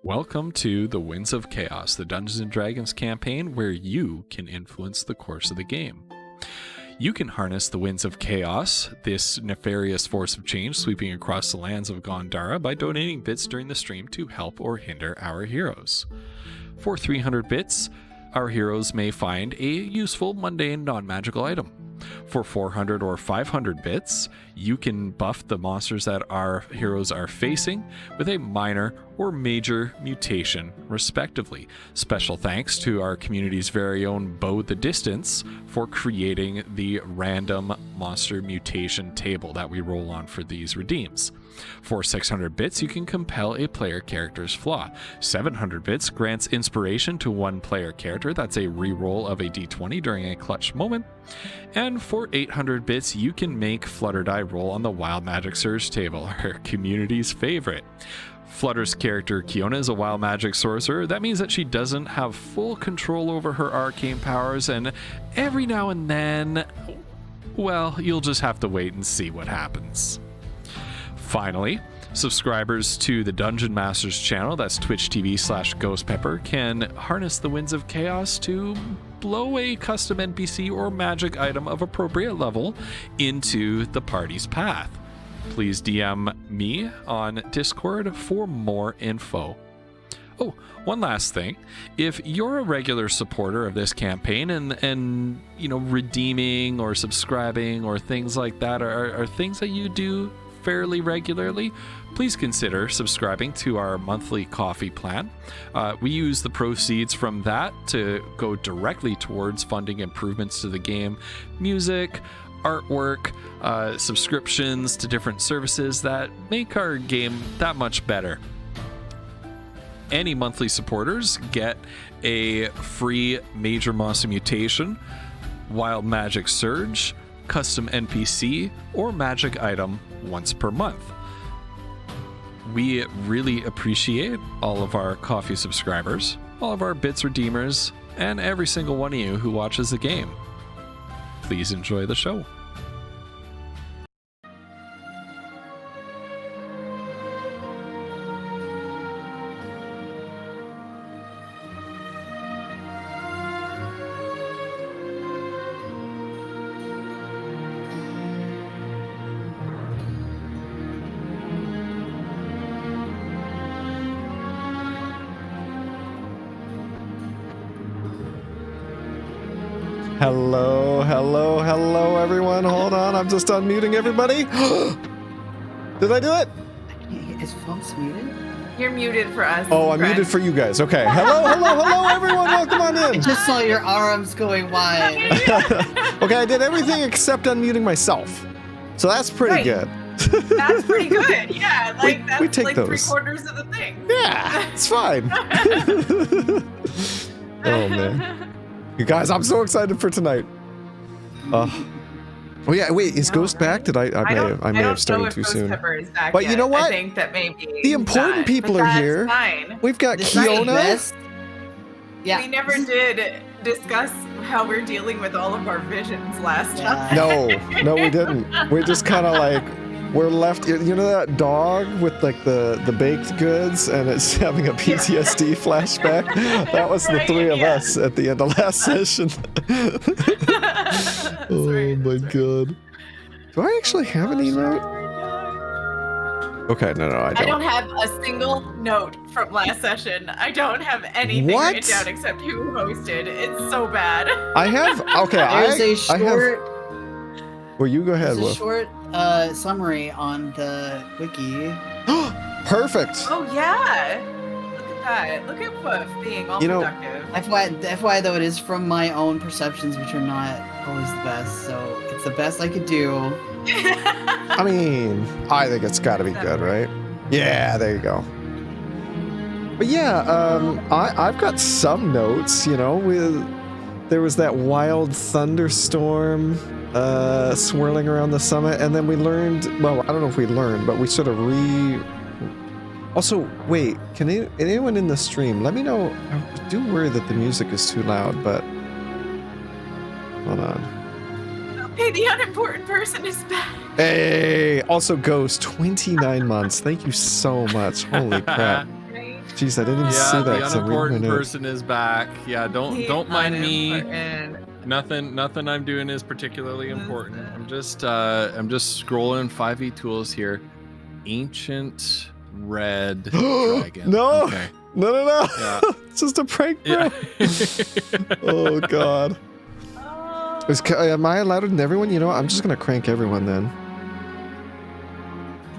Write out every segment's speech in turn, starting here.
Welcome to the Winds of Chaos, the Dungeons & Dragons campaign where you can influence the course of the game. You can harness the Winds of Chaos, this nefarious force of change sweeping across the lands of Gondara, by donating bits during the stream to help or hinder our heroes. For 300 bits, our heroes may find a useful, mundane, non-magical item. For 400 or 500 bits, you can buff the monsters that our heroes are facing with a minor or major mutation, respectively. Special thanks to our community's very own Bo the Distance for creating the random monster mutation table that we roll on for these redeems. For 600 bits, you can compel a player character's flaw. 700 bits grants inspiration to one player character. That's a reroll of a d20 during a clutch moment. And for 800 bits, you can make Flutter Die roll on the Wild Magic Surge table, our community's favorite. Flutter's character, Kiona, is a wild magic sorcerer. That means that she doesn't have full control over her arcane powers, and every now and then, well, you'll just have to wait and see what happens. Finally, subscribers to the Dungeon Masters channel, that's Twitch TV/GhostPepper, can harness the Winds of Chaos to blow a custom NPC or magic item of appropriate level into the party's path. Please DM me on Discord for more info. Oh, one last thing. If you're a regular supporter of this campaign and you know, redeeming or subscribing or things like that are things that you do fairly regularly, please consider subscribing to our monthly coffee plan. We use the proceeds from that to go directly towards funding improvements to the game, music, artwork, subscriptions to different services that make our game that much better. Any monthly supporters get a free Major Monster Mutation, Wild Magic Surge, custom NPC, or magic item once per month. We really appreciate all of our coffee subscribers, all of our bits redeemers, and every single one of you who watches the game. Please enjoy the show. Hello, everyone. Hold on, I'm just unmuting everybody. Did I do it? Is Fox muted? You're muted for us. Oh, I'm muted for you guys. Okay. Hello, everyone. Welcome on I in. just saw your arms going wide. Okay, I did everything except unmuting myself. So that's pretty good. That's pretty good. Yeah, like that's we take like those. 3/4 of the thing. Yeah, it's fine. Oh, man. You guys, I'm so excited for tonight. Oh yeah, wait, is Ghost back? Did I may have started too soon. Is back But yet. you know what? I think that maybe The important people are here. Fine. We've got This is the Kiona. best. Yeah. We never did discuss how we're dealing with all of our visions last time. No, we didn't. We just kind of like, we're left, you know that dog with like the baked goods and it's having a PTSD flashback? That was the Right, three of yeah. us at the end of last session. Oh my god. Do I actually have an emote? Okay, no, I I don't have a single note from last session. I don't have anything What? written down except who hosted. It's so bad. I have, okay, There's a I have, short, well, you go ahead, there's a Will. short summary on the wiki. Perfect. Oh yeah. Look at that. Look at Woof being all You know- productive. FYI though, it is from my own perceptions, which are not always the best. So it's the best I could do. I mean, I think it's got to be good, right? Yeah, there you go. But yeah, I've got some notes. You know, there was that wild thunderstorm swirling around the summit, and then we learned. Well, I don't know if we learned, but we sort of Also, wait, can anyone in the stream let me know? I do worry that the music is too loud, but hold on. Hey, the unimportant person is back. Hey, also Ghost, 29 months. Thank you so much. Holy crap. Right? Jeez, I didn't even Yeah, see that. the 'cause I'm reading my unimportant notes. person is back. Yeah, don't The mind me. unimportant. Nothing I'm doing is particularly important. I'm just scrolling 5e tools here. Ancient red dragon. No! Okay. No. Yeah. It's just a prank, bro. Yeah. Oh god. Am I allowed in everyone? You know what? I'm just gonna crank everyone then.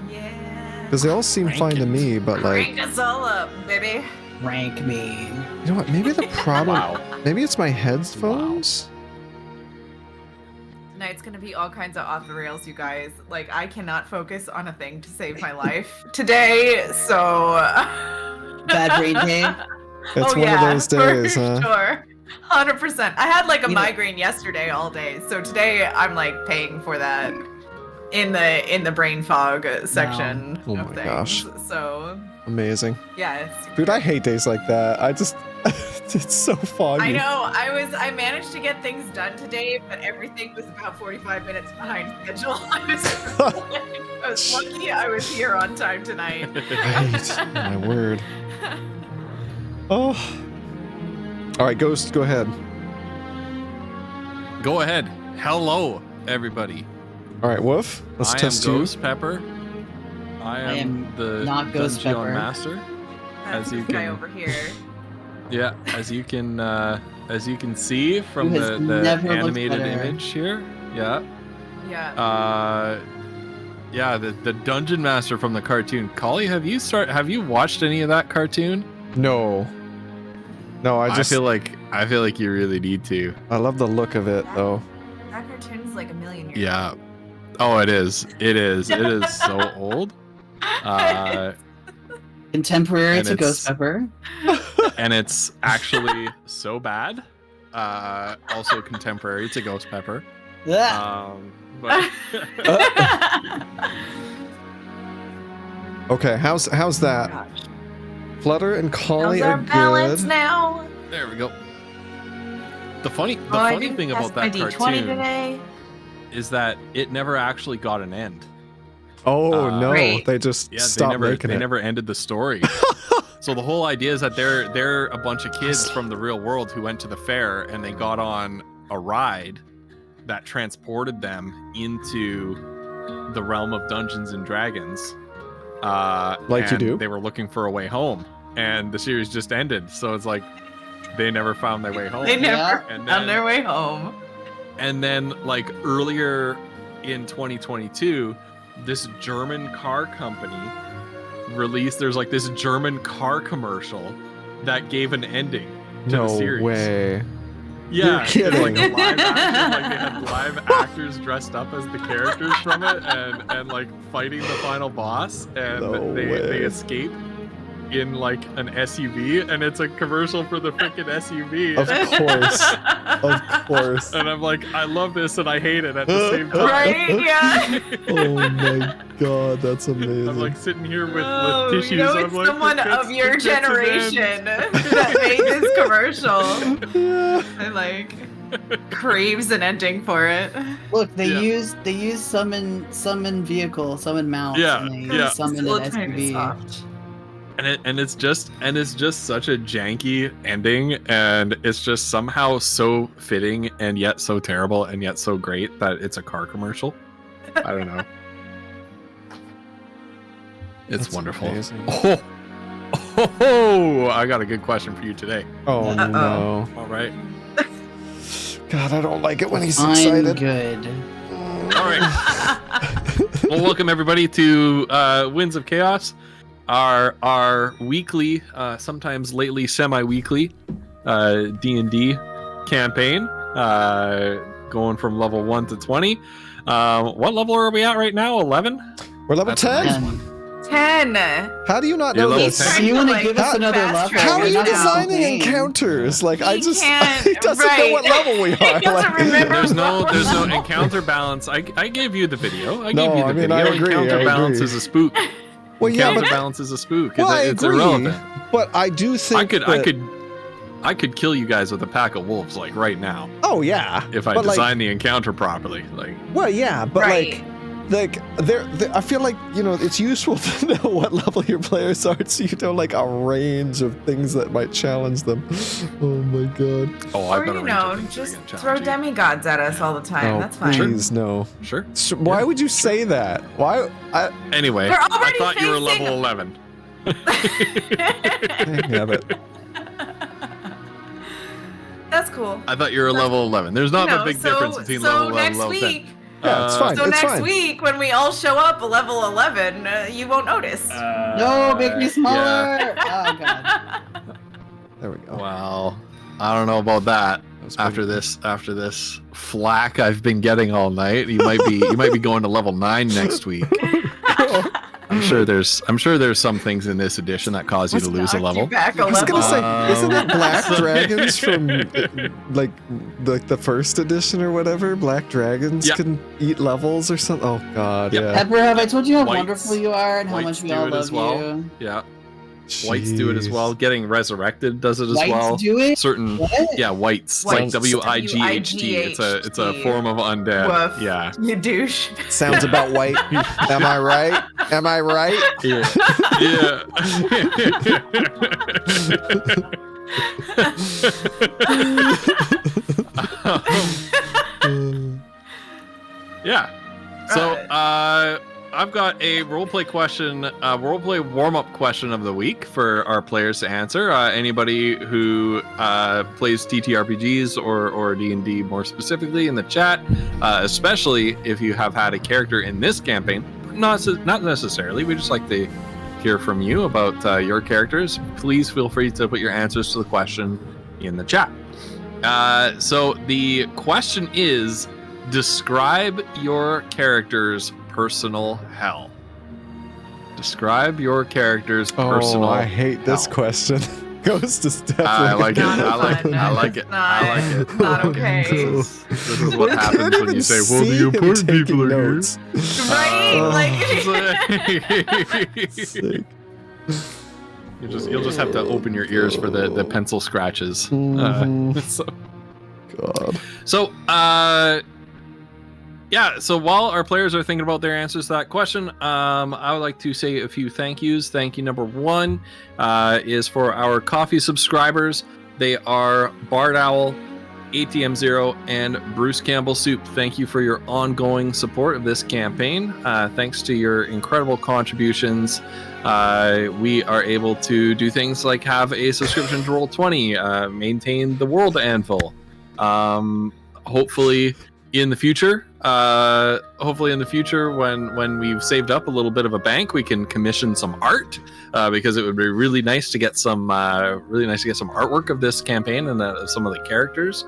Yeah. Because they all seem fine to me, but like, Crank us all up, baby. Rank me. you know what? Maybe the problem. Wow. Maybe it's my headphones. Tonight's gonna be all kinds of off the rails, you guys. Like, I cannot focus on a thing to save my life today, so. Bad brain day. It's one of those days, for huh? Sure. 100%. I had like a You know- migraine yesterday all day, so today I'm like paying for that in the brain fog section Oh of my things. gosh. So Amazing. yeah, it's Dude, I hate days like that. I just, it's so foggy. I know. I managed to get things done today, but everything was about 45 minutes behind schedule. I was lucky I was here on time tonight. Right. My word. Oh. All right, Ghost, go ahead. Go ahead. Hello, everybody. All right, Wolf, let's I test am you. Ghost Pepper. I am the not Ghost Dungeon Pepper. Master. That's As you this guy can- over here. Yeah, as you can see from Who the has never looked animated better. image here. Yeah. Yeah. Yeah, the Dungeon Master from the cartoon. Collie, have you watched any of that cartoon? No. No, I just, feel like you really need to. I love the look of it, though. That cartoon's like a million years Yeah. Oh, it is. It is so old. Contemporary And to it's- Ghost Pepper. And it's actually so bad. Also contemporary to Ghost Pepper. Ah, But Okay, how's that? Gosh. Flutter and Collie How's are our balance good. now? there we go. The funny I funny didn't thing pass about my that D20 cartoon today. is that it never actually got an end. Oh no, Great. they just Yeah, stopped making they it. never ended the story. So the whole idea is that they're a bunch of kids from the real world who went to the fair and they got on a ride that transported them into the realm of Dungeons and Dragons. Like you and do. They were looking for a way home, and the series just ended. So it's like they never found their way home. They never And on then- their way home. And then, like earlier in 2022, this German car company released. There's like this German car commercial that gave an ending to No the series. way. Yeah, You're it's like kidding. a live action. Like they had live actors dressed up as the characters from it, and like fighting the final boss, and No they way. escape in like an SUV, and it's a commercial for the freaking SUV. Of course. Of course. And I'm like, I love this and I hate it at the same time. Right? Yeah. Oh my god, that's amazing. I'm like sitting here with Oh, tissues. you know, I'm it's like, someone it gets- of your it gets an generation end. that made this commercial Yeah. and like craves an ending for it. look, they Yeah. use summon vehicle, summon mount. Yeah, and they yeah. summon Still an trying to SUV. soft. And it's just such a janky ending, and it's just somehow so fitting and yet so terrible and yet so great that it's a car commercial. I don't know. It's That's wonderful. amazing. Oh, I got a good question for you today. Oh Uh-oh. no. All right. God, I don't like it when he's I'm excited. good. All right. Well, welcome everybody to Winds of Chaos, our weekly, sometimes lately semi-weekly D&D campaign, going from level 1 to 20. What level are we at right now? 11? We're level That's 10? And 10. How do you not You're know level this? 10. you want to Like, give us how- another fast level? track How are you now. designing Dang. encounters? Like, I He just, can't- he doesn't know right. what level we are. He doesn't Like- remember. There's no level. encounter balance. I gave you the video. I No, gave you the I mean, video. I agree, Encounter I balance agree. is a spook. Well, yeah, Encounter but, balance is a spook. well, I It's agree, irrelevant. but I do think I could kill you guys with a pack of wolves like right now Oh, yeah. if I But, like- design the encounter properly. Like Well, yeah, but Right. like, like I feel like, you know, it's useful to know what level your players are, so you know, like, a range of things that might challenge them. Oh my god. Oh, Or I've got a you range of know, things that just can challenge throw you. demigods at us all the time. Oh, That's fine. please, no. Sure. So why would you say that? Why? Anyway, We're I already thought you were facing- level 11. Yeah, but That's cool. I thought you were level 11. There's not a big so, difference between so level 11 next and level 10. week, yeah, it's fine. So it's next fine. week, when we all show up level 11, you won't notice. No, make me smaller. Oh god. There we go. Well, I don't know about that. That was After pretty- this flack I've been getting all night, you might be going to level 9 next week. I'm sure there's some things in this edition that cause you to lose a Knocked level. You back a I was gonna level. say, isn't it Black so- Dragons from like the first edition or whatever? Black Dragons Yeah. can eat levels or something. Oh god, Yep. yeah. Pepper, have I told you how Whites- wonderful you are and how whites much we do all it love as well. you? Yeah, whites do it as Jeez. well. Getting resurrected does it as Whites well. do it? Certain What? yeah, whites, Whites. like WIGHT. It's a form of undead. Woof. Yeah. You douche. Sounds about white. Am I right? Am I right? Yeah. Yeah. So, I've got a roleplay question, roleplay warm-up question of the week for our players to answer. Anybody who plays TTRPGs or D&D more specifically in the chat, especially if you have had a character in this campaign, not necessarily. We just like to hear from you about your characters. Please feel free to put your answers to the question in the chat. So the question is, describe your character's personal hell. Describe your charger's personal. Oh, I hate this hell. question. Goes to Stephanie. I like it. Not I like fun. it. I like it. I like it. Not okay. This is what I happens can't when even you say, "Well, see the him important taking people are notes. Right? Sick. You'll just have to open your ears for the pencil scratches. Mhm. So, God. yeah, so while our players are thinking about their answers to that question, I would like to say a few thank yous. Thank you number one is for our coffee subscribers. They are Bard Owl, ATM Zero, and Bruce Campbell Soup. Thank you for your ongoing support of this campaign. Thanks to your incredible contributions, we are able to do things like have a subscription to Roll20, maintain the World Anvil. Hopefully in the future, when we've saved up a little bit of a bank, we can commission some art, because it would be really nice to get some artwork of this campaign and some of the characters.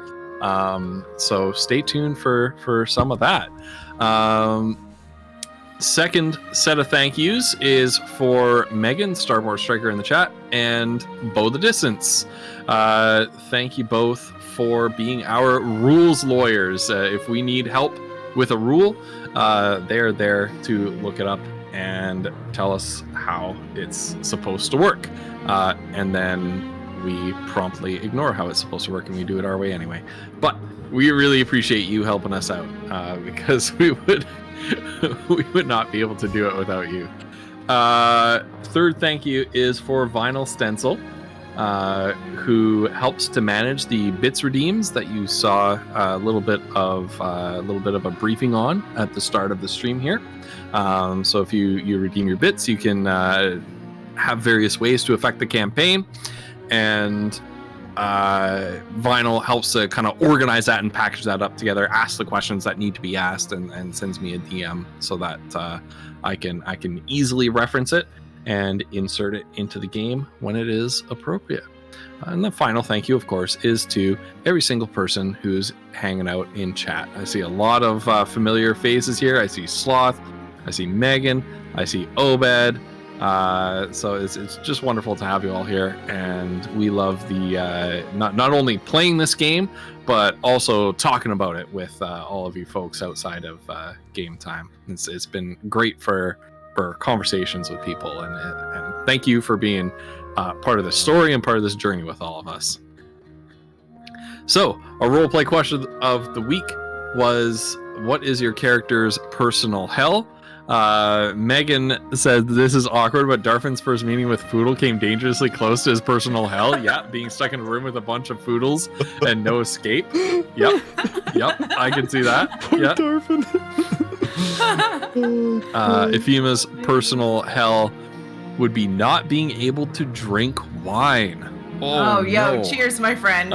So stay tuned for some of that. Second set of thank yous is for Megan, Starboard Striker in the chat, and Bo the Distance. Thank you both for being our rules lawyers. If we need help with a rule, they're there to look it up and tell us how it's supposed to work. And then we promptly ignore how it's supposed to work and we do it our way anyway. But we really appreciate you helping us out, because we would not be able to do it without you. Third thank you is for Vinyl Stencil, who helps to manage the bits redeems that you saw a little bit of a briefing on at the start of the stream here. So if you redeem your bits, you can have various ways to affect the campaign, and Vinyl helps to kind of organize that and package that up together, ask the questions that need to be asked, and sends me a DM so that I can easily reference it and insert it into the game when it is appropriate. And the final thank you, of course, is to every single person who's hanging out in chat. I see a lot of familiar faces here. I see Sloth, I see Megan, I see Obed. So it's just wonderful to have you all here, and we love the not only playing this game, but also talking about it with all of you folks outside of game time. It's been great for conversations with people, and thank you for being part of the story and part of this journey with all of us. So our roleplay question of the week was, what is your character's personal hell? Megan said this is awkward, but Darfin's first meeting with Foodle came dangerously close to his personal hell. Yeah, being stuck in a room with a bunch of Foodles and no escape. Yep, I can see that. Yep. Darfin. Efima's personal hell would be not being able to drink wine. Oh, yo, no. cheers, my friend.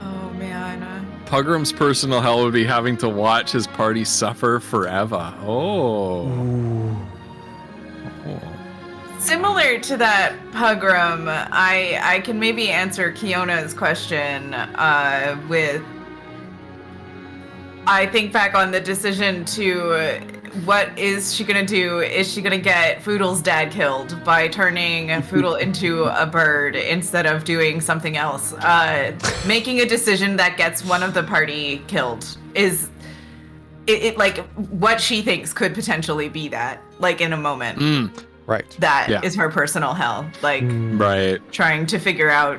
Oh man. Pugram's personal hell would be having to watch his party suffer forever. Oh. Similar to that, Pugram, I can maybe answer Kiona's question with. I think back on the decision to what is she gonna do? Is she gonna get Foodle's dad killed by turning Foodle into a bird instead of doing something else? Making a decision that gets one of the party killed is it like what she thinks could potentially be that, like in a moment. Right. That is her personal hell. Like Right. trying to figure out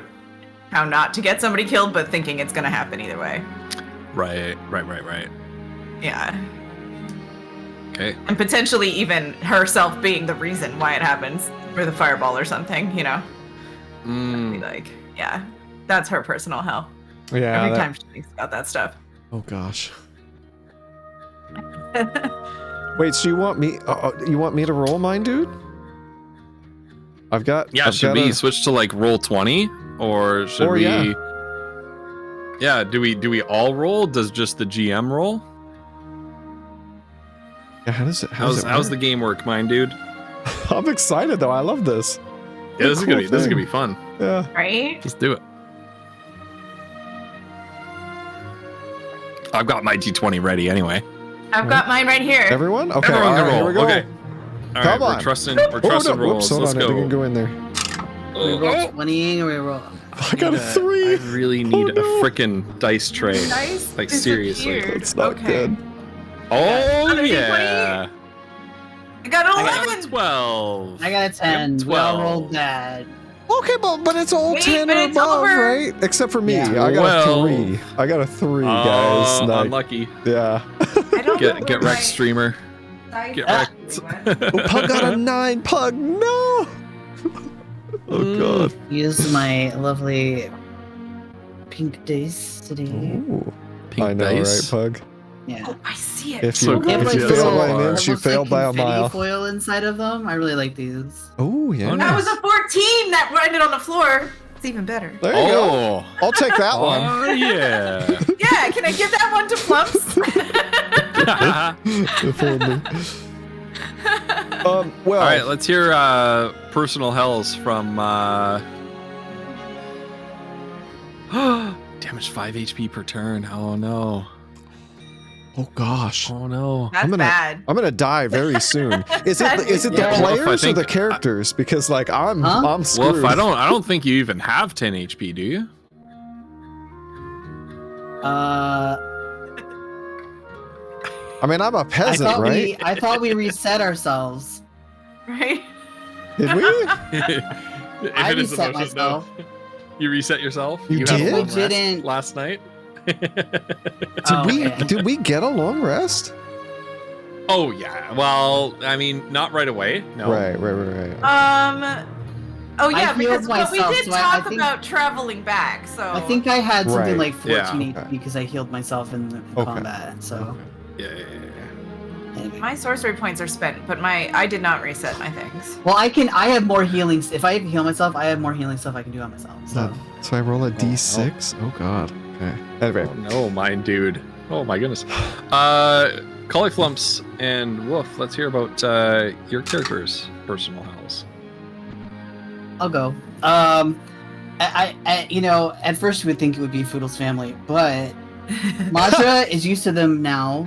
how not to get somebody killed, but thinking it's gonna happen either way. Right. Yeah. Okay. And potentially even herself being the reason why it happens, or the fireball or something, you know? Be like, yeah, that's her personal hell. Yeah. Every time she thinks about that stuff. Oh gosh. Wait, so you want me? You want me to roll mine, dude? I've got. Yeah, I've should got we switch to like roll 20 or should Or, we yeah. Yeah, do we all roll? Does just the GM roll? Yeah, how does it? How's the game work, mine dude? I'm excited though. I love this. Yeah, this is Cool gonna thing. be fun. Yeah. Right? Let's do it. I've got my D20 ready anyway. I've got mine right here. Everyone? Okay. Everyone all can right, roll. Here we go. Okay. All Come right, on. we're trusting Oh, no, rolls. whoops, hold Let's on. I go. can go in there. We roll 20 or we roll. I got a 3. I really need no. a frickin' dice tray. Nice. Like seriously. That's not Okay. good. Oh Another yeah. I got I an got 11. a 12. I got a 10. Yep, We all 12. rolled bad. Okay, but it's all Wait, 10 but or it's above, over. right? Except for me. Yeah. I got Well- a 3. I got a 3, guys. Like, Unlucky. yeah. I don't know Get where wrecked, streamer. my Get dice wrecked. went. Oh, Pug got a 9. Pug, no. Oh god. Use my lovely pink dice today. Ooh. Pink I know, dice. right, Pug? Yeah. Oh, I see it. If So you, good. if you Yeah, fail so by an far. inch, you Looks like failed by a confetti mile. foil inside of them. I really like these. Oh yeah. Oh, That nice. was a 14 that landed on the floor. It's even better. There you go. Oh. I'll take that one. Oh yeah. Yeah, can I give that one to Flumps? If only. Well, All right, let's hear personal hells from damage 5 HP per turn. Oh no. oh gosh, Oh no. That's I'm gonna- bad. I'm gonna die very soon. Is it the Yeah. Well, if I players or think- the characters? Because like I'm Huh? screwed. Well, if I don't think you even have 10 HP, do you? I mean, I'm a peasant, right? I thought we reset ourselves. Right? Did we? If I it is reset emotion, no. myself. You reset yourself? You had did? a long We rest didn't. last night? Did we get a long rest? Oh yeah. Well, I mean, not right away. No. Right. Oh yeah, I because healed but we myself, did so I talk think- about traveling back. So I think I had something Right. like 14 Yeah. HP because I healed myself in Okay. combat. So Yeah. anyway. my sorcery points are spent, but I did not reset my things. Well, I have more healings. If I heal myself, I have more healing stuff I can do on myself. So So I roll a d6. Oh god. Okay. Anyway, Oh no, mine dude. Oh my goodness. Cauliflumps and Woof, let's hear about your character's personal hells. I'll go. I you know, at first you would think it would be Foodle's family, but Majra is used to them now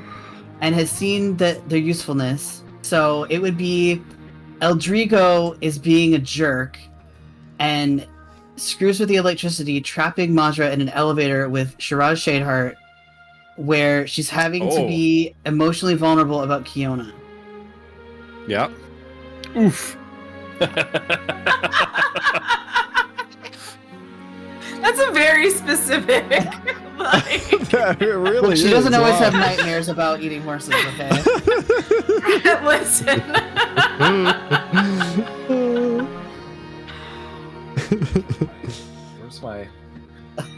and has seen their usefulness. So it would be Eldrigo is being a jerk and screws with the electricity, trapping Majra in an elevator with Shiraz Shadeheart, where she's having to Oh. be emotionally vulnerable about Kiona. Yeah. Oof. That's a very specific. Like, It really Look, she is. doesn't always Wow. have nightmares about eating horses, okay? listen.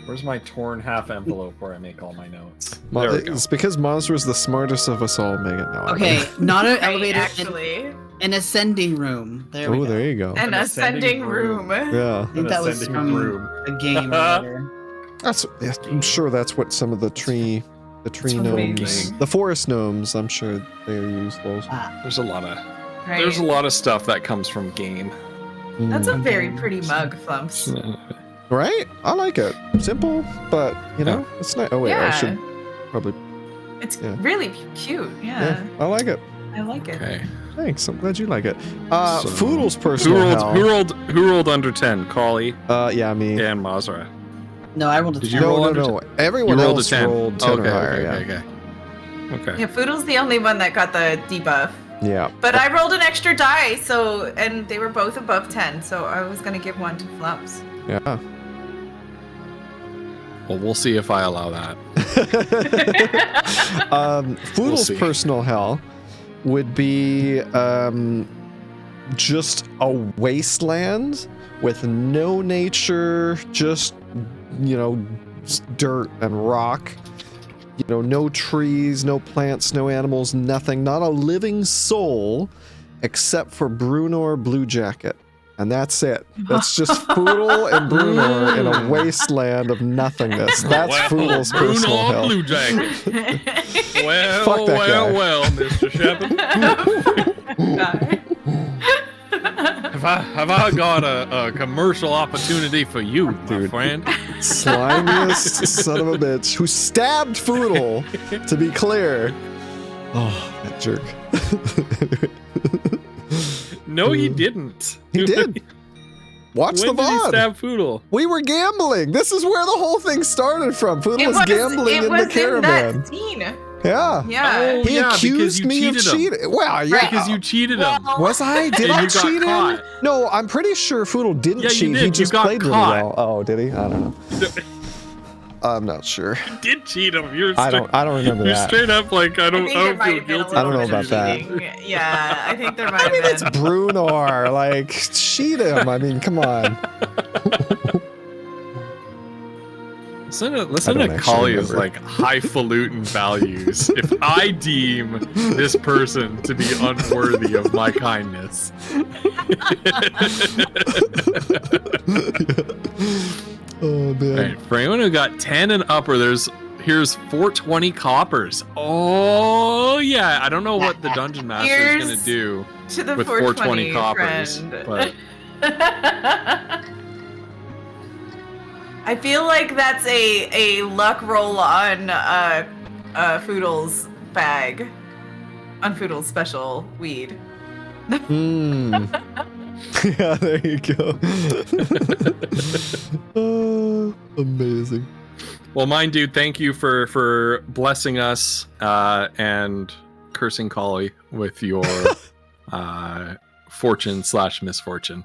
Where's my torn half envelope where I make all my notes? Mo- There we go. it's because Monster's the smartest of us all, Megan. No, I don't Okay, not an Right, elevator, actually. an ascending room. There we Oh, go. there you go. An ascending room. Yeah, I think that was Ascending from room. a game or whatever. that's. Yeah, I'm sure that's what some of the tree gnomes, amazing. the forest gnomes. I'm sure they use those. There's a lot of Right. there's a lot of stuff that comes from game. That's a Mm. very pretty mug, Flumps. Right? I like it. Simple, but you know, it's not. Oh wait, I Yeah. should probably. It's Yeah. really cute. Yeah, Yeah. I like it. I like it. Okay. Thanks. I'm glad you like it. So- Foodle's Who personal rolled, hell. who rolled under 10? Collie Yeah, me. and Mazra. No, I rolled a Did 10. you roll No, under no. Everyone You rolled a else 10. rolled 10 Okay, or higher. okay, yeah. okay. Okay. Yeah, Foodle's the only one that got the debuff. Yeah. But I rolled an extra die, so and they were both above 10, so I was gonna give one to Flumps. Yeah. Well, we'll see if I allow that. Foodle's see. personal hell would be just a wasteland with no nature, just dirt and rock. No trees, no plants, no animals, nothing, not a living soul except for Brunor Bluejacket. And that's it. That's just Foodle and Brunor in a wasteland of nothingness. That's Foodle's personal Bruno hell. Blue Jacket. Well, Fuck that guy. well, Mr. Shepard. Have I got a commercial opportunity for you, my Dude. friend? Slimiest son of a bitch who stabbed Foodle, to be clear. Oh, that jerk. No, he didn't. He did. Watch When the did he VOD. stab Foodle? We were gambling. This is where the whole thing started from. Foodle was gambling in the caravan. that scene. Yeah. Yeah. Oh, He yeah, because accused you me of cheated him. cheating. Well, yeah. Because you cheated him. Was I? Did And I you got cheat him? caught. No, I'm pretty sure Foodle didn't Yeah, you cheat. did. He You just got played caught. really well. Oh, did he? I don't know. I'm not sure. Did cheat him. You're I don't remember You're that. straight up like I I don't think there might feel have been a guilty. I don't little know bit about of cheating. Yeah, I think there might have It's been. Brunor. Like, cheat him. I mean, come on. Listen I to don't actually Collier's remember. like highfalutin values. If I deem this person to be unworthy of my kindness, Oh, man. right, for anyone who got 10 and upper, here's 420 coppers. Oh yeah, I don't know what the dungeon master is Here's gonna do To the with 420 coppers, friend. but I feel like that's a luck roll on Foodle's bag, on Foodle's special weed. Hmm. Yeah, there you go. Oh, amazing. well, mine dude, thank you for blessing us and cursing Collie with your fortune/misfortune.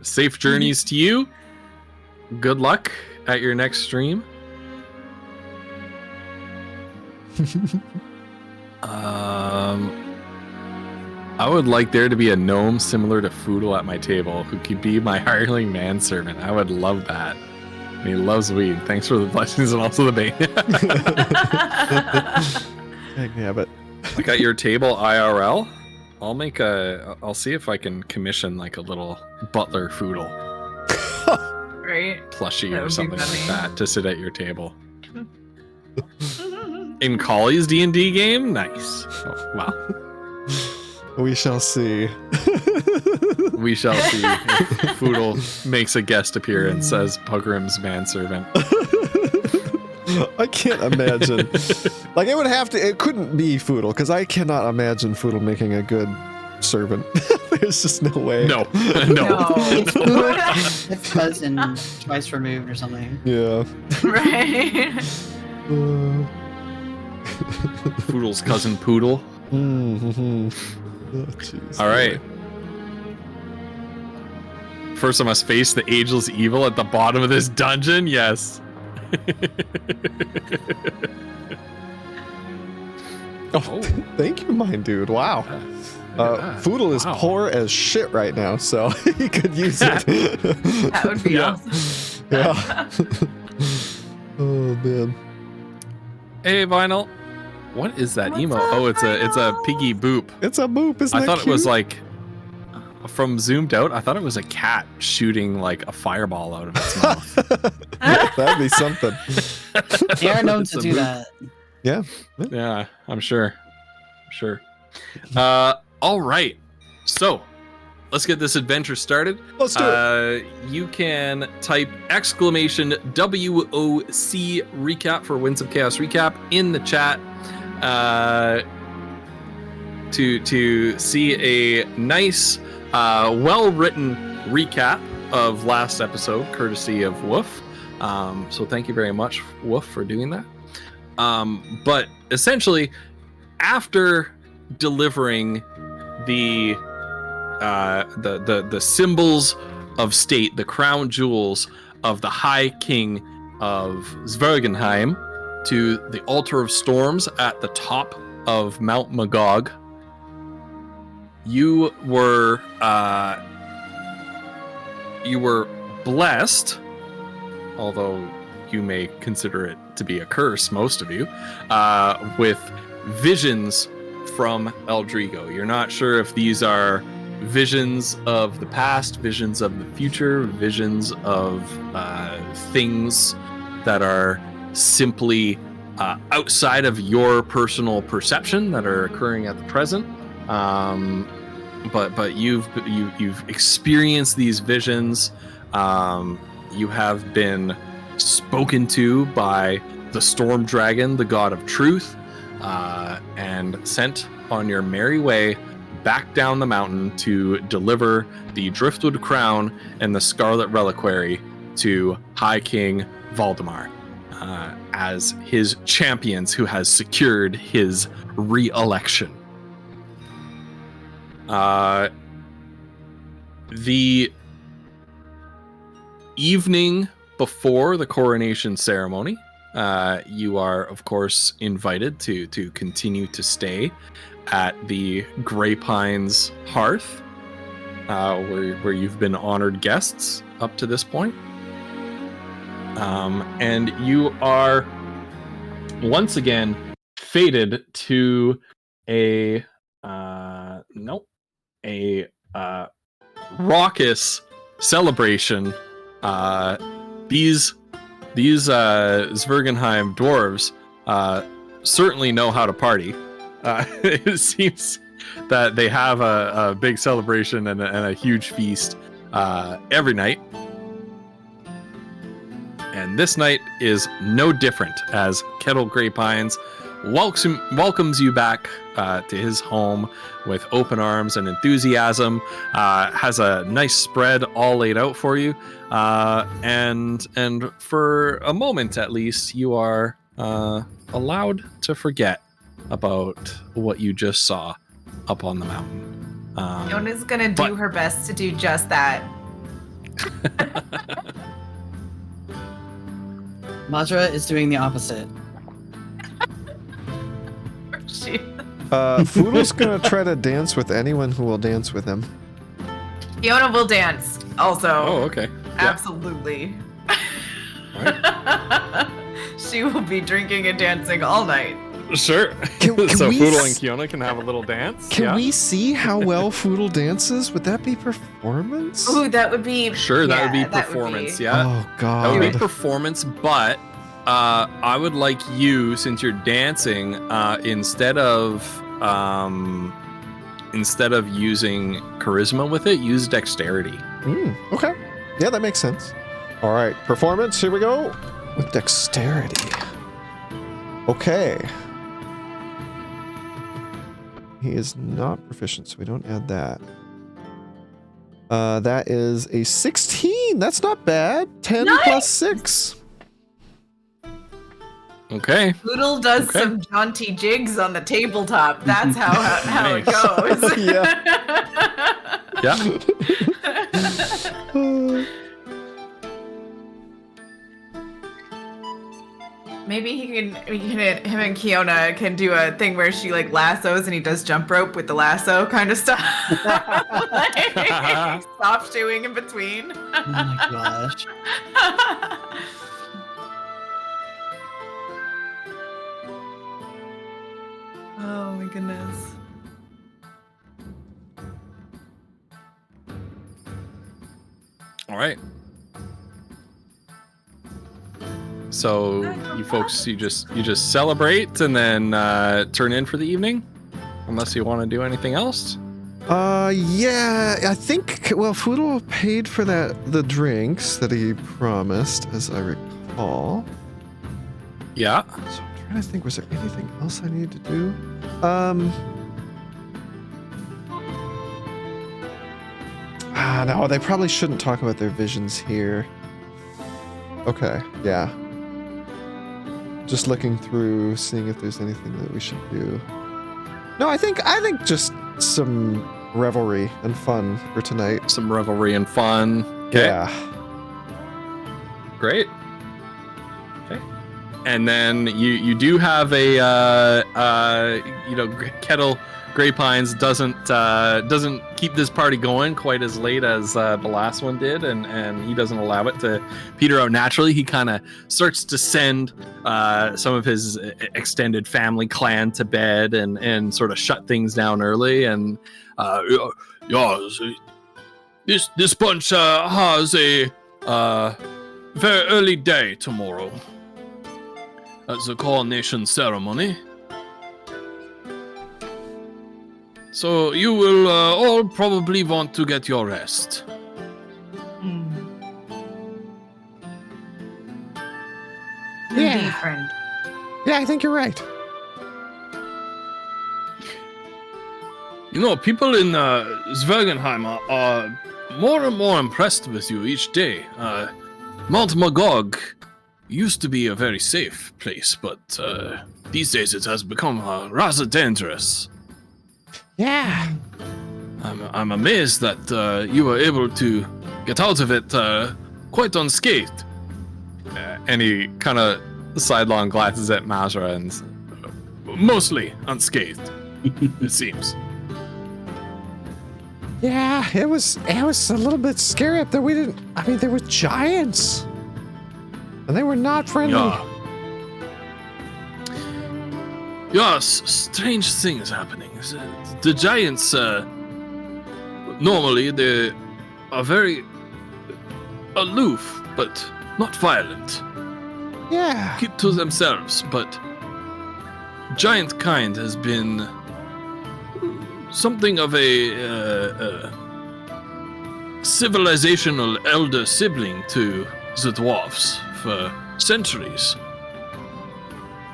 Safe journeys to you. Good luck at your next stream. I would like there to be a gnome similar to Foodle at my table who could be my hireling manservant. I would love that. And he loves weed. Thanks for the blessings and also the bane. Yeah, but Like at your table IRL, I'll see if I can commission like a little butler Foodle Right? plushie That or would be something like funny. that to sit at your table. In Collie's D&D game? Nice. Oh, wow. we shall see. We shall see if Foodle makes a guest appearance as Pugrim's manservant. I can't imagine. Like, it couldn't be Foodle, because I cannot imagine Foodle making a good servant. There's just no way. No. It's food. It's cousin twice removed or something. Yeah. Right? Foodle's cousin Poodle. Mm-hmm. Oh, jeez. All right. First, I must face the ageless evil at the bottom of this dungeon. Yes. Oh, thank you, mine dude. Wow. Yeah, Foodle is wow. poor as shit right now, so he could use it. That would be Yeah. awesome. Yeah. Oh man. Hey, Vinyl. What is that What's emo? up, Oh, it's a Vinyl? piggy boop. It's a boop, isn't I that thought it was cute? like from zoomed out. I thought it was a cat shooting like a fireball out of its mouth. That'd be something. They are known It's to a do boop. that. Yeah, I'm sure. All right. So, let's get this adventure started. Let's do it. You can type exclamation WOC recap for Winds of Chaos recap in the chat to see a nice, well-written recap of last episode, courtesy of Woof. So thank you very much, Woof, for doing that. But essentially, after delivering the symbols of state, the crown jewels of the High King of Zwergenheim to the Altar of Storms at the top of Mount Magog, you were blessed, although you may consider it to be a curse, most of you, with visions from Eldrigo. You're not sure if these are visions of the past, visions of the future, visions of things that are simply outside of your personal perception that are occurring at the present. But you've experienced these visions. You have been spoken to by the Storm Dragon, the god of truth, and sent on your merry way back down the mountain to deliver the Driftwood Crown and the Scarlet Reliquary to High King Valdemar as his champions who has secured his re-election. The evening before the coronation ceremony, you are, of course, invited to continue to stay at the Grey Pines Hearth, where you've been honored guests up to this point. And you are once again fated to a raucous celebration. These Zwergenheim dwarves certainly know how to party. It seems that they have a big celebration and a huge feast every night. And this night is no different, as Kettle Grey Pines welcomes you back to his home with open arms and enthusiasm, has a nice spread all laid out for you, and for a moment at least, you are allowed to forget about what you just saw up on the mountain. Yona's gonna do her best to do just that. Majra is doing the opposite. She- Foodle's gonna try to dance with anyone who will dance with him. Yona will dance also. Oh, okay. Absolutely. She will be drinking and dancing all night. Sure. Can So we Foodle s- and Kiona can have a little dance. Can Yeah. we see how well Foodle dances? Would that be performance? Ooh, that would be. Sure, that would be yeah, that performance. be- Yeah. Oh That would be god. performance, but I would like you, since you're dancing, instead of using charisma with it, use dexterity. Okay. Yeah, that makes sense. All right, performance. Here we go. With dexterity. Okay. He is not proficient, so we don't add that. That is a 16. That's not bad. 10 Nice. plus 6. Okay. Poodle does Okay. some jaunty jigs on the tabletop. That's how it Nice. goes. Yeah. Maybe him and Kiona can do a thing where she like lassos and he does jump rope with the lasso kind of stuff. Like, soft shoeing in between. Oh my gosh. Oh my goodness. All right. So you folks, you just celebrate and then turn in for the evening, unless you want to do anything else. Yeah, I think, well, Foodle paid for the drinks that he promised, as I recall. Yeah. So I'm trying to think, was there anything else I need to do? No, they probably shouldn't talk about their visions here. Okay, yeah. Just looking through, seeing if there's anything that we should do. No, I think just some revelry and fun for tonight. Some revelry and fun. Okay. Yeah. Great. Okay. And then you do have a Kettle Grey Pines doesn't keep this party going quite as late as the last one did, and he doesn't allow it to peter out naturally. He kind of starts to send some of his extended family clan to bed and sort of shut things down early. And this bunch has a very early day tomorrow. That's the coronation ceremony. So you will all probably want to get your rest. Yeah. Friend. Yeah, I think you're right. You know, people in Zwergenheim are more and more impressed with you each day. Mount Magog used to be a very safe place, but these days it has become rather dangerous. Yeah. I'm amazed that you were able to get out of it quite unscathed. And he kind of sidelong glances at Mazra and Mostly unscathed, it seems. Yeah, it was a little bit scary up there. There were giants. And they were not friendly. Yeah. Yes, strange things happening. The giants, normally they are very aloof, but not violent. Yeah. Keep to themselves, but giant kind has been something of a civilizational elder sibling to the dwarfs for centuries.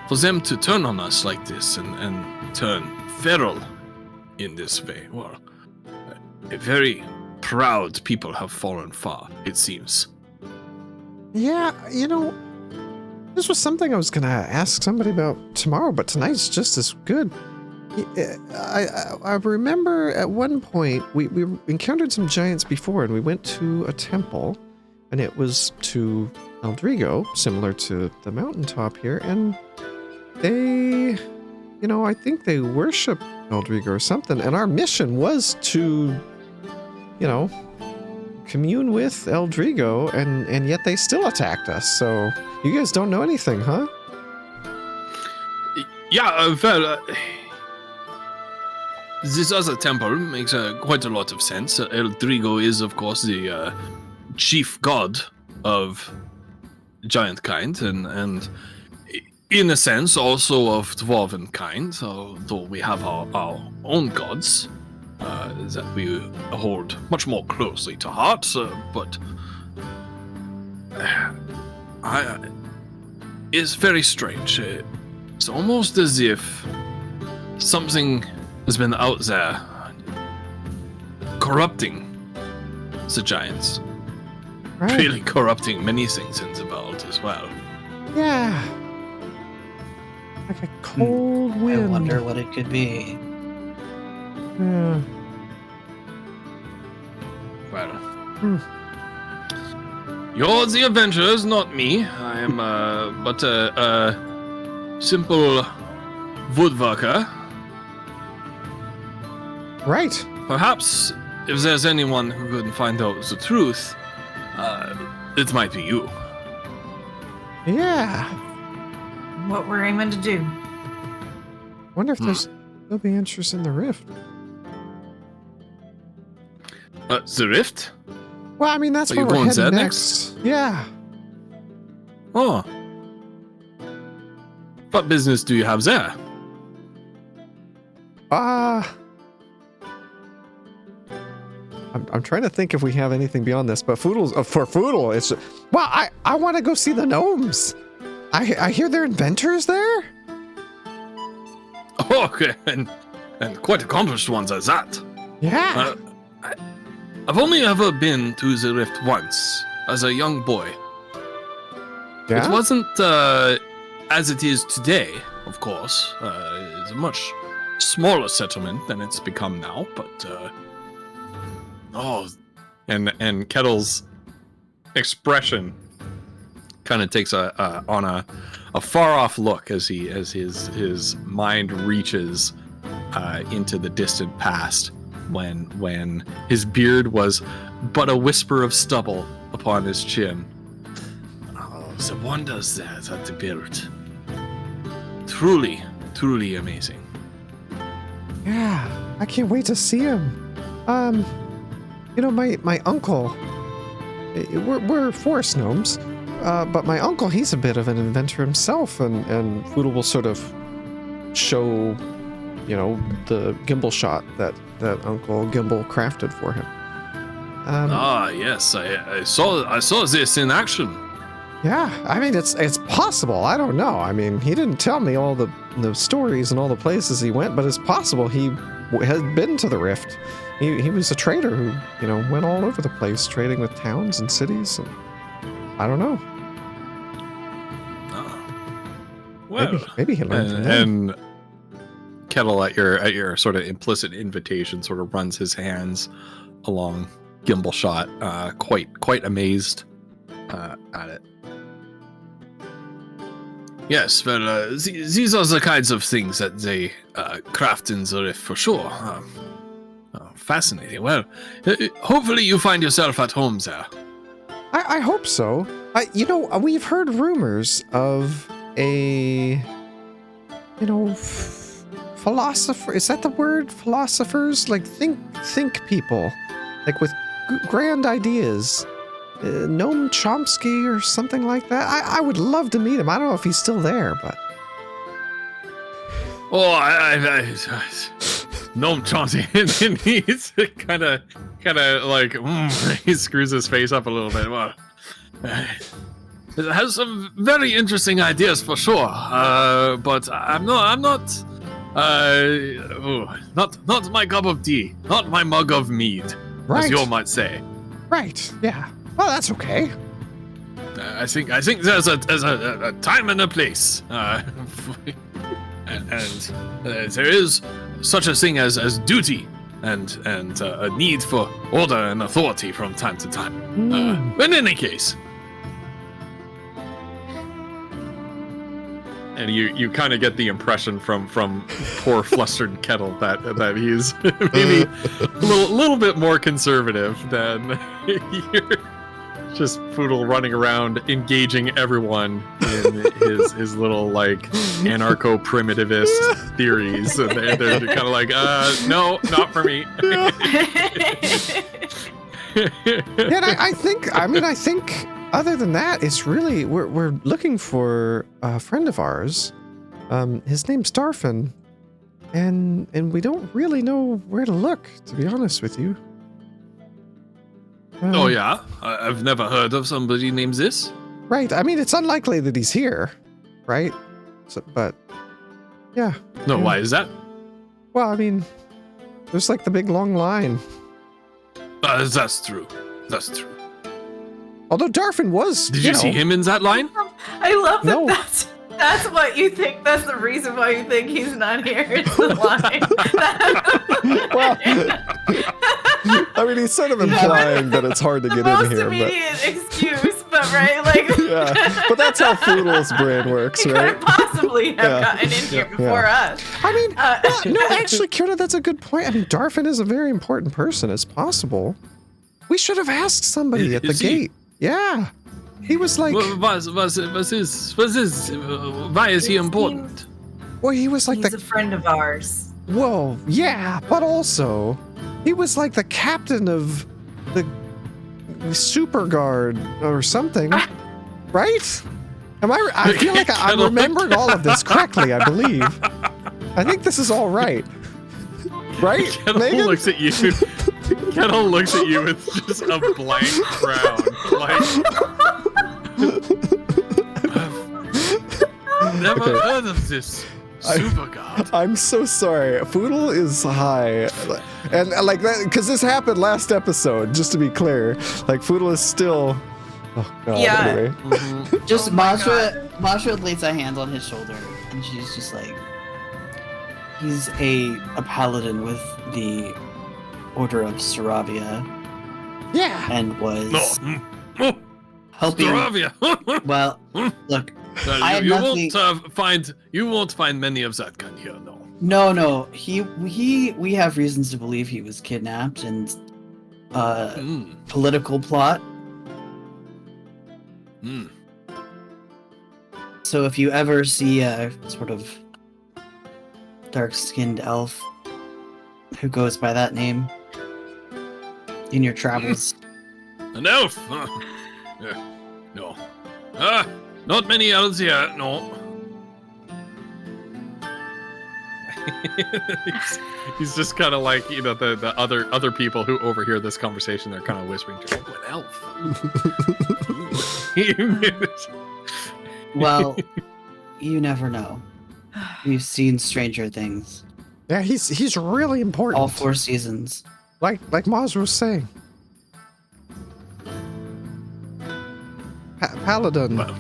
For them to turn on us like this and turn feral in this way, well, a very proud people have fallen far, it seems. Yeah, this was something I was going to ask somebody about tomorrow, but tonight's just as good. I remember at one point we encountered some giants before, and we went to a temple, and it was to Eldrigo, similar to the mountaintop here, and they, I think they worship Eldrigo or something, and our mission was to, commune with Eldrigo, and yet they still attacked us, so you guys don't know anything, huh? Yeah, this other temple makes quite a lot of sense. Eldrigo is, of course, the chief god of giant kind, and in a sense also of dwarven kind, although we have our own gods that we hold much more closely to heart, but it's very strange. It's almost as if something has been out there corrupting the giants. Right. Really corrupting many things in the world as well. Yeah. Like a cold I wind. wonder what it could be. Yeah. Well, You're the adventurers, not me. I am but a simple woodworker. Right. Perhaps if there's anyone who can find out the truth, it might be you. Yeah. What we're aiming to do. Wonder if there'll be interest in the rift. The rift? Well, I mean, that's Are where you we're going heading there next. Yeah. Oh. What business do you have there? I'm trying to think if we have anything beyond this, but Foodle's for Foodle, it's well, I want to go see the gnomes. I hear they're inventors there. Oh, okay, and quite accomplished ones as that. Yeah. I've only ever been to the rift once, as a young boy. Yeah. It wasn't as it is today, of course. It's a much smaller settlement than it's become now, but and Kettle's expression kind of takes a far off look as his mind reaches into the distant past when his beard was but a whisper of stubble upon his chin. Oh, the wonders there that they built. Truly, truly amazing. Yeah. I can't wait to see him. You know, my uncle. We're forest gnomes, but my uncle, he's a bit of an inventor himself, and Foodle will sort of show, you know, the gimbal shot that Uncle Gimbal crafted for him. Yes, I saw this in action. Yeah, I mean, it's possible. I don't know. I mean, he didn't tell me all the stories and all the places he went, but it's possible he had been to the Rift. He was a trader who, you know, went all over the place trading with towns and cities, and I don't know. Well, maybe he learned from them. And Kettle, at your sort of implicit invitation, sort of runs his hands along gimbal shot, quite amazed at it. Yes, well, these are the kinds of things that they craft in the Rift for sure. Fascinating. Well, hopefully you find yourself at home there. I hope so. You know, we've heard rumors of a, you know, philosopher. Is that the word? Philosophers? Like think people, like with grand ideas. Noam Chomsky or something like that. I would love to meet him. I don't know if he's still there, but. Oh, Noam Chomsky, and he's kind of like he screws his face up a little bit. Well, it has some very interesting ideas for sure, but I'm not my cup of tea, not my mug of mead, Right. as you might say. Right. Yeah. Well, that's okay. I think there's a time and a place, and there is such a thing as duty and a need for order and authority from time to time. But in any case, and you kind of get the impression from poor flustered Kettle that he's maybe a little bit more conservative than you're. Just Foodle running around engaging everyone in his little like anarcho-primitivist theories, and they're kind of like, no, not for me. Yeah, and I think other than that, it's really we're looking for a friend of ours. His name's Darfin, and we don't really know where to look, to be honest with you. Oh yeah, I've never heard of somebody named this. Right. I mean, it's unlikely that he's here, right? So, but yeah. No, Yeah. why is that? Well, I mean, there's like the big long line. That's true. That's true. Although Darfin was, Did you see him in that line? I love that. No. That's what you think. That's the reason why you think he's not here. It's the line. Well, I mean, he's sort of implying that it's hard to The get most in here, but immediate excuse, but right, like. yeah. But that's how Foodle's brain works, He right? couldn't possibly have Yeah. gotten in here before us. I mean, Uh, no, actually, Kira, that's a good point. I mean, Darfin is a very important person. It's possible. We should have asked somebody at the Is he? gate. Yeah. He was like, Why is he important? well, he was like He's the, a friend of ours. well, yeah, but also, he was like the captain of the Super Guard or something, right? I feel like I'm Kettle- remembering all of this correctly, I believe. I think this is all right. Right, Kettle Megan? looks at you. Kettle looks at you with just a blank frown. I've never Okay. heard of this super god. I'm so sorry. Foodle is high, and like that because this happened last episode. Just to be clear, like Foodle is still. Oh God. Yeah. Anyway. Just Oh my Masha lays a hand on his shoulder, and she's just like, he's a paladin with the Order of Saravia, Yeah. and was No. helping. Staravia. Well, look, I had you nothing- won't find many of that kind here. No. no, we have reasons to believe he was kidnapped and Mm. political plot. Mm. So if you ever see a sort of dark-skinned elf who goes by that name in your travels, An elf? Yeah. No. Not many elves here, no. he's just kind of like, you know, the other people who overhear this conversation, they're kind of whispering to him, an elf. well, you never know. We've seen stranger things. Yeah. He's really important. All 4 seasons. Like Maz was saying. Paladin. Well,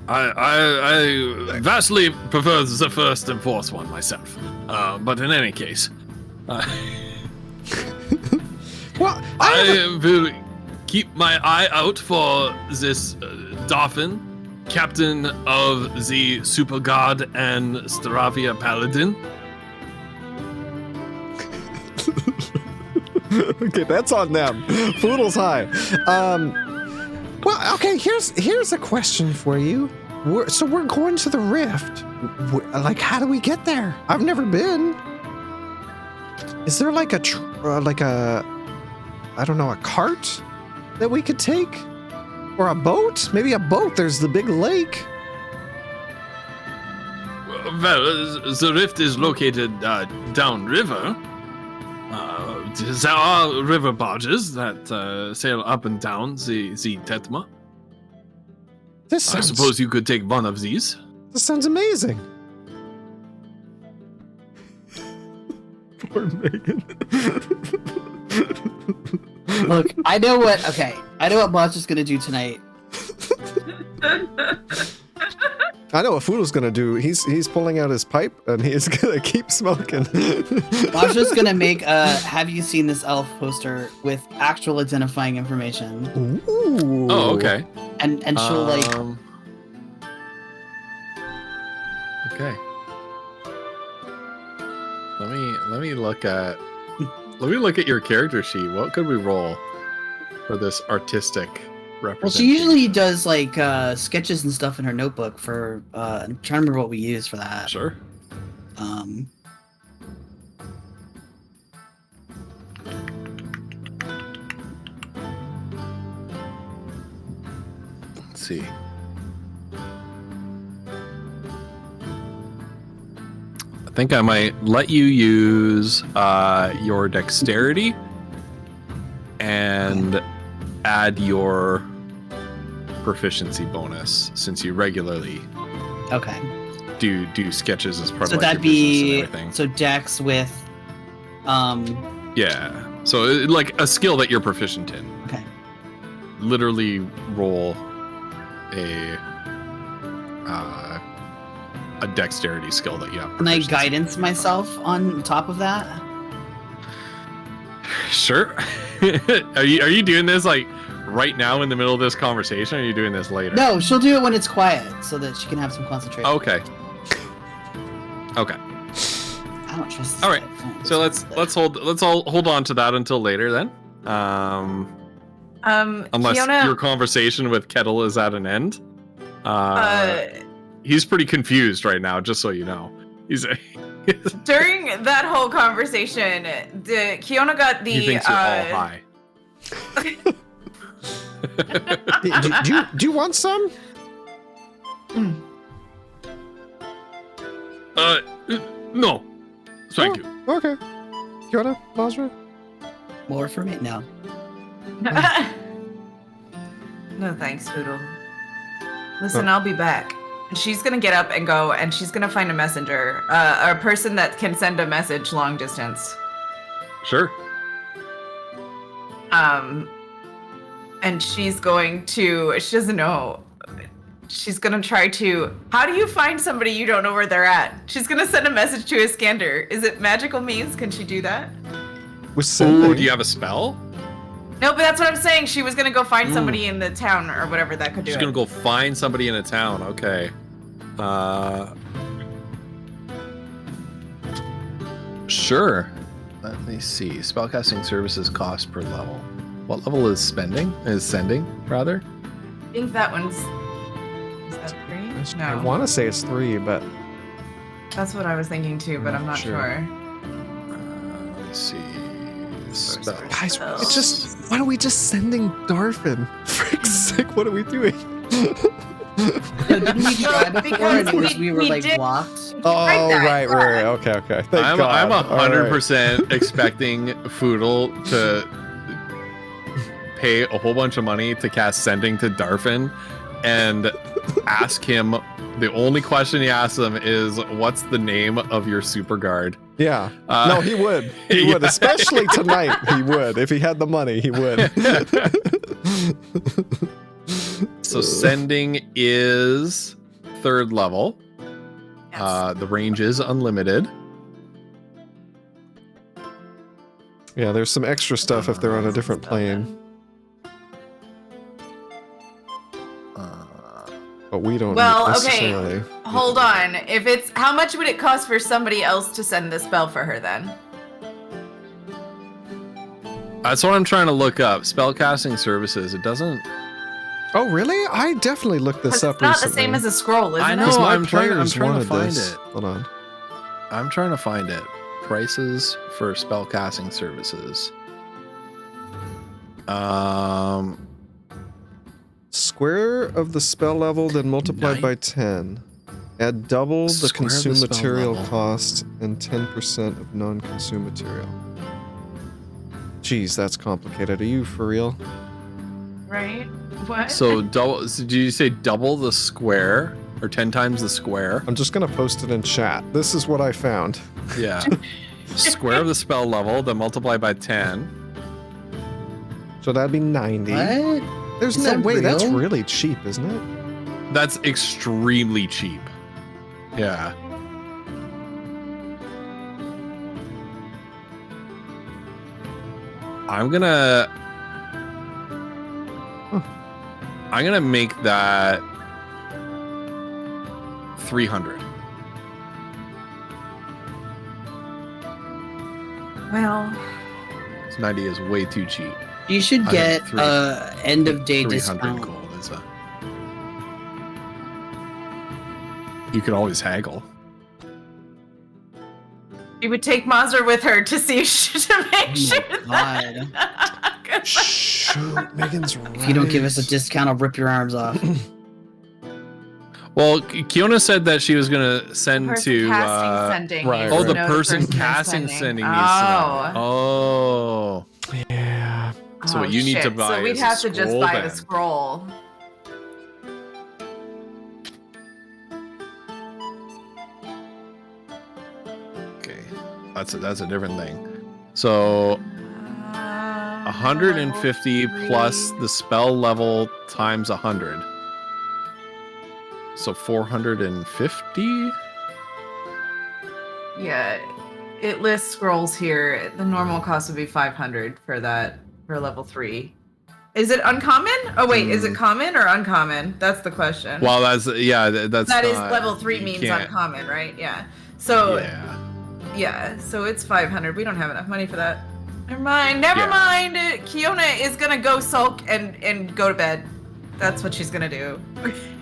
I vastly prefer the first and fourth one myself. But in any case, Well, I will keep my eye out for this Dolphin, captain of the Super God and Staravia Paladin. okay, that's on them. Foodle's high. Well, okay. Here's a question for you. We're going to the Rift. Like, how do we get there? I've never been. Is there like a I don't know, a cart that we could take, or a boat? Maybe a boat. There's the big lake. Well, the rift is located downriver. There are river barges that sail up and down the Tetma. This I sounds, suppose you could take one of these. This sounds amazing. Poor Megan. Look, I know what Macha's gonna do tonight. I know what Foodle's gonna do. He's pulling out his pipe and he's gonna keep smoking. Macha's gonna make a "Have you seen this elf?" poster with actual identifying information, Ooh. Oh, okay. and she'll like. Okay. Let me look at your character sheet. What could we roll for this artistic representation? Well, she usually does like sketches and stuff in her notebook for. I'm trying to remember what we use for that. Sure. Let's see. I think I might let you use your dexterity and add your proficiency bonus, since you regularly Okay. do sketches as part So of like, that'd your business be and everything. so Dex with. Yeah. So like a skill that you're proficient in. Okay. Literally roll a dexterity skill that you have. Can I proficiency in. guidance myself on top of that? Sure. Are you doing this like right now in the middle of this conversation? Or are you doing this later? No, she'll do it when it's quiet, so that she can have some concentration. Okay. Okay. I don't trust. This All right. guy. So let's all hold on to that until later then. Unless Kiona, your conversation with Kettle is at an end. He's pretty confused right now, just so you know. He's during that whole conversation, Kiona got the. he thinks you're all high. Do you want some? No. Thank you. Okay. Kiona, Mazra? More for me now. No thanks, Poodle. Listen, I'll be back. And she's gonna get up and go, and she's gonna find a messenger, a person that can send a message long distance. Sure. And she's going to. She doesn't know. She's gonna try to. How do you find somebody you don't know where they're at? She's gonna send a message to Iskander. Is it magical means? Can she do that? Oh, do you have a spell? No, but that's what I'm saying. She was gonna go find somebody in the town or whatever that could do She's it. gonna go find somebody in a town. Okay. Sure. Let me see. Spellcasting services cost per level. What level is spending? Is sending, rather? I think that one's. Is that 3? I No. want to say it's 3, but That's what I was thinking too, but I'm not sure. Let me see. Spell. guys, it's just why don't we just sending Darfin? Frick's sake, what are we doing? Didn't we try before Because and we were we like did- blocked? Oh, that. right. Okay. Thank I'm God. All right. 100% expecting Foodle to pay a whole bunch of money to cast Sending to Darfin and ask him. The only question he asks him is, "What's the name of your super guard?" Yeah. No, he would. He would, Yeah. especially tonight. He would if he had the money. He would. So Sending is 3rd level. Yes. The range is unlimited. Yeah, there's some extra stuff if they're on a different plane, but we don't Well, necessarily. okay. Hold on. If it's how much would it cost for somebody else to send the spell for her then? That's what I'm trying to look up. Spellcasting services. It doesn't. Oh, really? I definitely looked this It's up not recently. the same as a scroll, isn't I it? know. Because my I'm trying players to wanted find this. it. Hold on. I'm trying to find it. Prices for spellcasting services. Square of the spell level, then multiplied by 10. Add double the Square of the consume spell material level. cost and 10% of non-consume material. Jeez, that's complicated. Are you for real? Right? What? So double. So did you say double the square or 10 times the square? I'm just gonna post it in chat. This is what I found. Yeah. Square of the spell level, then multiply by 10. So that'd be 90. What? There's Is no that way. That's real? really cheap, isn't it? That's extremely cheap. Yeah. I'm gonna make that 300. well, 90 is way too cheap. You should I get think end of day 300 discount. gold is a. You could always haggle. she would take Mazur with her to see to make Oh sure my that. Shoot, Megan's right. If you don't give us a discount, I'll rip your arms off. Well, Kiona said that she was gonna send Person to. casting sending. right, needs Oh, to the know person they're casting sending needs to Oh. know. Oh. Yeah. So Oh, what you need to shit. buy So we'd is a have to just scroll buy then. the scroll. Okay, that's a different thing. So 150 plus the spell level times 100. So 450. Yeah. It lists scrolls here. The normal cost would be 500 for that for level 3. Is it uncommon? Oh wait, is it common or uncommon? That's the question. Well, that's that is not- level 3 you means can't- uncommon, right? Yeah. So Yeah. so it's 500. We don't have enough money for that. Never mind. Never Yeah. mind. Kiona is gonna go sulk and go to bed. That's what she's gonna do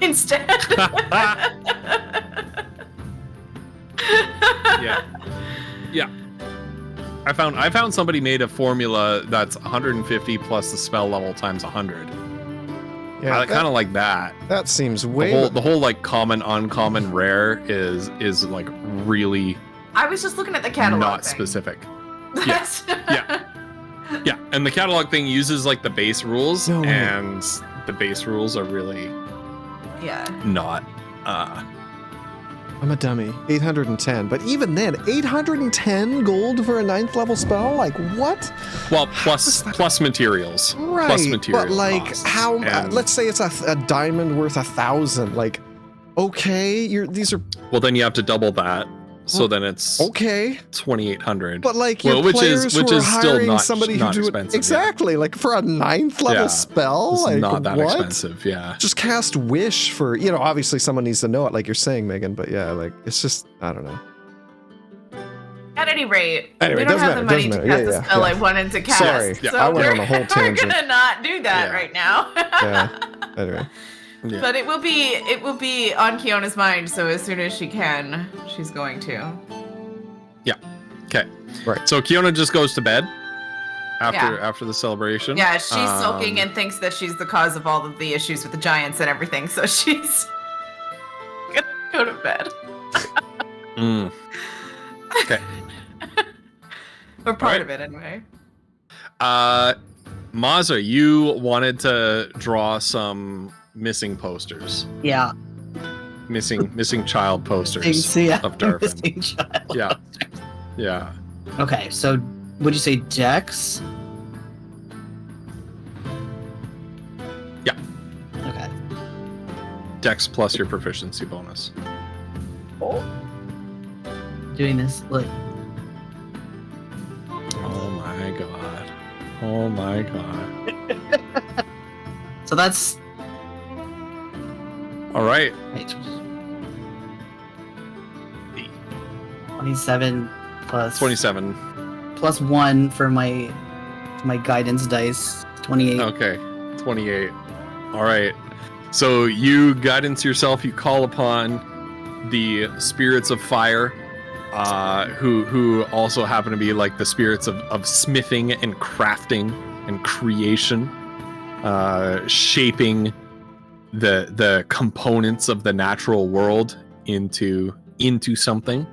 instead. Yeah. I found somebody made a formula that's 150 plus the spell level times 100. Yeah, I kind of like that. that seems way. The whole like common, uncommon, rare is like really I was just looking at the catalog. not thing. specific. That's- Yeah, and the catalog thing uses like the base rules, No way. and the base rules are really yeah. not. I'm a dummy. 810. But even then, 810 gold for a 9th level spell? Like, what? Well, is that? plus materials. Right. Plus material but, like, costs. how. And- let's say it's a diamond worth 1,000. Like, okay, these are. Well, then you have to double that, so then it's Okay. 2,800. But, like, your which players is who are still hiring not somebody not who do expensive. it. Exactly. Like, for a 9th level Yeah. spell? It's Like, not that what? expensive. Yeah. Just cast Wish for, obviously someone needs to know it, like you're saying, Megan, but yeah, like, it's just, I don't know. At any rate, Anyway, we don't doesn't have the matter, money to doesn't cast matter. the Yeah, spell yeah. I wanted to cast. Sorry. Yeah. So I went on we're- a whole tangent. We're gonna not do that Yeah. right now. Yeah. Anyway. Yeah. But it will be on Kiona's mind, so as soon as she can, she's going to. Okay. Right. So Kiona just goes to bed after the celebration. Yeah, she's sulking Um, and thinks that she's the cause of all of the issues with the giants and everything, so she's gonna go to bed. Mm. Okay. Or part of it, anyway. Mazza, you wanted to draw some missing posters, Yeah. missing child posters So, yeah, of Darvin. missing child. Yeah. Yeah. Okay, so would you say Dex? Yeah. Okay. Dex plus your proficiency bonus. Doing this, look. Oh my god. Oh my god. So that's All right. wait, 27 plus 27. plus 1 for my guidance dice. 28. Okay. 28. All right. So you guidance yourself, you call upon the spirits of fire, who also happen to be like the spirits of smithing and crafting and creation, shaping the components of the natural world into something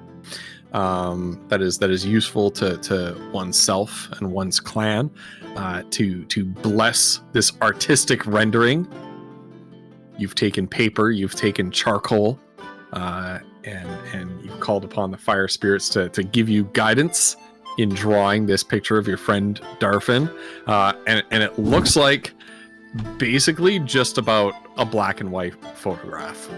that is useful to oneself and one's clan, to bless this artistic rendering. You've taken paper, you've taken charcoal, and you've called upon the fire spirits to give you guidance in drawing this picture of your friend Darfin. And it looks like basically just about a black and white photograph.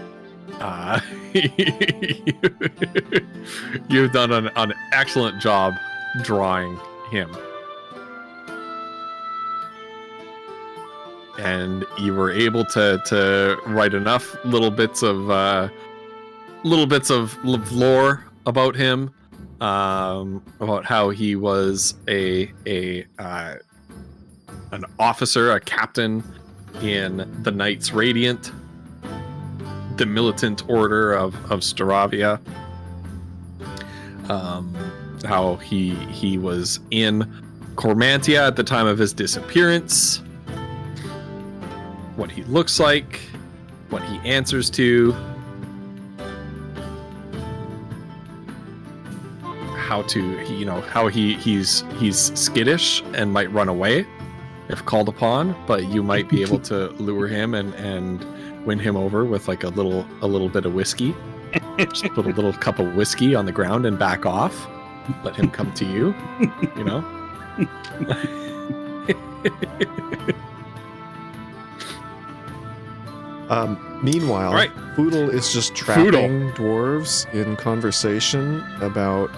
You've done an excellent job drawing him. And you were able to write enough little bits of lore about him, about how he was an officer, a captain in the Knights Radiant, the militant order of Staravia. How he was in Cormantia at the time of his disappearance. What he looks like, what he answers to, how he's skittish and might run away if called upon, but you might be able to lure him and win him over with like a little bit of whiskey. Just put a little cup of whiskey on the ground and back off. Let him come to you, you know? Meanwhile, Right. Foodle is just trapping dwarves in conversation about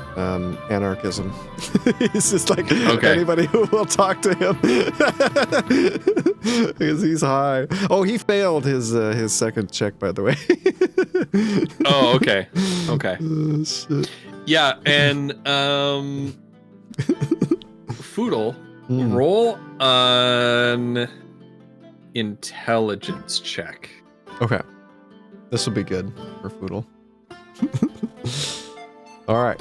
anarchism. He's just like anybody who will talk to him because he's high. Oh, he failed his second check, by the way. Oh, okay. Okay. Oh, shit. Yeah, and Foodle, roll an intelligence check. Okay. This will be good for Foodle. All right.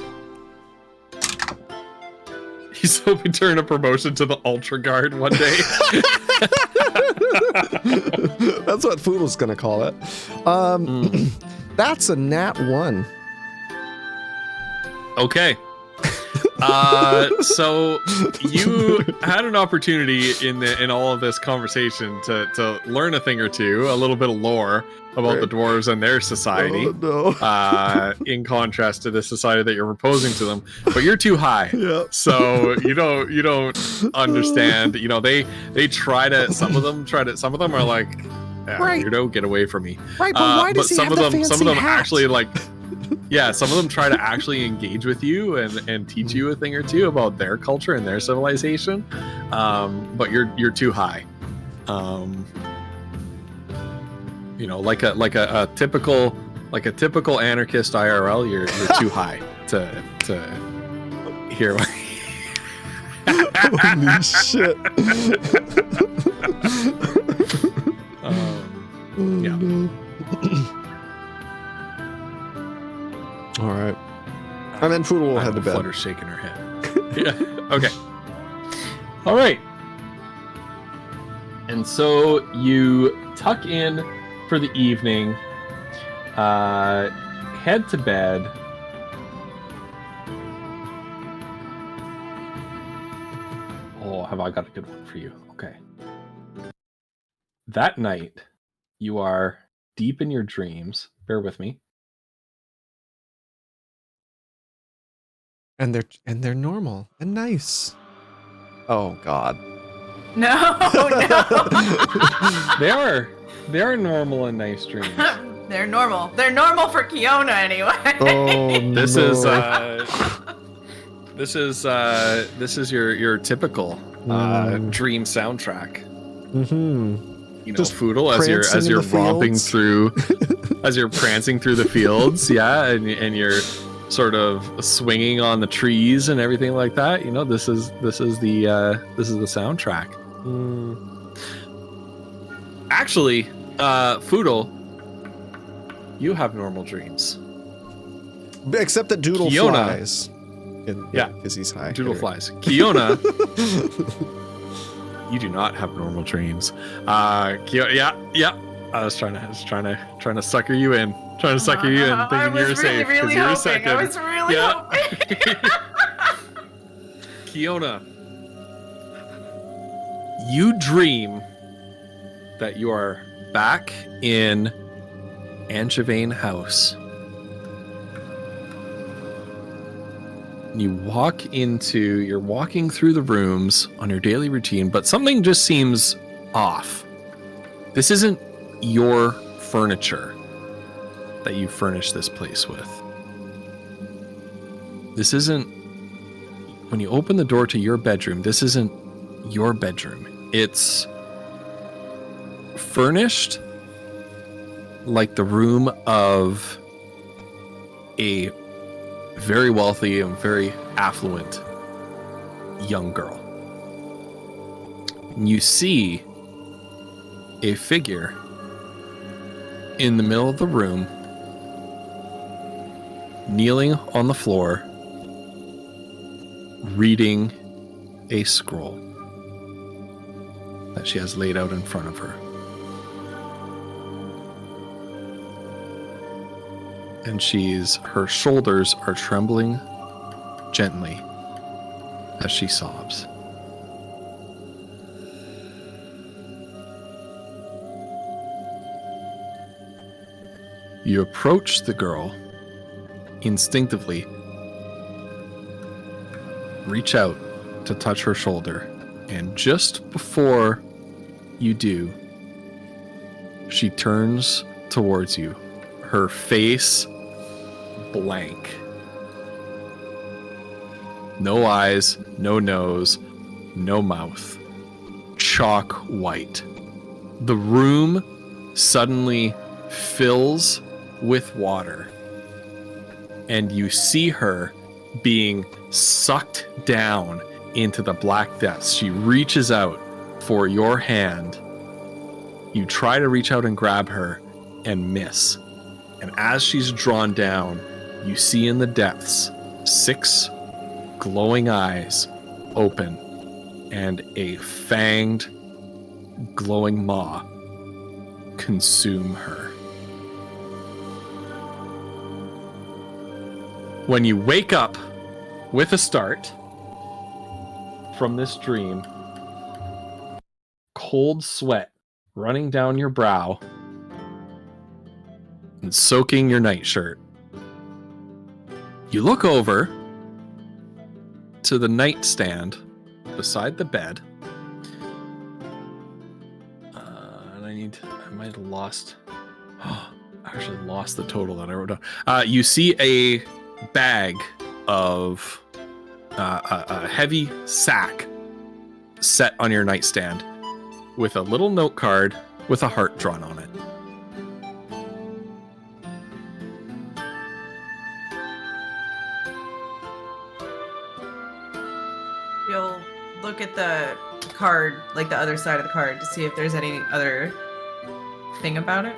He's hoping to earn a promotion to the Ultra Guard one day. That's what Foodle's gonna call it. That's a nat 1. Okay. So you had an opportunity in all of this conversation to learn a thing or two, a little bit of lore about the dwarves and their society. Oh, no. In contrast to the society that you're proposing to them, but you're too high. Yeah. So you don't understand. You know, they try to. Some of them are like, Right. weirdo, get away from me. Right, but why does he some have of the them, some of fancy them hat? actually like. Yeah, some of them try to actually engage with you and teach you a thing or two about their culture and their civilization, but you're too high. You know, like a typical anarchist IRL, you're too high to hear. Holy shit. Yeah. All right. And then Foodle will head to bed. Flutter's shaking her head. Yeah. Okay. All right. And so you tuck in for the evening, head to bed. Oh, have I got a good one for you? Okay. That night, you are deep in your dreams. Bear with me. And they're normal and nice. Oh God. No, They are normal and nice dreams. no. They're normal. They're normal for Kiona anyway. Oh, This no. This is your typical dream soundtrack. Mm-hmm. You know, Just Foodle as prancing you're in the romping fields. through, as you're prancing through the fields, yeah, and you're sort of swinging on the trees and everything like that. You know, this is the soundtrack. Actually, Foodle, you have normal dreams. Except that Doodle Kiona. flies. Yeah. Because he's high. Doodle flies. Kiona, you do not have normal dreams. Kiona, yeah. I was trying to sucker you in. Trying to sucker you in, thinking you were safe because you were second. I was really hoping. Kiona, you dream that you are back in Angevin House. You're walking through the rooms on your daily routine, but something just seems off. This isn't your furniture that you furnish this place with. This isn't, when you open the door to your bedroom, this isn't your bedroom. It's furnished like the room of a very wealthy and very affluent young girl. You see a figure in the middle of the room, kneeling on the floor, reading a scroll that she has laid out in front of her. And her shoulders are trembling gently as she sobs. You approach the girl, instinctively reach out to touch her shoulder, and just before you do, She turns towards you, her face blank. No eyes, no nose, no mouth. Chalk white. The room suddenly fills with water, and you see her being sucked down into the black depths. She reaches out for your hand. You try to reach out and grab her and miss. And as she's drawn down, you see in the depths 6 glowing eyes open and a fanged, glowing maw consume her. When you wake up with a start from this dream, cold sweat running down your brow and soaking your nightshirt, you look over to the nightstand beside the bed. And I might have lost. I actually lost the total that I wrote down. You see a bag of a heavy sack set on your nightstand with a little note card with a heart drawn on it. You'll look at the card, like the other side of the card, to see if there's any other thing about it.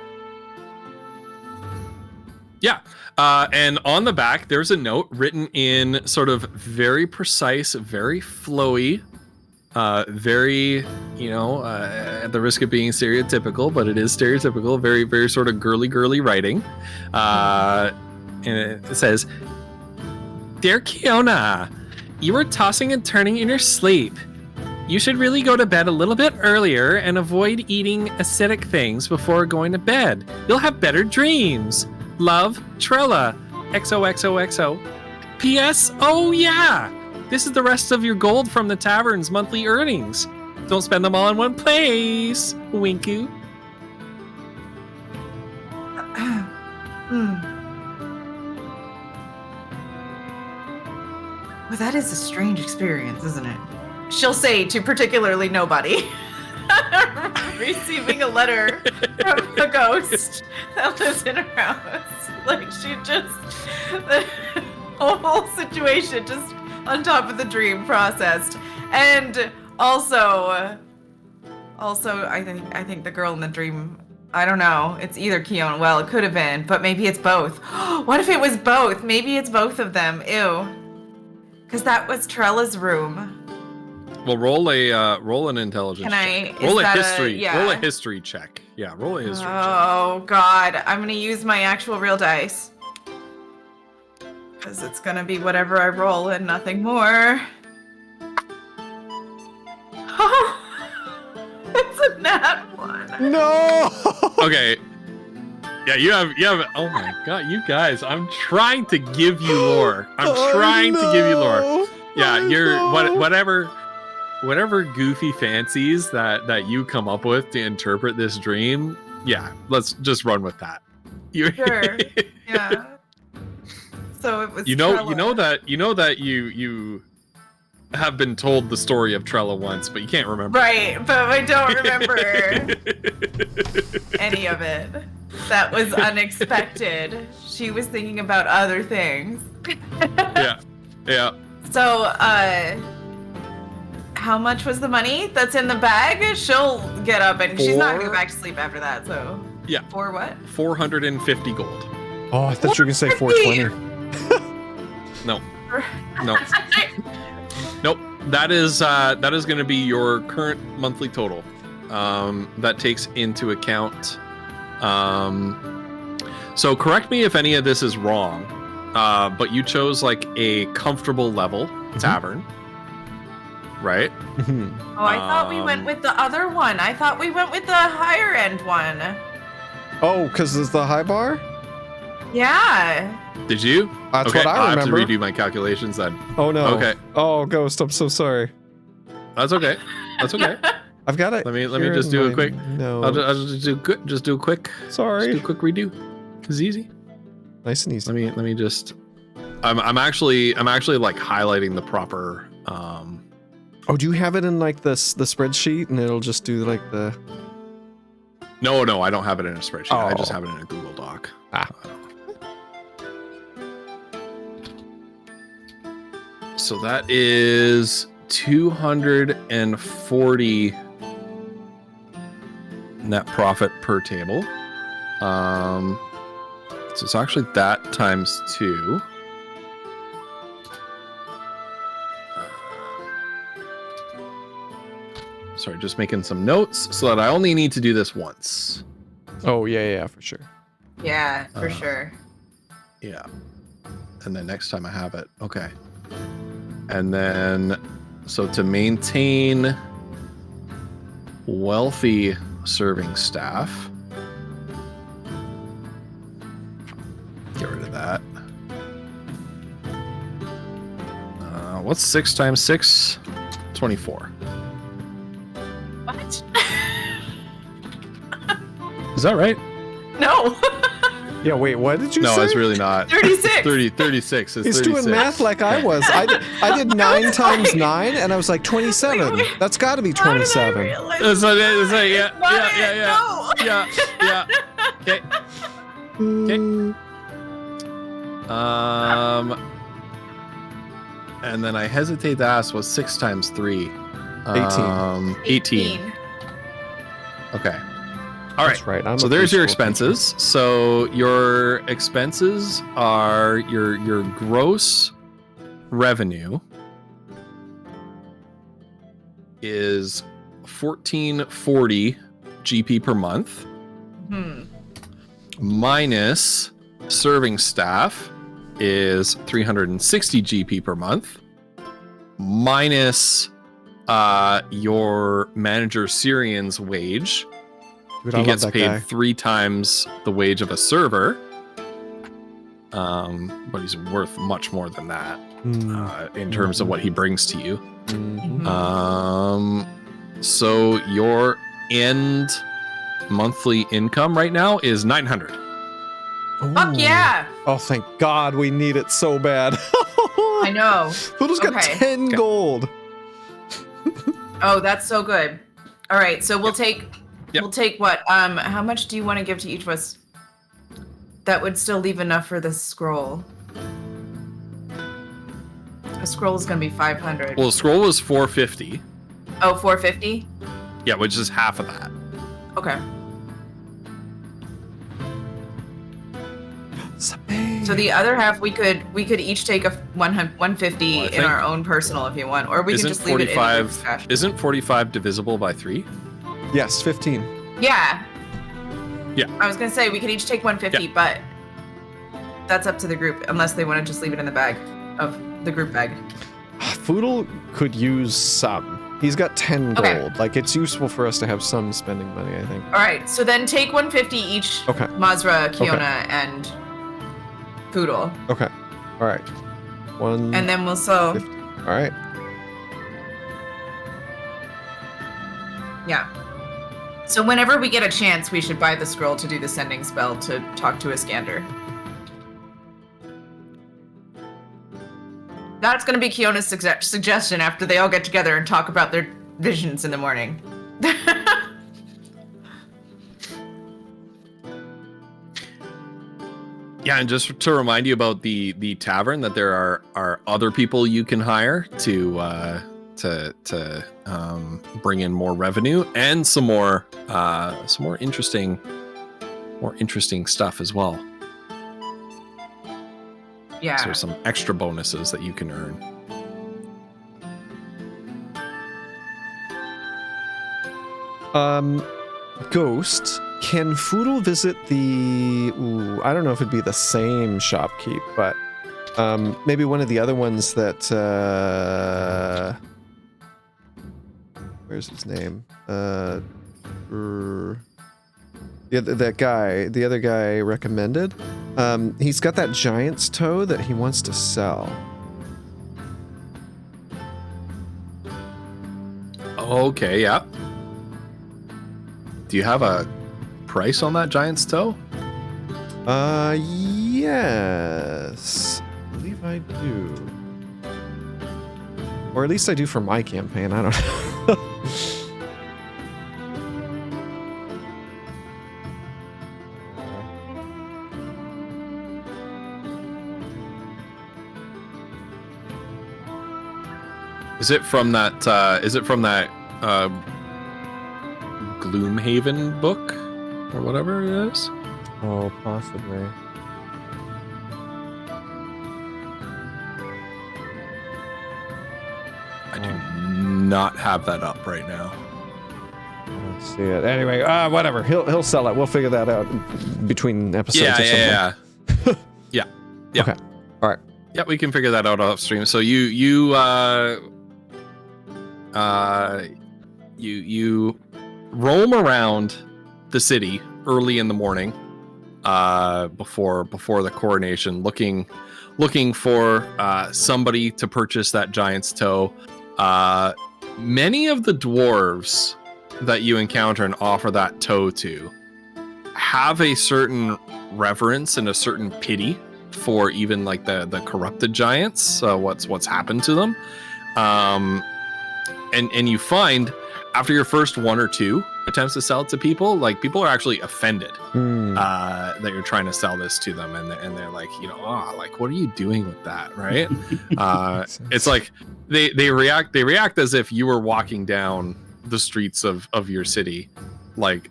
Yeah. And on the back, there's a note written in sort of very precise, very flowy, very, at the risk of being stereotypical, but it is stereotypical, very, very sort of girly writing. And it says, "Dear Kiona, you were tossing and turning in your sleep. You should really go to bed a little bit earlier and avoid eating acidic things before going to bed. You'll have better dreams. Love, Trella. XOXOXO. P.S. Oh yeah! This is the rest of your gold from the tavern's monthly earnings. Don't spend them all in one place. Winku." Well, that is a strange experience, isn't it? She'll say to particularly nobody. Receiving a letter from a ghost that lives in her house. Like, she just... The whole situation just on top of the dream processed. And also, I think the girl in the dream... I don't know. It's either Kiona. Well, it could have been, but maybe it's both. What if it was both? Maybe it's both of them. Ew. Because that was Trella's room. Well, roll an intelligence. Can I? Check. Roll a history. Yeah. Roll a history check. Yeah, roll a history check. Oh God, I'm gonna use my actual real dice. Because it's gonna be whatever I roll and nothing more. Oh, it's a nat 1. No. Okay. Yeah, you have. Oh my God, you guys! I'm trying to give you lore. I'm trying to give you lore. Yeah, whatever goofy fancies that you come up with to interpret this dream. Yeah, let's just run with that. Sure. Yeah. So it was. You know that you have been told the story of Trella once, but you can't remember. Right, but I don't remember any of it. That was unexpected. She was thinking about other things. Yeah. So, how much was the money that's in the bag? She'll get up and she's not gonna go back to sleep after that, so. Yeah. For what? 450 gold. Oh, I thought you were gonna say 420. No. Nope. That is going to be your current monthly total. That takes into account. So correct me if any of this is wrong, but you chose like a comfortable level tavern, right? Mhm. Oh, I thought we went with the other one. I thought we went with the higher end one. Oh, because it's the high bar? Yeah. Did you? That's Okay, what I remember. have to redo my calculations then. Oh no. Okay. Oh, Ghost, I'm so sorry. That's okay. I've got it. Let me just do a quick. No. I'll just do good. Just do a quick. Sorry. Just do a quick redo. It's easy. Nice and easy. Let me just. I'm actually like highlighting the proper. Oh, do you have it in like the spreadsheet, and it'll just do like the? No, I don't have it in a spreadsheet. I just Oh. have it in a Google Doc. Ah. So that is 240 net profit per table. So it's actually that times 2. Sorry, just making some notes so that I only need to do this once. Oh yeah, for sure. Yeah, for sure. Yeah. And then next time I have it. Okay. And then, so to maintain wealthy serving staff, get rid of that. What's 6 times 6? 24. What? Is that right? No. Yeah, wait, what did you say? No, it's really not. 36. 36 is He's 36. doing math like I was. I did 9 times 9, and I was like 27. Wait. That's got to be How did I 27. realize That's what it is. Yeah, not yeah, it? yeah, No. yeah, yeah. Okay. Mm, And then I hesitate to ask, what's 6 times 3? 18. Okay. All right. That's right. I'm So a there's your preschool teacher. expenses. So your expenses are your gross revenue is 1440 GP per month minus serving staff is 360 GP per month minus your manager Syrian's wage. Dude, I He love gets that paid guy. 3 times the wage of a server. But he's worth much more than that in terms of what he brings to you. Mhm. So your end monthly income right now is 900. Fuck Ooh. yeah. Oh, thank God, we need it so bad. I know. Poodle's got Okay. 10 Okay. gold. Oh, that's so good. All right, so we'll take Yep. we'll take what? How much do you want to give to each of us? That would still leave enough for the scroll. A scroll is gonna be 500. Well, the scroll was 450. Oh, 450? Yeah, which is half of that. Okay. So the other half we could each take a 150 Well, I in think- our own personal if you want, or we can Isn't just leave it in the 45 cash. isn't 45 divisible by 3? Yes, 15. Yeah. Yeah. I was gonna say we could each take 150, but that's up to the group unless they want to just leave it in the bag of the group bag. Foodle could use some. He's got 10 gold. Okay. Like, it's useful for us to have some spending money, I think. All right, so then take 150 each. Okay. Mazra, Kiona, and Poodle, Okay. All right. One. and then we'll sew. 50. All right. Yeah. So whenever we get a chance, we should buy the scroll to do the sending spell to talk to Iskander. That's going to be Kiona's suggestion after they all get together and talk about their visions in the morning. Yeah, and just to remind you about the tavern, that there are other people you can hire to bring in more revenue and some more interesting stuff as well. Yeah. So some extra bonuses that you can earn. Ghost, can Foodle visit the... Ooh, I don't know if it'd be the same shopkeep, but maybe one of the other ones that... where's his name? The other guy recommended. He's got that giant's toe that he wants to sell. Okay, yeah. Do you have a price on that giant's toe? Yes. I believe I do. Or at least I do for my campaign. I don't know. Is it from that Gloomhaven book or whatever it is? Oh, possibly. I do not have that up right now. Let's see it. Anyway, whatever. He'll sell it. We'll figure that out between episodes. Yeah. Yeah. Okay. All right. Yeah, we can figure that out off stream. So you roam around the city early in the morning, before the coronation, looking for somebody to purchase that giant's toe. Many of the dwarves that you encounter and offer that toe to have a certain reverence and a certain pity for even like the corrupted giants, what's happened to them, and you find after your first one or two attempts to sell it to people, like people are actually offended that you're trying to sell this to them, and they're like, like, what are you doing with that, right? It's like they react as if you were walking down the streets of your city, like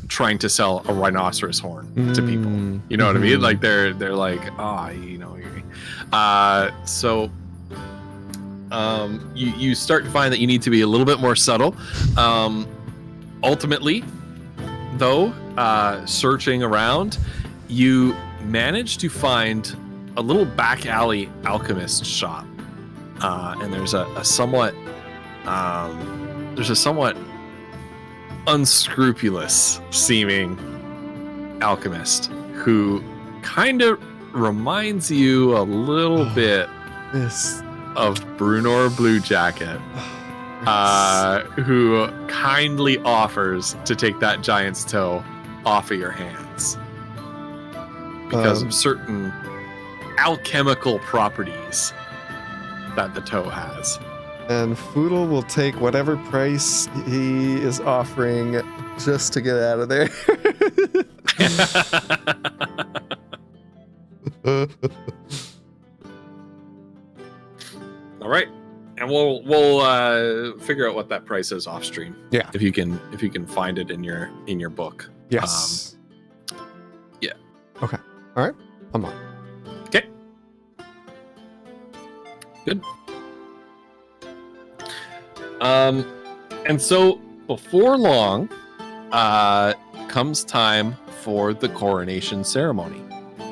trying to sell a rhinoceros horn to people. You know what I mean? Like they're like, so you start to find that you need to be a little bit more subtle. Ultimately, though, searching around, you manage to find a little back alley alchemist shop, and there's a somewhat unscrupulous seeming alchemist who kind of reminds you a little bit of Brunor Bluejacket, who kindly offers to take that giant's toe off of your hands because of certain alchemical properties that the toe has. And Foodle will take whatever price he is offering just to get out of there. All right, and we'll figure out what that price is off stream. Yeah, if you can find it in your book. Yes. Yeah. Okay. All right. I'm on. Okay. Good. And so before long, comes time for the coronation ceremony.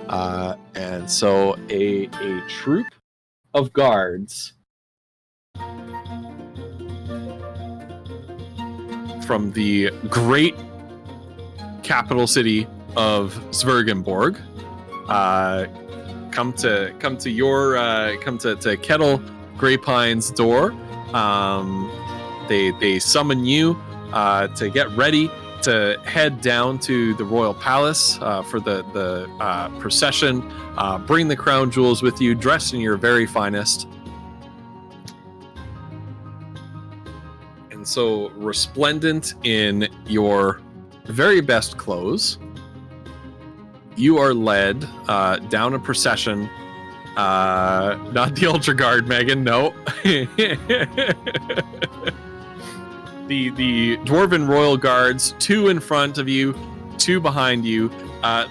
And so a troop of guards from the great capital city of Zwergenborg come to Kettle Greypine's door. They summon you to get ready to head down to the royal palace for the procession. Bring the crown jewels with you, dressed in your very finest. And so, resplendent in your very best clothes, you are led down a procession. Not the Ultra Guard, Megan, no. The Dwarven Royal Guards, 2 in front of you, 2 behind you,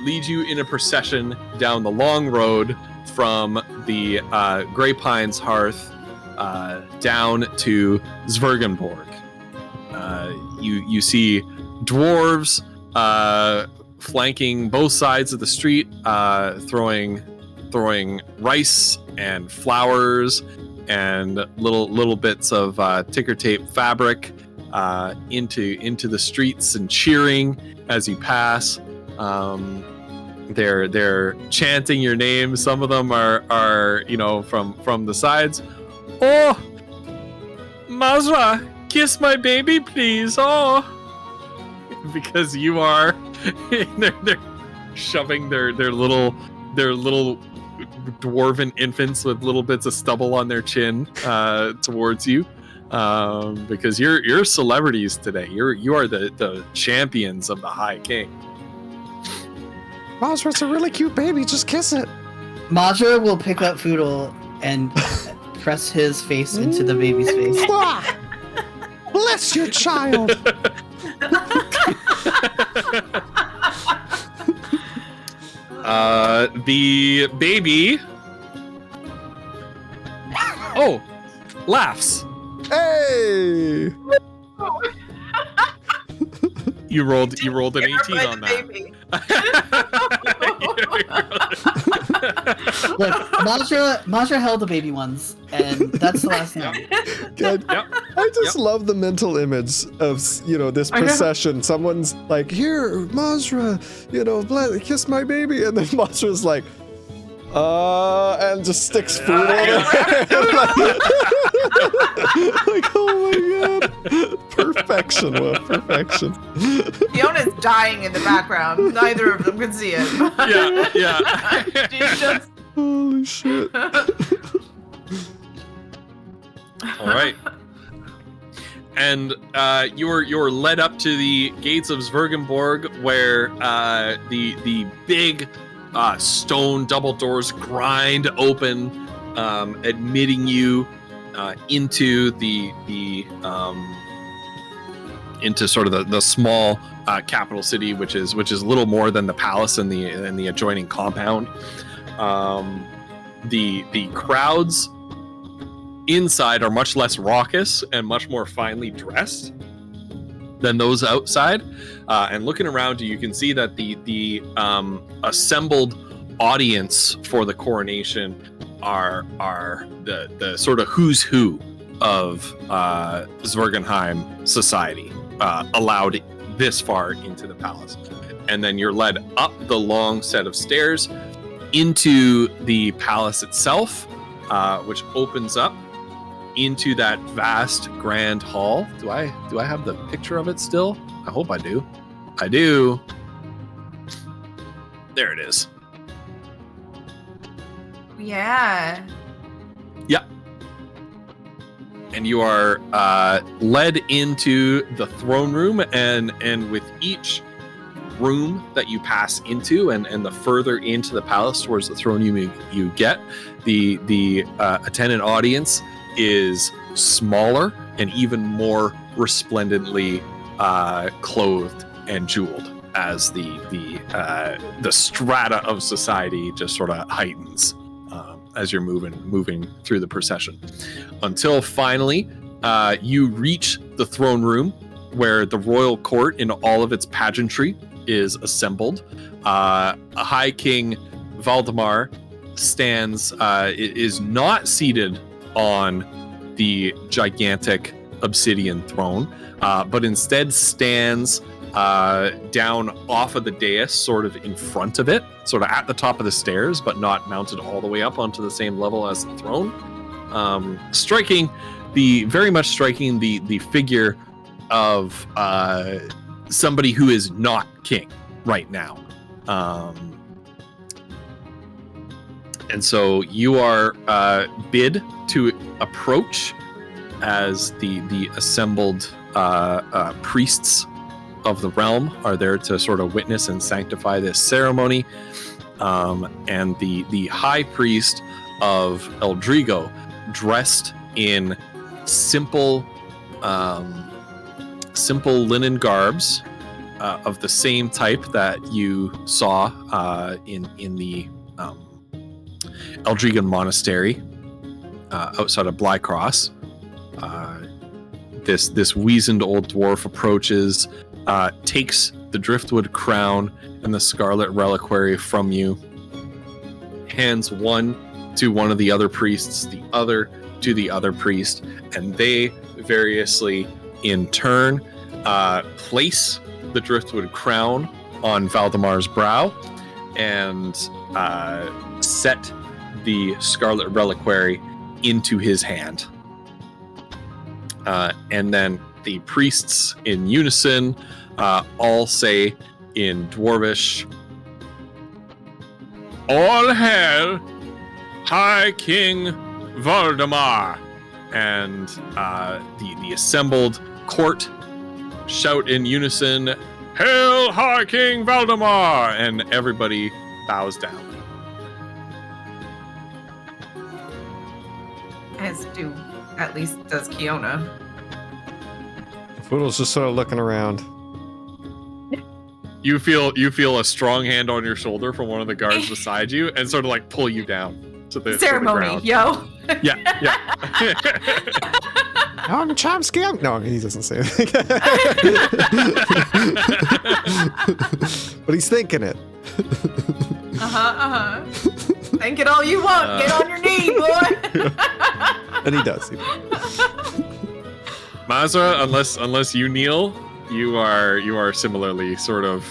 lead you in a procession down the long road from the Greypine's Hearth down to Zwergenborg. You see dwarves flanking both sides of the street, throwing rice and flowers and little bits of ticker tape fabric into the streets and cheering as you pass. They're chanting your name. Some of them are from the sides. Oh, Mazra, kiss my baby, please. Oh, because you are they're shoving their little dwarven infants with little bits of stubble on their chin towards you, because you're celebrities today. You are the champions of the High King. Mazra, it's a really cute baby. Just kiss it. Majra will pick up Foodle and press his face into the baby's face. Mwah! Bless your child. The baby laughs. Hey. You rolled an 18 on that. Baby. Look, Majra held the baby once, and that's the last name. Good. Yep. I just love the mental image of, this I know. procession. Someone's like, here, Mazra, kiss my baby. And then Mazra's like, and just sticks food on it. Like, oh my god. Perfection, Wolf, perfection. Fiona's dying in the background. Neither of them can see it. Yeah. She's just. Holy shit. All right. And you're led up to the gates of Zwergenborg, where the big stone double doors grind open, admitting you into into sort of the small capital city, which is little more than the palace and the adjoining compound. The crowds inside are much less raucous and much more finely dressed than those outside. And looking around you can see that the assembled audience for the coronation are the sort of who's who of Zwergenheim society, allowed this far into the palace. And then you're led up the long set of stairs into the palace itself, which opens up into that vast grand hall. Do I have the picture of it still? I hope I do. I do. There it is. Yeah. And you are led into the throne room, and with each room that you pass into, and the further into the palace towards the throne you get, the attendant audience is smaller and even more resplendently clothed and jeweled, as the strata of society just sort of heightens as you're moving through the procession, until finally you reach the throne room, where the royal court in all of its pageantry is assembled. High King Valdemar stands, is not seated on the gigantic obsidian throne, but instead stands down off of the dais, sort of in front of it, sort of at the top of the stairs, but not mounted all the way up onto the same level as the throne. Very much striking the figure of somebody who is not king right now. And so you are bid to approach as the assembled priests of the realm are there to sort of witness and sanctify this ceremony. And the high priest of Eldrigo, dressed in simple linen garbs of the same type that you saw in the Eldrigan Monastery outside of Blycross. This weazened old dwarf approaches, takes the driftwood crown and the scarlet reliquary from you, hands one to one of the other priests, the other to the other priest, and they variously in turn place the driftwood crown on Valdemar's brow and set the scarlet reliquary into his hand. And then the priests in unison all say in Dwarvish, "All hail, High King Valdemar!" And the assembled court shout in unison, "Hail, High King Valdemar!" And everybody bows down. As do, at least does Kiona. Foodle's just sort of looking around. You feel a strong hand on your shoulder from one of the guards beside you, and sort of like pull you down to the Ceremony, to the yo. ground. Yeah. I'm Chomsky. No, he doesn't say anything. But he's thinking it. Think it all you want. Get on your knee, boy. And he does. Mazra, unless you kneel, you are similarly sort of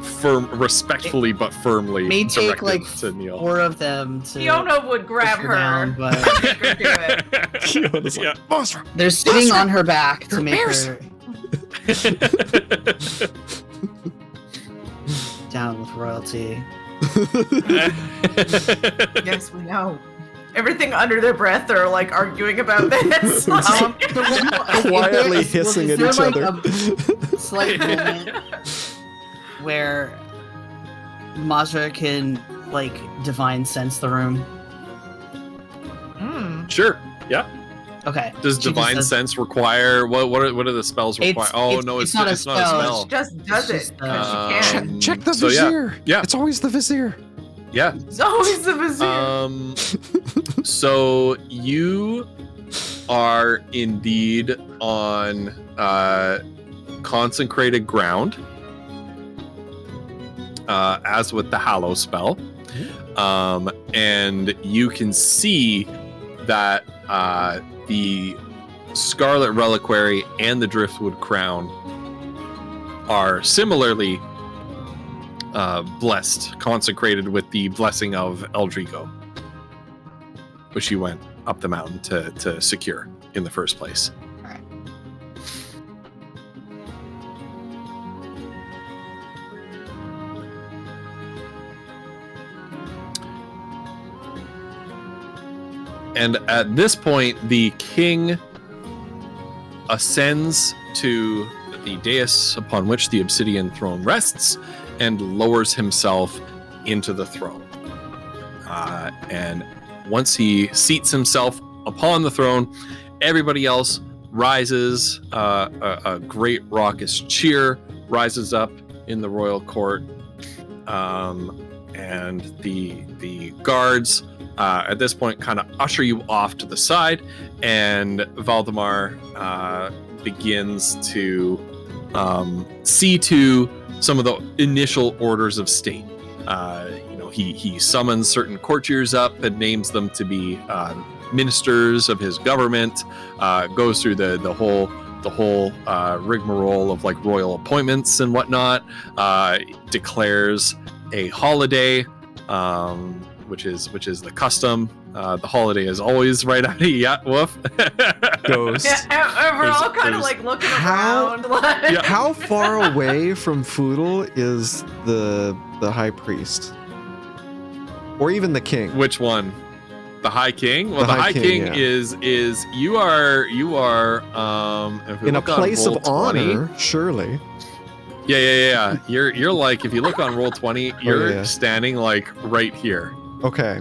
firm, respectfully but firmly May take directed like to kneel. 4 of them to Kiona would grab push her. down, but Make her do it. Kiona's like, Yeah. Monster. they're sitting on her back to You're make embarrassing. her down with royalty. Yes, we know. Everything under their breath, they're like arguing about this. Quietly hissing is at there, each like, other. a slight moment where Mazra can like divine sense the room. Sure. Yeah. Okay. Does She just divine says- sense require what are the spells require? It's not a it's not a spell. spell. She just does It's it just, because she can. Check the So, yeah. vizier. Yeah. It's always the vizier. Yeah. It's always the vizier. So you are indeed on consecrated ground, as with the Hallow spell, and you can see that the Scarlet Reliquary and the Driftwood Crown are similarly blessed, consecrated with the blessing of Eldrigo, which you went up the mountain to secure in the first place. Alright. And at this point, the king ascends to the dais upon which the obsidian throne rests and lowers himself into the throne. And once he seats himself upon the throne, everybody else rises. A great raucous cheer rises up in the royal court, and the guards at this point kind of usher you off to the side, and Valdemar begins to see to some of the initial orders of state. He summons certain courtiers up and names them to be ministers of his government. Goes through the whole rigmarole of like royal appointments and whatnot. Declares a holiday, which is the custom. The holiday is always right out of woof. Ghost. Yeah, we're all kind of there's- like looking How- around. Like, Yeah. How far away from Foodle is the high priest? Or even the king? Which one? The High King? Well, The the High High King, King, yeah. is you are if we In a look on place of roll 20 honor, surely. Yeah. You're like, if you look on roll 20, you're yeah. standing like right here. Okay.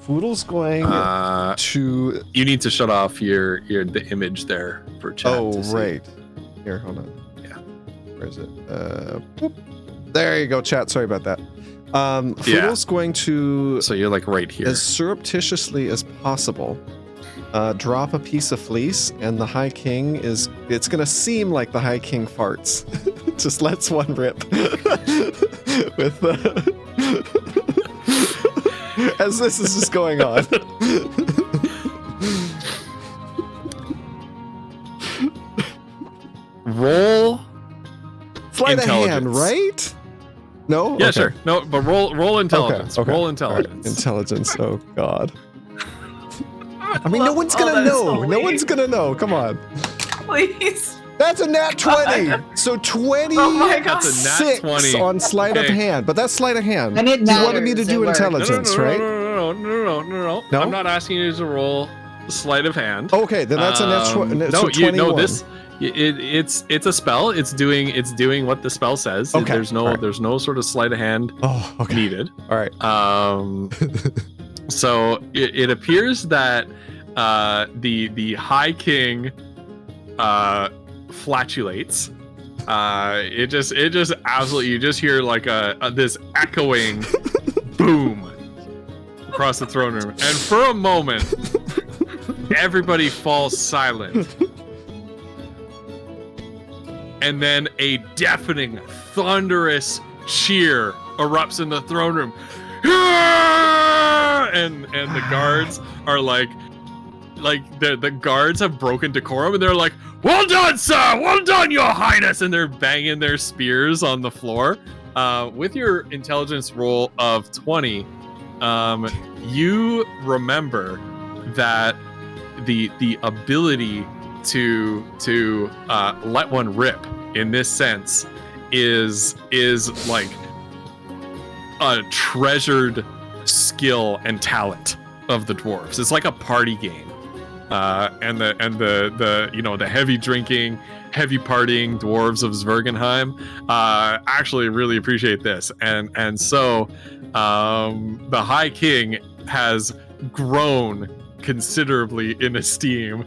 Foodle's going to. You need to shut off the image there for chat. Oh, to see. right. Here, hold on. Yeah. Where is it? Boop. There you go, chat. Sorry about that. Foodle's going to, So you're like right here. as surreptitiously as possible, drop a piece of fleece, and the High King is. It's going to seem like the High King farts. Just lets one rip. With as this is just going on. Roll. Sleight of hand, Intelligence. right? No? Yeah, Okay. sure. No, but roll intelligence. Okay. Roll All right. intelligence. Intelligence. Oh God. I mean, no love one's all gonna that know. No solely. one's gonna know. Come on. Please. That's a nat 20. So 26 Oh my God. That's a nat 20. on sleight of Okay. hand. But that's sleight of hand. And it You wanted me to matters, do it works. intelligence, right? No. No? I'm not asking you to roll sleight of hand. Okay, then that's a nat so no, 21. you know this. It's a spell. It's doing what the spell says. Okay, There's no alright. there's no sort of sleight of hand Oh, okay. needed. All right. So it appears that the High King flatulates. It just absolutely, you just hear like this echoing boom across the throne room, and for a moment everybody falls silent, and then a deafening thunderous cheer erupts in the throne room. And the guards are like the guards have broken decorum, and they're like, "Well done, sir! Well done, your highness!" And they're banging their spears on the floor. With your intelligence roll of 20, you remember that the ability to let one rip in this sense is like a treasured skill and talent of the dwarves. It's like a party game. And the heavy drinking, heavy partying dwarves of Zwergenheim actually really appreciate this, and so the High King has grown considerably in esteem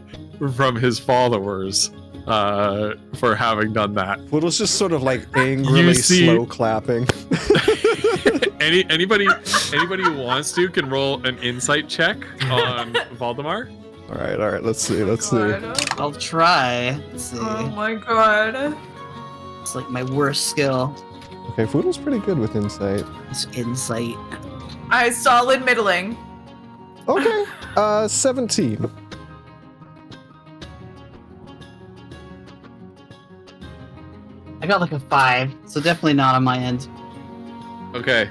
from his followers for having done that. Foodle's just sort of like angrily see- slow clapping. Anybody who wants to can roll an insight check on Valdemar. All right. Let's see. God. I'll try. Let's see. Oh my God. It's like my worst skill. Okay, Foodle's pretty good with insight. It's insight. I solid middling. Okay, 17. I got like a 5, so definitely not on my end. Okay.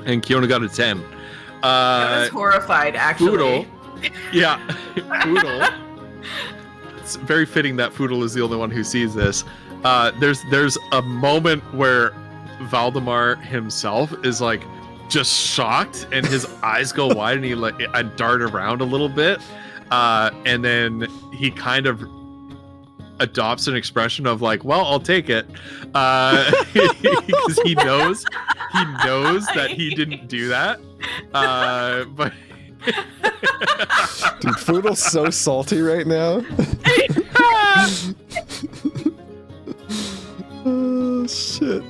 And Kiona got a 10. I was horrified, actually. Foodle. Yeah, Foodle. It's very fitting that Foodle is the only one who sees this. There's a moment where Valdemar himself is like just shocked, and his eyes go wide, and he like dart around a little bit, and then he kind of adopts an expression of like, well, I'll take it, because he knows that he didn't do that, but Dude, Foodle's so salty right now. Oh, shit.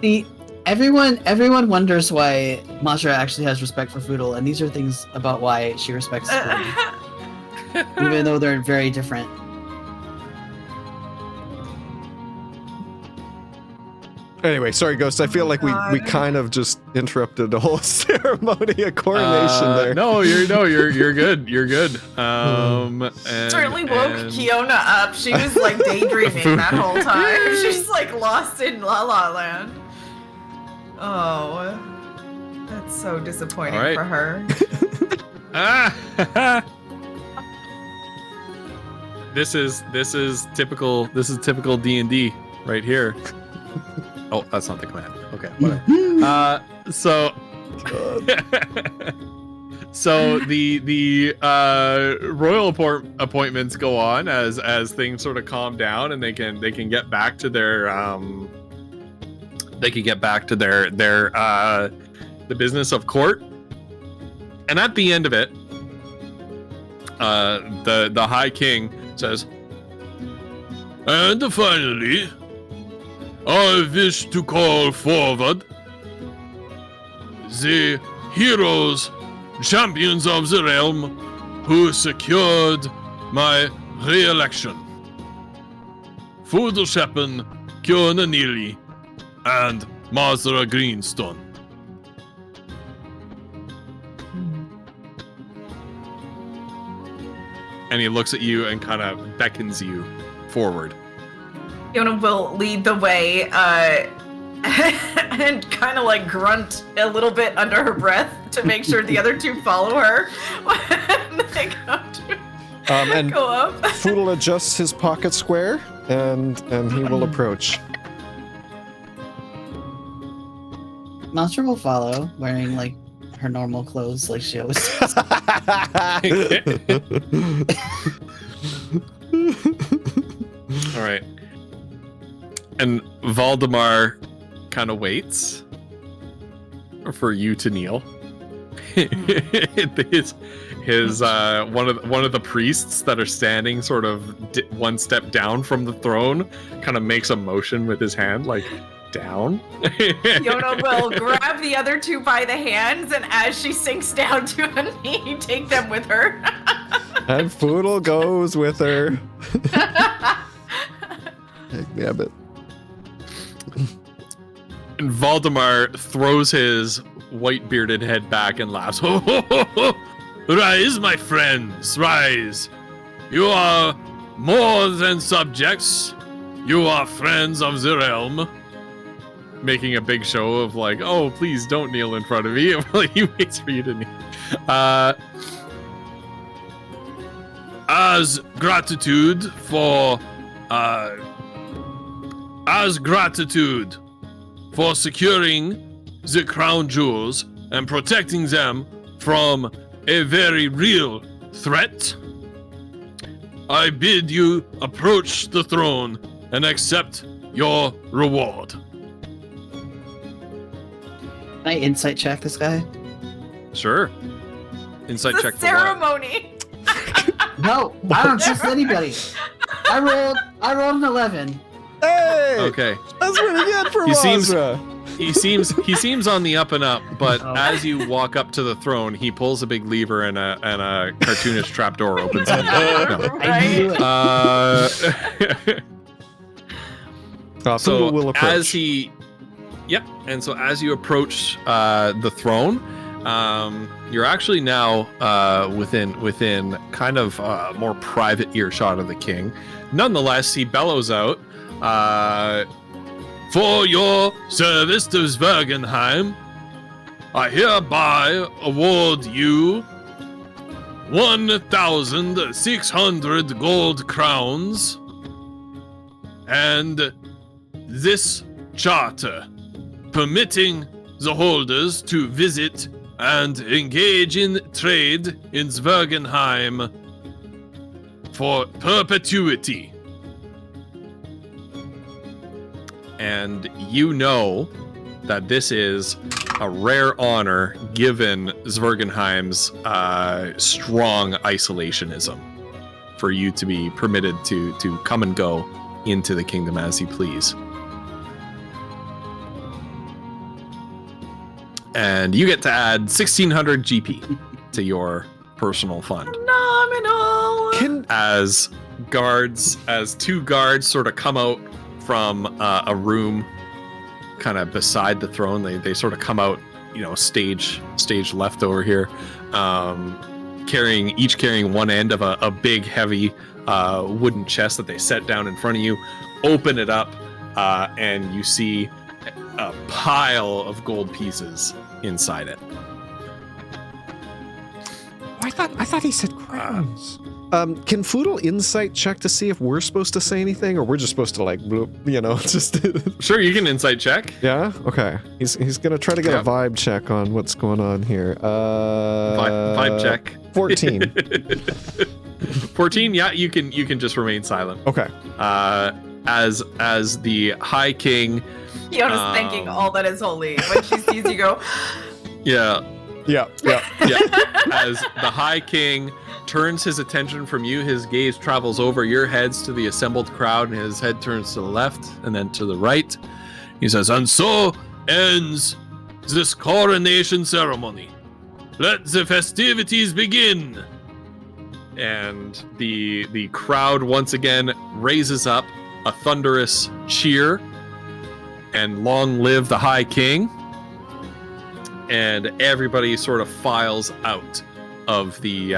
See, everyone wonders why Majra actually has respect for Foodle, and these are things about why she respects Foodle, even though they're very different. Anyway, sorry, Ghost. I feel like we kind of just interrupted the whole ceremony of coronation there. No, you're good. You're good. And, Certainly woke and- Kiona up. She was like daydreaming that whole time. She's like lost in La La Land. Oh, that's so disappointing All right. for her. Ah! This is typical D&D right here. Oh, that's not the command. Okay, whatever. So the royal appointments go on as things sort of calm down, and they can get back to their the business of court. And at the end of it, the High King says, "And finally, I wish to call forward the heroes, champions of the realm, who secured my re-election. Fudelshappen, Kiona Neely, and Mazra Greenstone." And he looks at you and kind of beckons you forward. Kiona will lead the way and kind of like grunt a little bit under her breath to make sure the other two follow her when they come to And Go up. Foodle adjusts his pocket square, and he will approach. Monster will follow, wearing like her normal clothes, like she always does. All right. And Valdemar kind of waits for you to kneel. his one of the priests that are standing sort of one step down from the throne kind of makes a motion with his hand like down. Yona will grab the other two by the hands, and as she sinks down to a knee, take them with her. And Foodle goes with her. Damn it. And Valdemar throws his white-bearded head back and laughs. Ho, ho, ho, ho. Rise, my friends, rise. You are more than subjects. You are friends of the realm. Making a big show of like, oh, please don't kneel in front of me while he waits for you to kneel. As gratitude for securing the crown jewels and protecting them from a very real threat, I bid you approach the throne and accept your reward. Can I insight check this guy? Sure. Insight It's check a for what? ceremony. No, I don't trust anybody. I rolled an 11. Hey! Okay. That's pretty good for He seems- Mazra. He seems on the up and up, but as you walk up to the throne, he pulls a big lever and a cartoonish trapdoor opens. No. I knew it. Foodle So will approach. and so as you approach the throne, you're actually now within kind of more private earshot of the king. Nonetheless, he bellows out, for your service to Zwergenheim, I hereby award you 1,600 gold crowns and this charter, permitting the holders to visit and engage in trade in Zwergenheim for perpetuity. And you know that this is a rare honor given Zwergenheim's strong isolationism for you to be permitted to come and go into the kingdom as you please. And you get to add 1,600 GP to your personal fund. Phenomenal. As two guards sort of come out from a room kind of beside the throne. They sort of come out, stage left over here, carrying one end of a big heavy wooden chest that they set down in front of you. Open it up, and you see a pile of gold pieces inside it. I thought he said crowns. Can Foodle insight check to see if we're supposed to say anything, or we're just supposed to just Sure, you can insight check. Yeah. Okay. He's gonna try to get a vibe check on what's going on here. Vibe check. 14. 14. Yeah, you can just remain silent. Okay. As the High King. Yona's thanking all that is holy. When she sees you go, Yeah. Yeah. As the High King turns his attention from you, his gaze travels over your heads to the assembled crowd, and his head turns to the left and then to the right. He says, "And so ends this coronation ceremony. Let the festivities begin." And the crowd once again raises up a thunderous cheer, and long live the High King. And everybody sort of files out of the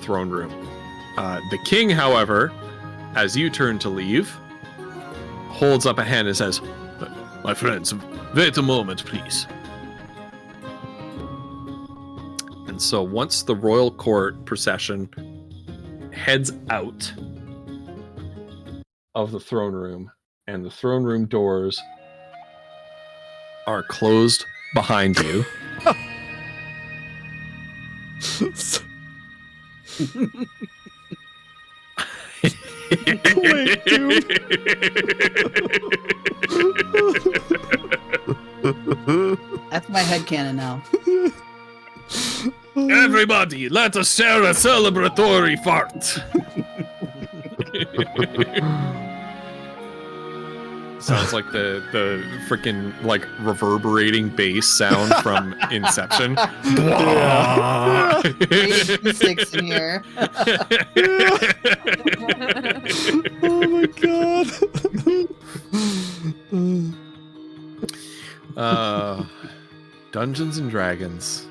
throne room. The king, however, as you turn to leave, holds up a hand and says, "My friends, wait a moment, please." And so once the royal court procession heads out of the throne room, and the throne room doors are closed behind you. Quick, dude. That's my headcanon now. Everybody, let us share a celebratory fart. Sounds like the freaking like reverberating bass sound from Inception. Yeah. 86 in here. Oh my god. Dungeons and Dragons.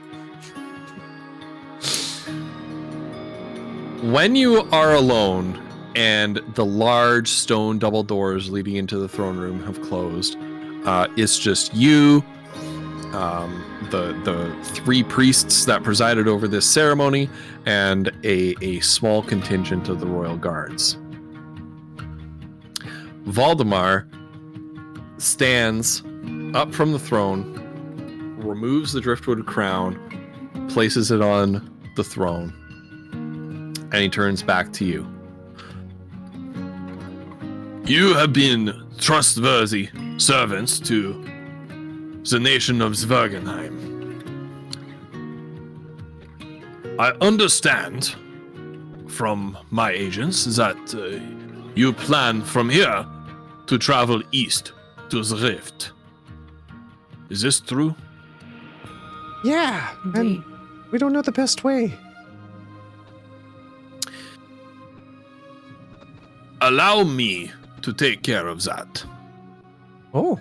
When you are alone and the large stone double doors leading into the throne room have closed, it's just you, the three priests that presided over this ceremony, and a small contingent of the royal guards. Valdemar stands up from the throne, removes the driftwood crown, places it on the throne, and he turns back to you. You have been trustworthy servants to the nation of Zwergenheim. I understand from my agents that you plan from here to travel east to the Rift. Is this true? Yeah, and we don't know the best way. Allow me to take care of that. Oh.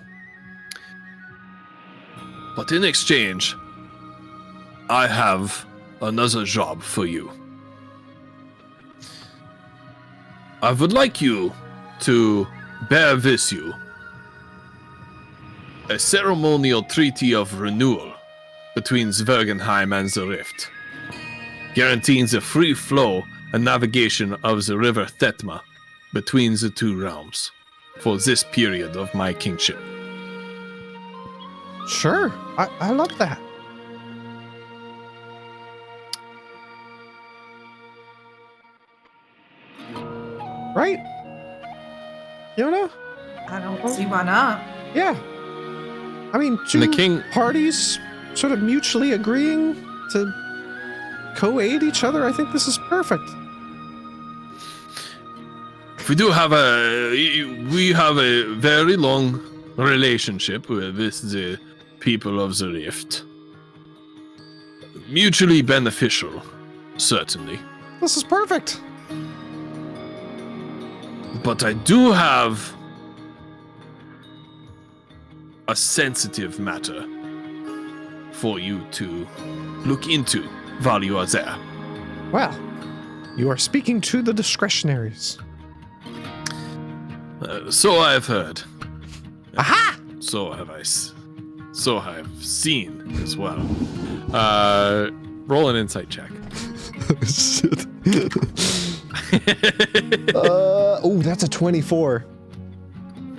But in exchange, I have another job for you. I would like you to bear with you a ceremonial treaty of renewal between Zwergenheim and the Rift, guaranteeing the free flow and navigation of the river Thetma between the two realms for this period of my kingship. Sure. I love that. Right? Yona? I don't see why not. Yeah. I mean, And two the king, parties sort of mutually agreeing to co-aid each other. I think this is perfect. we have a very long relationship with the people of the Rift. Mutually beneficial, certainly. This is perfect. But I do have a sensitive matter for you to look into while you are there. Well, you are speaking to the discretionaries. So I have heard. Aha! So have I. So I have seen as well. Roll an insight check. Shit. Oh, that's a 24.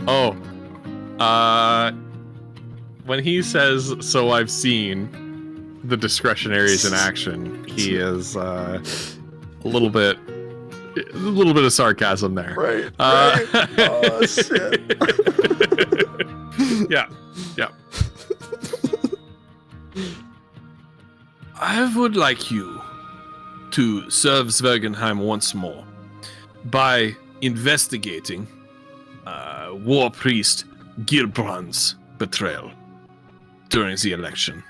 Oh. When he says, so I've seen the discretionaries in action, he is a little bit of sarcasm there. Right. Oh, shit. Yeah. I would like you to serve Zwergenheim once more by investigating War Priest Gilbrand's betrayal during the election.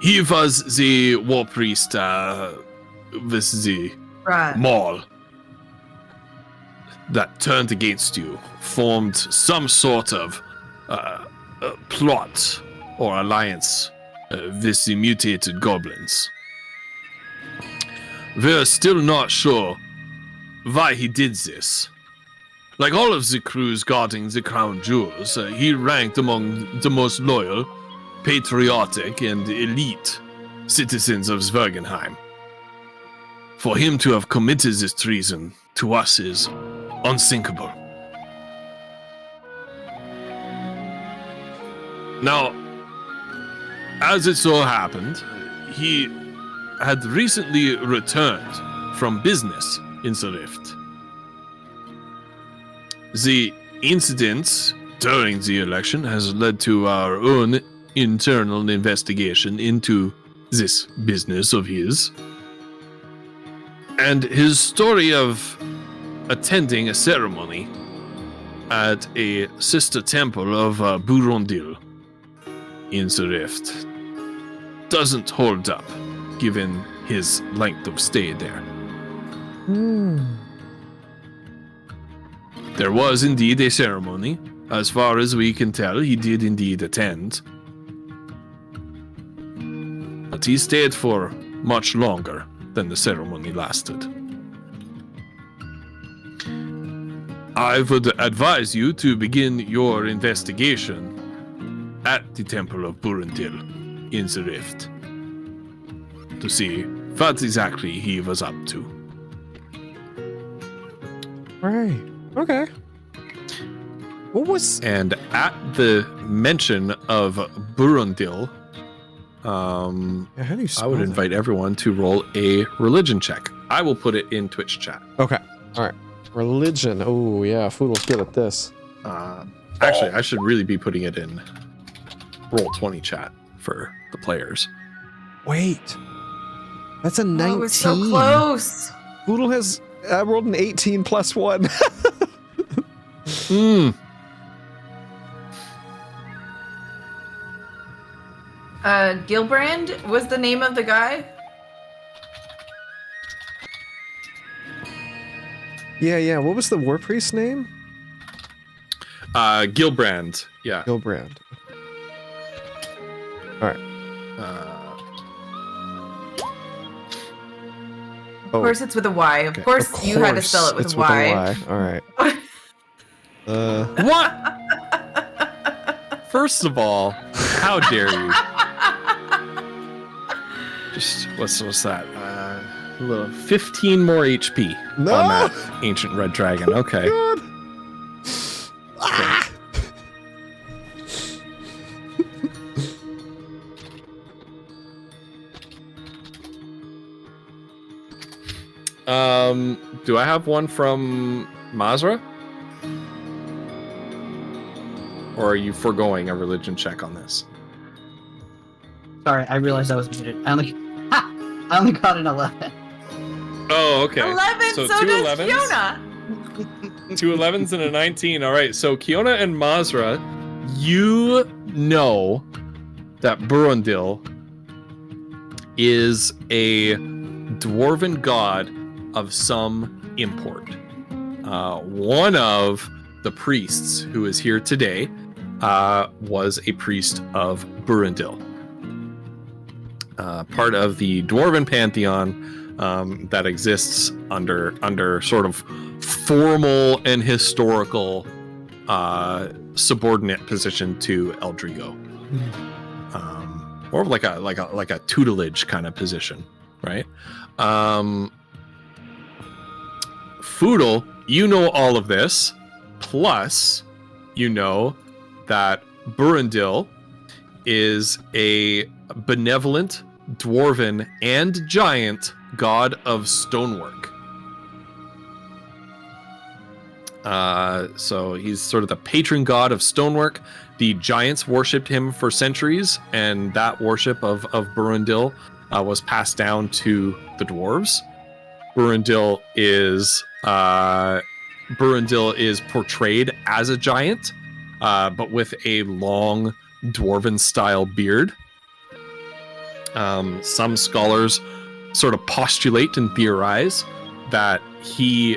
He was the War Priest with the Right. Maul that turned against you, formed some sort of plot or alliance with the mutated goblins. We're still not sure why he did this. Like all of the crews guarding the crown jewels, he ranked among the most loyal, patriotic, and elite citizens of Zwergenheim. For him to have committed this treason to us is unthinkable. Now, as it so happened, he had recently returned from business in the Rift. The incidents during the election has led to our own internal investigation into this business of his. And his story of attending a ceremony at a sister temple of Burundil in the Rift doesn't hold up, given his length of stay there. There was indeed a ceremony. As far as we can tell, he did indeed attend. But he stayed for much longer than the ceremony lasted. I would advise you to begin your investigation at the Temple of Burundil in the Rift to see what exactly he was up to. Right. Okay. What was... And at the mention of Burundil, How do you I spell would that? invite everyone to roll a religion check. I will put it in Twitch chat. Okay. All right. Religion. Oh, yeah. Foodle's good at this. Actually, I should really be putting it in Roll20 chat for the players. Wait. That's a 19. Oh, it was so close. Foodle has... I rolled an 18 plus 1. Gilbrand was the name of the guy? Yeah. What was the war priest's name? Gilbrand. Yeah. Gilbrand. All right. Of course it's with a Y. Of course you had to spell it with it's a Y. With a Y. All right. What? First of all, how dare you? Just what's that? A little 15 more HP No! on that ancient red dragon. Okay. God. Ah! Do I have one from Mazra? Or are you foregoing a religion check on this? Sorry, I realized I was muted. I only got an 11. Oh, okay. 11, so two does 11s? Fiona. 2 11s and a 19. All right, so Kiona and Mazra, you know that Burundil is a dwarven god of some import. One of the priests who is here today was a priest of Burundil. Part of the dwarven pantheon that exists under sort of formal and historical subordinate position to Eldrigo, or like a tutelage kind of position, right? Foodle, you know all of this, plus you know that Burundil is a benevolent, dwarven, and giant god of stonework. So he's sort of the patron god of stonework. The giants worshipped him for centuries, and that worship of Burundil was passed down to the dwarves. Burundil is portrayed as a giant, but with a long dwarven style beard. Some scholars sort of postulate and theorize that he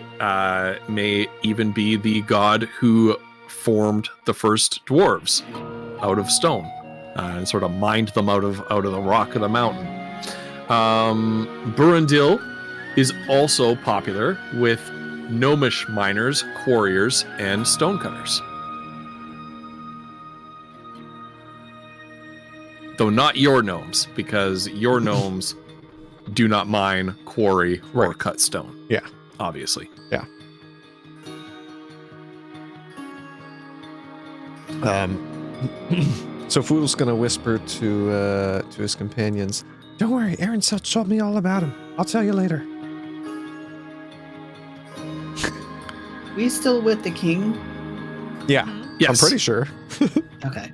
may even be the god who formed the first dwarves out of stone and sort of mined them out of the rock of the mountain. Burundil is also popular with gnomish miners, quarriers, and stonecutters. Though not your gnomes, because your gnomes do not mine, quarry, or Right. cut stone. Yeah. Obviously. So Foodle's gonna whisper to his companions, "Don't worry, Aaron told me all about him. I'll tell you later." We still with the king? Yeah, Yes. I'm pretty sure. Okay.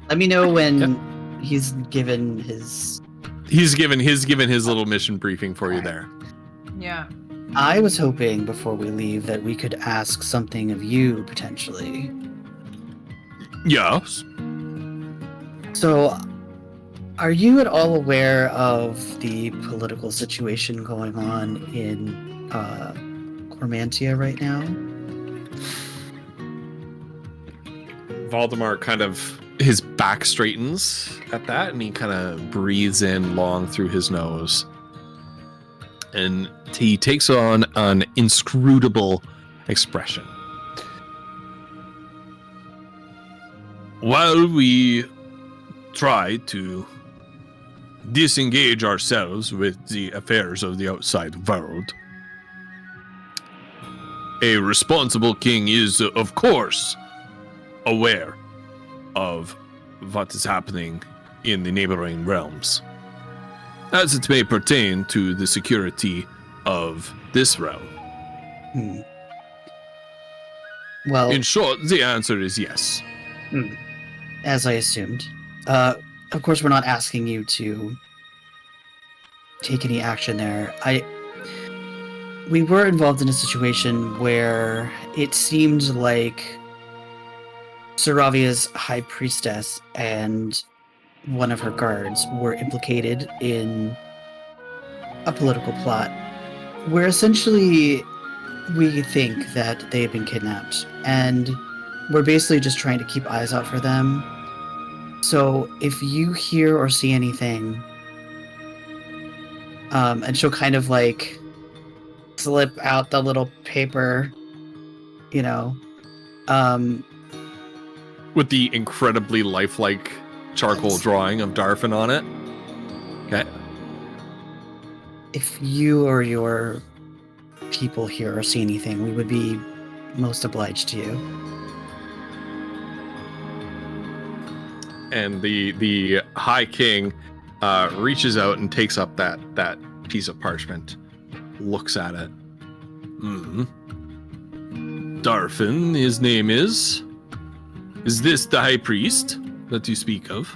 Let me know when he's given his. He's given his little mission briefing for you there. Yeah. I was hoping before we leave that we could ask something of you potentially. Yes. So, are you at all aware of the political situation going on in Cormantia right now? Valdemar kind of, his back straightens at that, and he kind of breathes in long through his nose. And he takes on an inscrutable expression. While we try to disengage ourselves with the affairs of the outside world, a responsible king is, of course, aware of what is happening in the neighboring realms, as it may pertain to the security of this realm. Hmm. Well, In short, the answer is yes. as I assumed. Of course, we're not asking you to take any action there. We were involved in a situation where it seemed like Saravia's high priestess and one of her guards were implicated in a political plot where essentially we think that they have been kidnapped, and we're basically just trying to keep eyes out for them. So if you hear or see anything, and she'll kind of like slip out the little paper, you know, With the incredibly lifelike charcoal Yes. drawing of Darfin on it. Okay. if you or your people hear or see anything, we would be most obliged to you. And the High King reaches out and takes up that piece of parchment, looks at it. Darfin, his name is. Is this the High Priest that you speak of?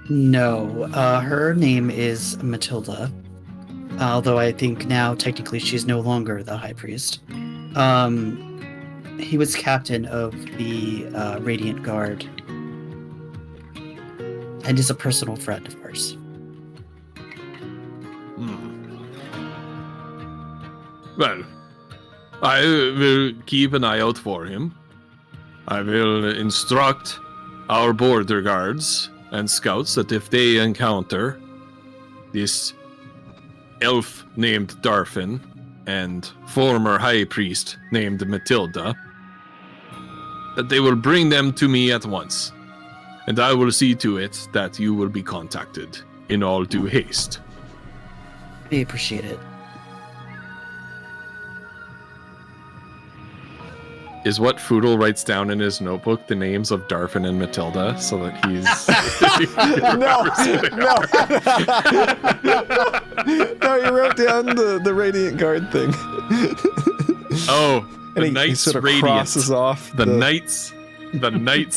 No, her name is Matilda. Although I think now technically she's no longer the High Priest. He was captain of the Radiant Guard and is a personal friend of ours. Well, I will keep an eye out for him. I will instruct our border guards and scouts that if they encounter this elf named Darfin and former high priest named Matilda, that they will bring them to me at once, and I will see to it that you will be contacted in all due haste. We appreciate it. Is what Foodle writes down in his notebook the names of Darfin and Matilda so that he's No, you wrote down the Radiant Guard thing. Oh, And the he Knights sort of Radiant. crosses off The Knights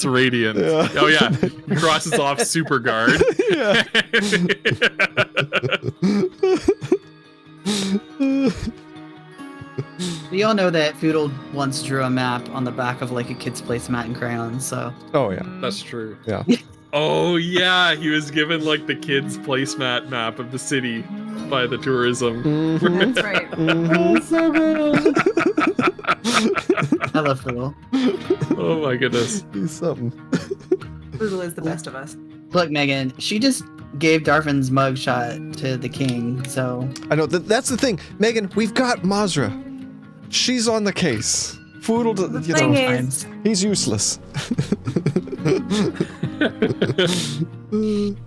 Radiant. Yeah. Oh yeah, he crosses off Super Guard. Yeah. We all know that Foodle once drew a map on the back of like a kid's placemat in crayons, so Oh yeah. That's true. Yeah. Oh yeah, he was given like the kids' placemat map of the city by the tourism. Mhm. That's right. Mhm. so good. I love Foodle. Oh my goodness. He's something. Foodle is the best of us. Look, Megan, she just gave Darfin's mugshot to the king, so I know that's the thing, Megan. We've got Mazra. She's on the case. Foodle, The you thing know, is, he's useless.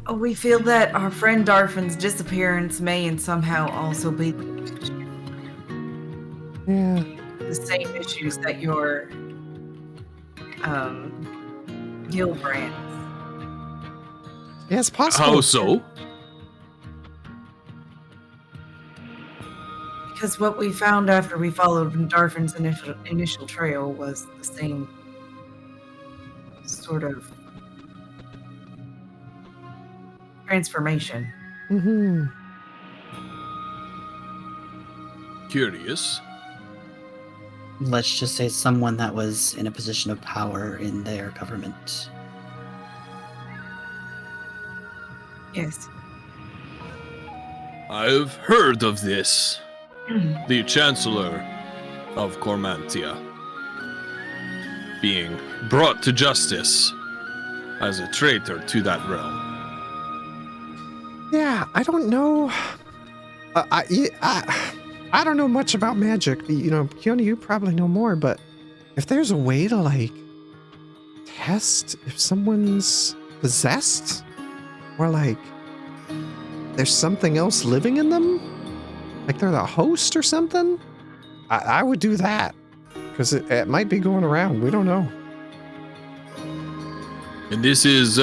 Oh, we feel that our friend Darfin's disappearance may and somehow also be Yeah. the same issues that your Gilbrand's. Yeah, it's possible. How so? Because what we found after we followed Darfin's initial trail was the same sort of transformation. Mm-hmm. Curious. Let's just say someone that was in a position of power in their government. Yes. I've heard of this. The Chancellor of Cormantia being brought to justice as a traitor to that realm. Yeah, I don't know. I don't know much about magic. You know, Kiona, you probably know more, but if there's a way to, like, test if someone's possessed, or, like, there's something else living in them, like they're the host or something, I would do that. Because it might be going around. We don't know. And this is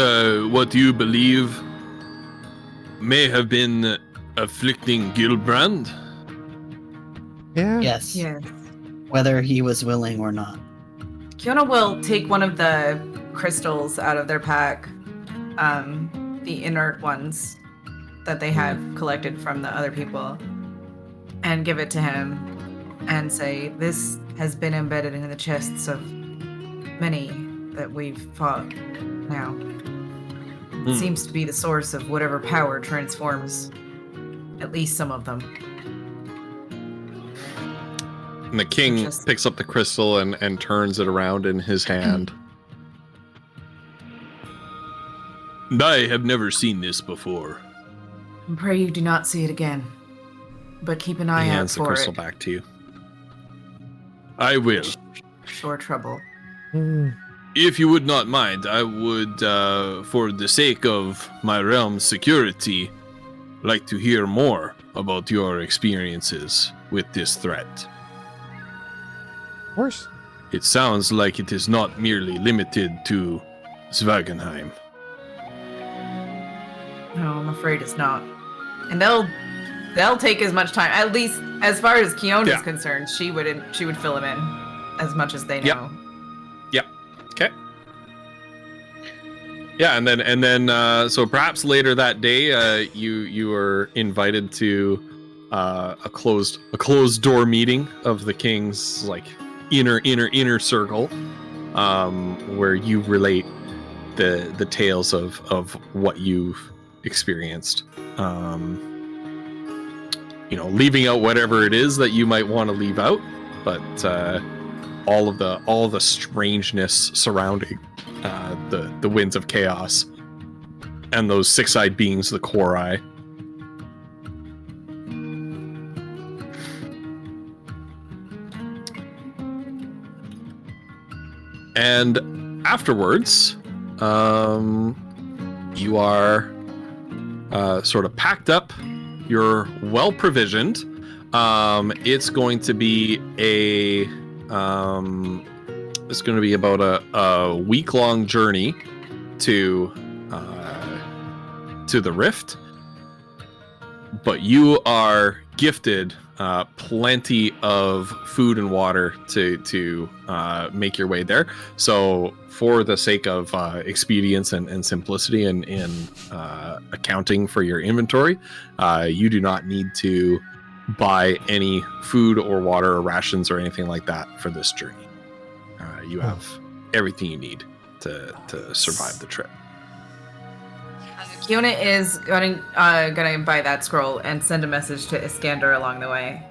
what you believe may have been afflicting Gilbrand? Yeah. Yes. Yes. Whether he was willing or not. Kiona will take one of the crystals out of their pack, the inert ones that they have collected from the other people, and give it to him and say, this has been embedded in the chests of many that we've fought now. It seems to be the source of whatever power transforms at least some of them. And the king picks up the crystal and turns it around in his hand. And I have never seen this before. And pray you do not see it again. But keep an eye He out hands the for crystal it. back to you. I will. Sure trouble. Hmm. If you would not mind, I would, for the sake of my realm's security, like to hear more about your experiences with this threat. Of course. It sounds like it is not merely limited to Svagenheim. No, I'm afraid it's not. And they'll take as much time. At least as far as Kiona's concerned, she would fill him in as much as they know. Yep. Okay. Yeah, and then so perhaps later that day, you are invited to a closed door meeting of the king's like inner circle, where you relate the tales of what you've experienced. Leaving out whatever it is that you might want to leave out, but all of the strangeness surrounding the winds of chaos and those six-eyed beings, the Korai. And afterwards, you are sort of packed up. You're well provisioned. It's going to be about a week-long journey to the Rift. But you are gifted plenty of food and water to make your way there. So for the sake of expedience and simplicity and accounting for your inventory, you do not need to buy any food or water or rations or anything like that for this journey. You have everything you need to survive the trip. Kiona is gonna buy that scroll and send a message to Iskander along the way.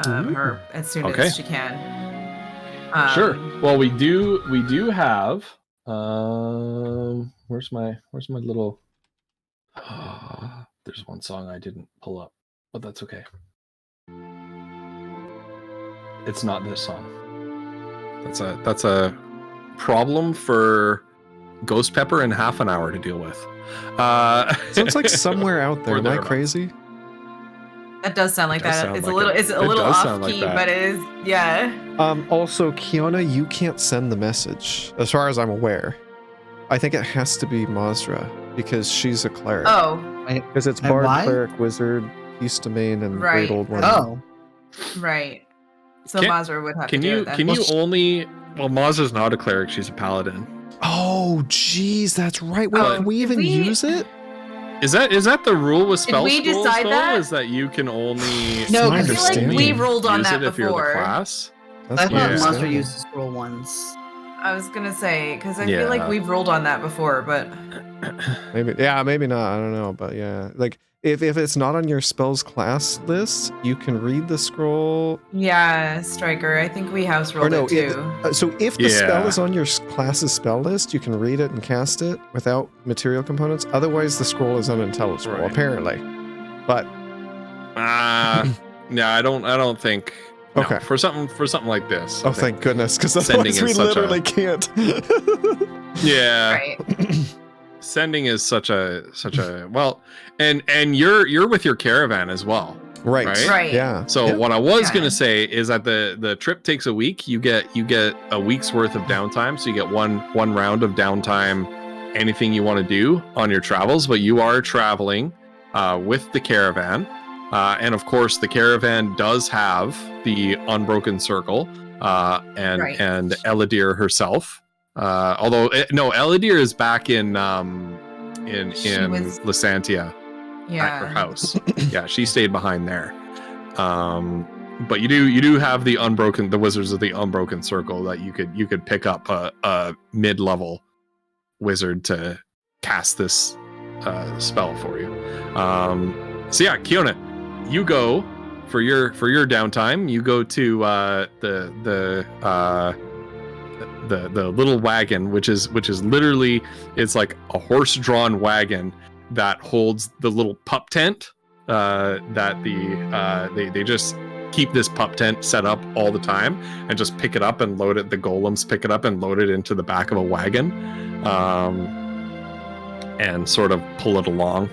Her as soon as she can. Sure. Well, we do have. Where's my little? There's one song I didn't pull up, but that's okay. It's not this song. That's a problem for ghost pepper in half an hour to deal with. So it's like somewhere out there. Or Am I thereabouts. crazy? That does sound like Does that. sound It's like a little, it. it's a It little does off sound like key, that. but it is, yeah. Also, Kiona, you can't send the message, as far as I'm aware. I think it has to be Mazra because she's a cleric. Oh, Because it's And Bard, why? Cleric, Wizard, East Domain, and Right. Great Old One. Oh, right. So Can- Mazra would have Can to do you it then. can you only? Well, Mazra's not a cleric; she's a paladin. Oh, geez, that's right. Wait, Oh, can we did even we- use it? Is that the rule with Did spell we scrolls, decide though? that? Is that you can only No, my I feel like understanding. we rolled on use that it if you're the before. class? That's I my thought Monster understanding. used the scroll once. I was gonna say because I Yeah. feel like we've rolled on that before, but Maybe, yeah, maybe not. I don't know, but yeah, like if it's not on your spells class list, you can read the scroll. yeah, Striker. I think we house rolled it too. So if the spell Yeah. is on your class's spell list, you can read it and cast it without material components. Otherwise, the scroll is unintelligible, Right. apparently. But Yeah, I don't think. No, Okay. for something like this. I oh, think- thank goodness, because Sending otherwise we is such a- literally can't. Yeah. Right. Sending is such a well, and you're with your caravan as well. right. Right. Yeah. So Yeah. what I was Yeah. gonna say is that the trip takes a week. You get a week's worth of downtime. So you get one round of downtime. Anything you want to do on your travels, but you are traveling with the caravan, and of course the caravan does have the Unbroken Circle and Right. and Eladir herself. Although no, Eladir is back in She was- Lysantia at her Yeah. house. Yeah, she stayed behind there. But you do have the Wizards of the Unbroken Circle that you could pick up a mid-level wizard to cast this spell for you. So yeah, Kiona, you go for your downtime. You go to the little wagon, which is literally, it's like a horse-drawn wagon that holds the little pup tent that they just keep this pup tent set up all the time and just pick it up and load it. The golems pick it up and load it into the back of a wagon, and sort of pull it along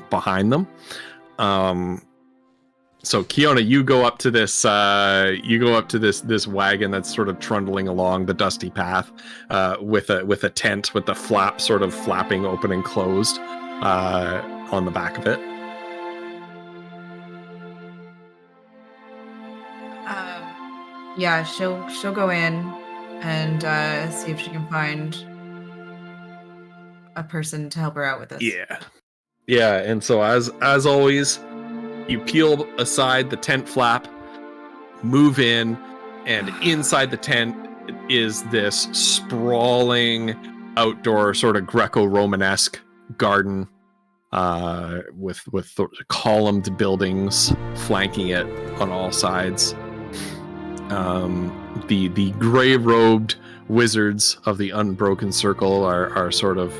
behind them. So Kiona, you go up to this this wagon that's sort of trundling along the dusty path with a tent with the flap sort of flapping open and closed on the back of it. Yeah, she'll go in and see if she can find a person to help her out with this. Yeah, and so as always, you peel aside the tent flap, move in, and inside the tent is this sprawling outdoor sort of Greco-Romanesque garden with columned buildings flanking it on all sides. The gray-robed wizards of the Unbroken Circle are sort of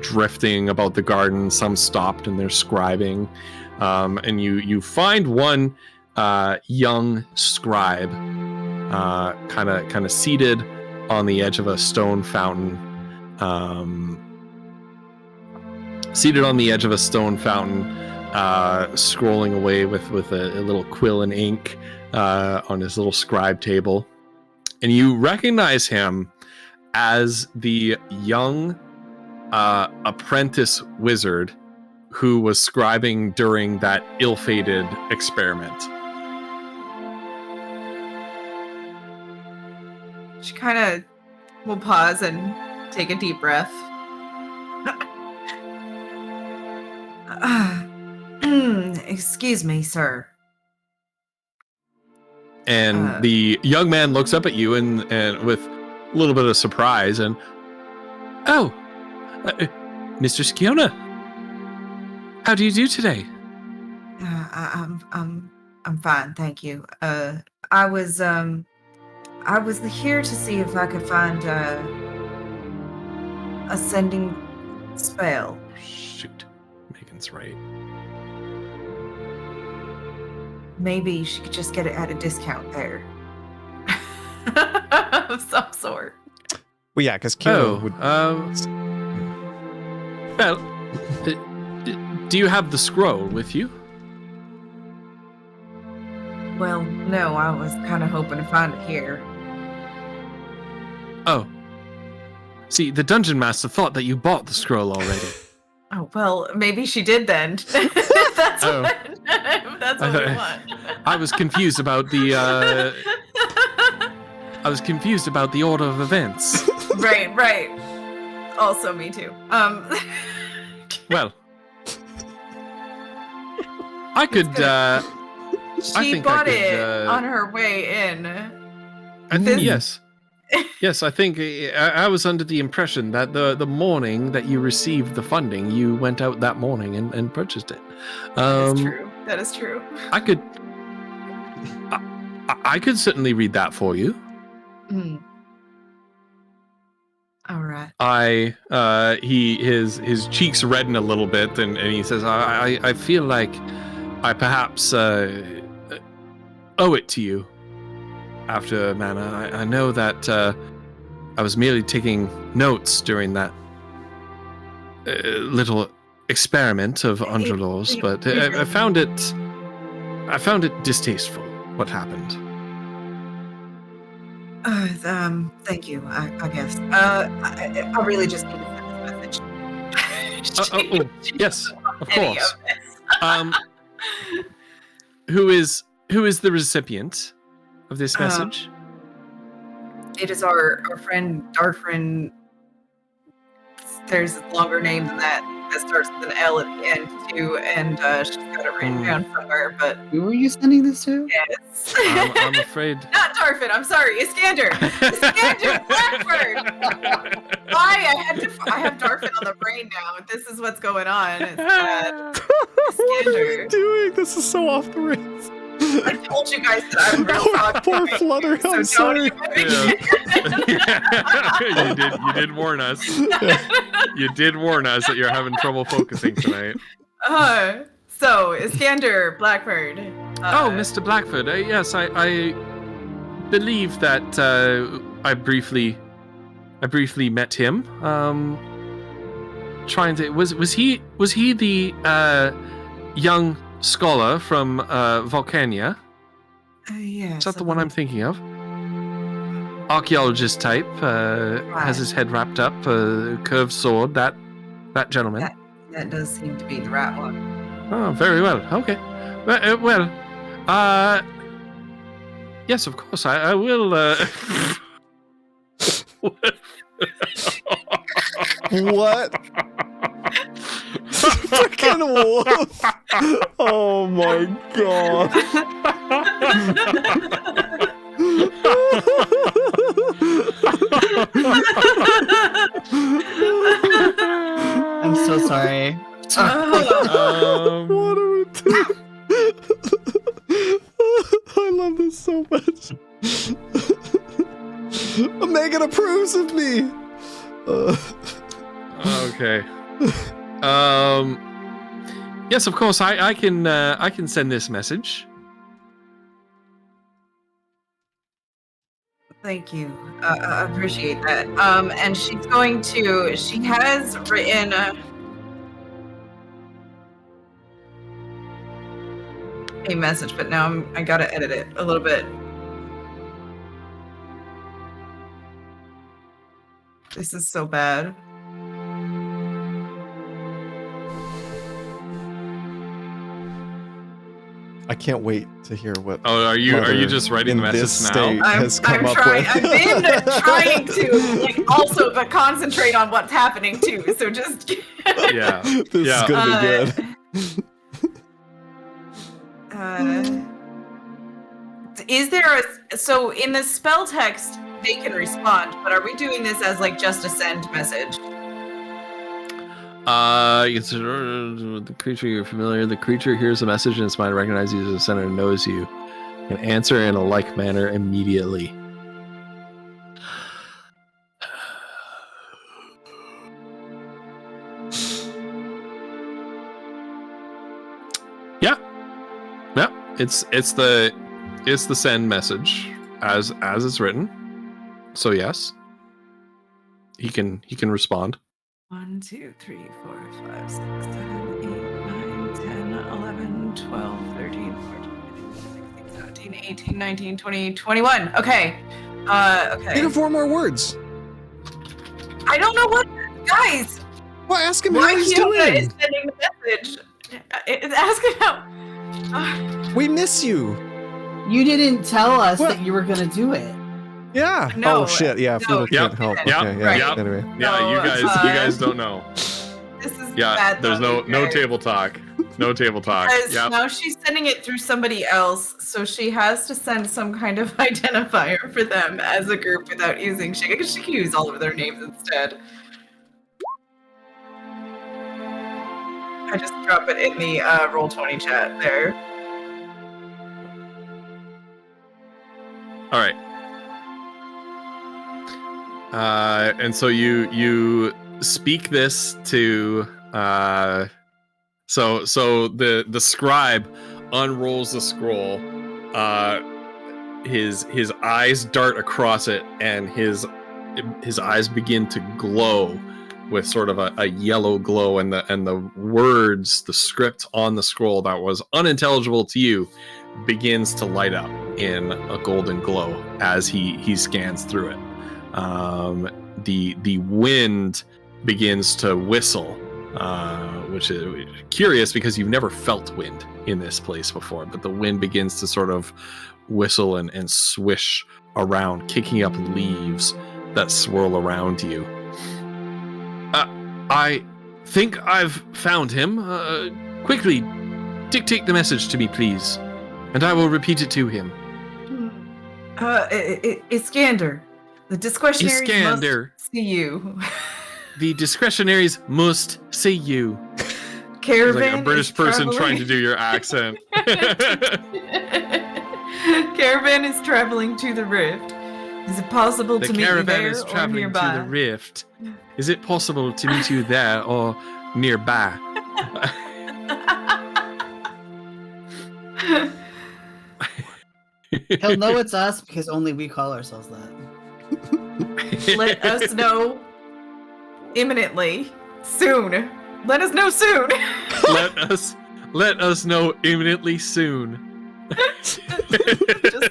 drifting about the garden. Some stopped and they're scribing, and you find one young scribe kind of seated on the edge of a stone fountain. Scrolling away with a little quill and ink on his little scribe table. And you recognize him as the young apprentice wizard who was scribing during that ill-fated experiment. She kind of will pause and take a deep breath. Excuse me, sir. And the young man looks up at you and with a little bit of surprise and, oh, Mr. Skiona, how do you do today? I'm fine, thank you. I was here to see if I could find a sending spell. Shoot, Megan's right. Maybe she could just get it at a discount there. Of some sort. Well, yeah, because Kira would. Well, do you have the scroll with you? Well, no, I was kind of hoping to find it here. Oh. See, the dungeon master thought that you bought the scroll already. Oh, well, maybe she did then. That's Oh. that's what we want. I was confused about the order of events. Right. Also, me too. Well, I could. She think I bought could, it on her way in. I think yes. Yes, I think I was under the impression that the morning that you received the funding, you went out that morning and purchased it. That's true. That is true. I could. I could certainly read that for you. All right. His cheeks redden a little bit, and he says, I feel like I perhaps owe it to you. After Mana, I know that I was merely taking notes during that little experiment of Angelos, but I found it distasteful. What happened? Thank you. I guess. I really just need to send this message. Yes, of course. Who is the recipient of this message? It is our friend Darfrin. There's a longer name than that starts with an L at the end too, and she's got it written down somewhere. But Who were you sending this to? yes, I'm afraid. not Darfin. I'm sorry, Iskander. Iskander Blackbird. Why I have Darfin on the brain now. This is what's going on. It's bad. What are you Iskander. doing? This is so off the rails. I told you guys that I'm real talk. Poor Flutter, I'm sorry. You did warn us. You did warn us that you're having trouble focusing tonight. So Iskander Blackbird. Mr. Blackford. Yes, I believe that I briefly met him. Trying to was he the young scholar from Volcania? Yes. Is that the one I'm thinking of? Archaeologist type, has his head wrapped up, curved sword. That gentleman. That does seem to be the right one. Oh, very well. Okay. Yes, of course. I will. What? Freaking wolf! Oh my god! I'm so sorry. What are we doing? I love this so much. Megan approves of me. Okay. Yes, of course. I can send this message. Thank you. I appreciate that. And she has written a message, but now I gotta edit it a little bit. This is so bad. I can't wait to hear what. Oh, are you Mother just writing the in message this now? state has come up trying. with. I've been trying to also, but concentrate on what's happening too. So just Yeah. This is gonna be good. Is there so in the spell text they can respond, but are we doing this as like just a send message? It's the creature you're familiar. The creature hears a message in its mind, recognizes you as a sender, and knows you, and answer in a like manner immediately. Yeah. It's the send message as it's written. So yes. he can respond. 1, 2, 3, 4, 5, 6, 7, 8, 9, 10, 11, 12, 13, 14, 15, 16, 17, 18, 19, 20, 21. Okay. Okay. Give him 4 more words. I don't know what, guys. Well, ask him how Why he's Kiona is doing. sending the message? Ask him how. We miss you. You didn't tell us What? that you were gonna do it. Yeah. No, oh shit. Yeah. no. Foodle can't Yep. help. Yep. Okay. Yeah. Right. Anyway. Yeah, No, you guys don't know. This is Yeah, bad. there's though, no guys. table talk. No table talk. Because Yep. now she's sending it through somebody else, so she has to send some kind of identifier for them as a group without using she can use all of their names instead. I just drop it in the Roll20 chat there. All right. And so you speak this to so the scribe unrolls the scroll. His eyes dart across it, and his eyes begin to glow with sort of a yellow glow, and the words, the script on the scroll that was unintelligible to you begins to light up in a golden glow as he scans through it. The wind begins to whistle, which is curious because you've never felt wind in this place before, but the wind begins to sort of whistle and swish around, kicking up leaves that swirl around you. I think I've found him. Quickly, dictate the message to me, please, and I will repeat it to him. Iskander. The discretionaries Iskander. must see you. The discretionaries must see you. Caravan Like a British is person trying traveling- to do your accent. Caravan is traveling to the rift. Is it possible The to meet you caravan there is or traveling nearby? to the rift. Is it possible to meet you there or nearby? He'll know it's us because only we call ourselves that. Let us know imminently. Soon. Let us know soon. let us know imminently soon. Just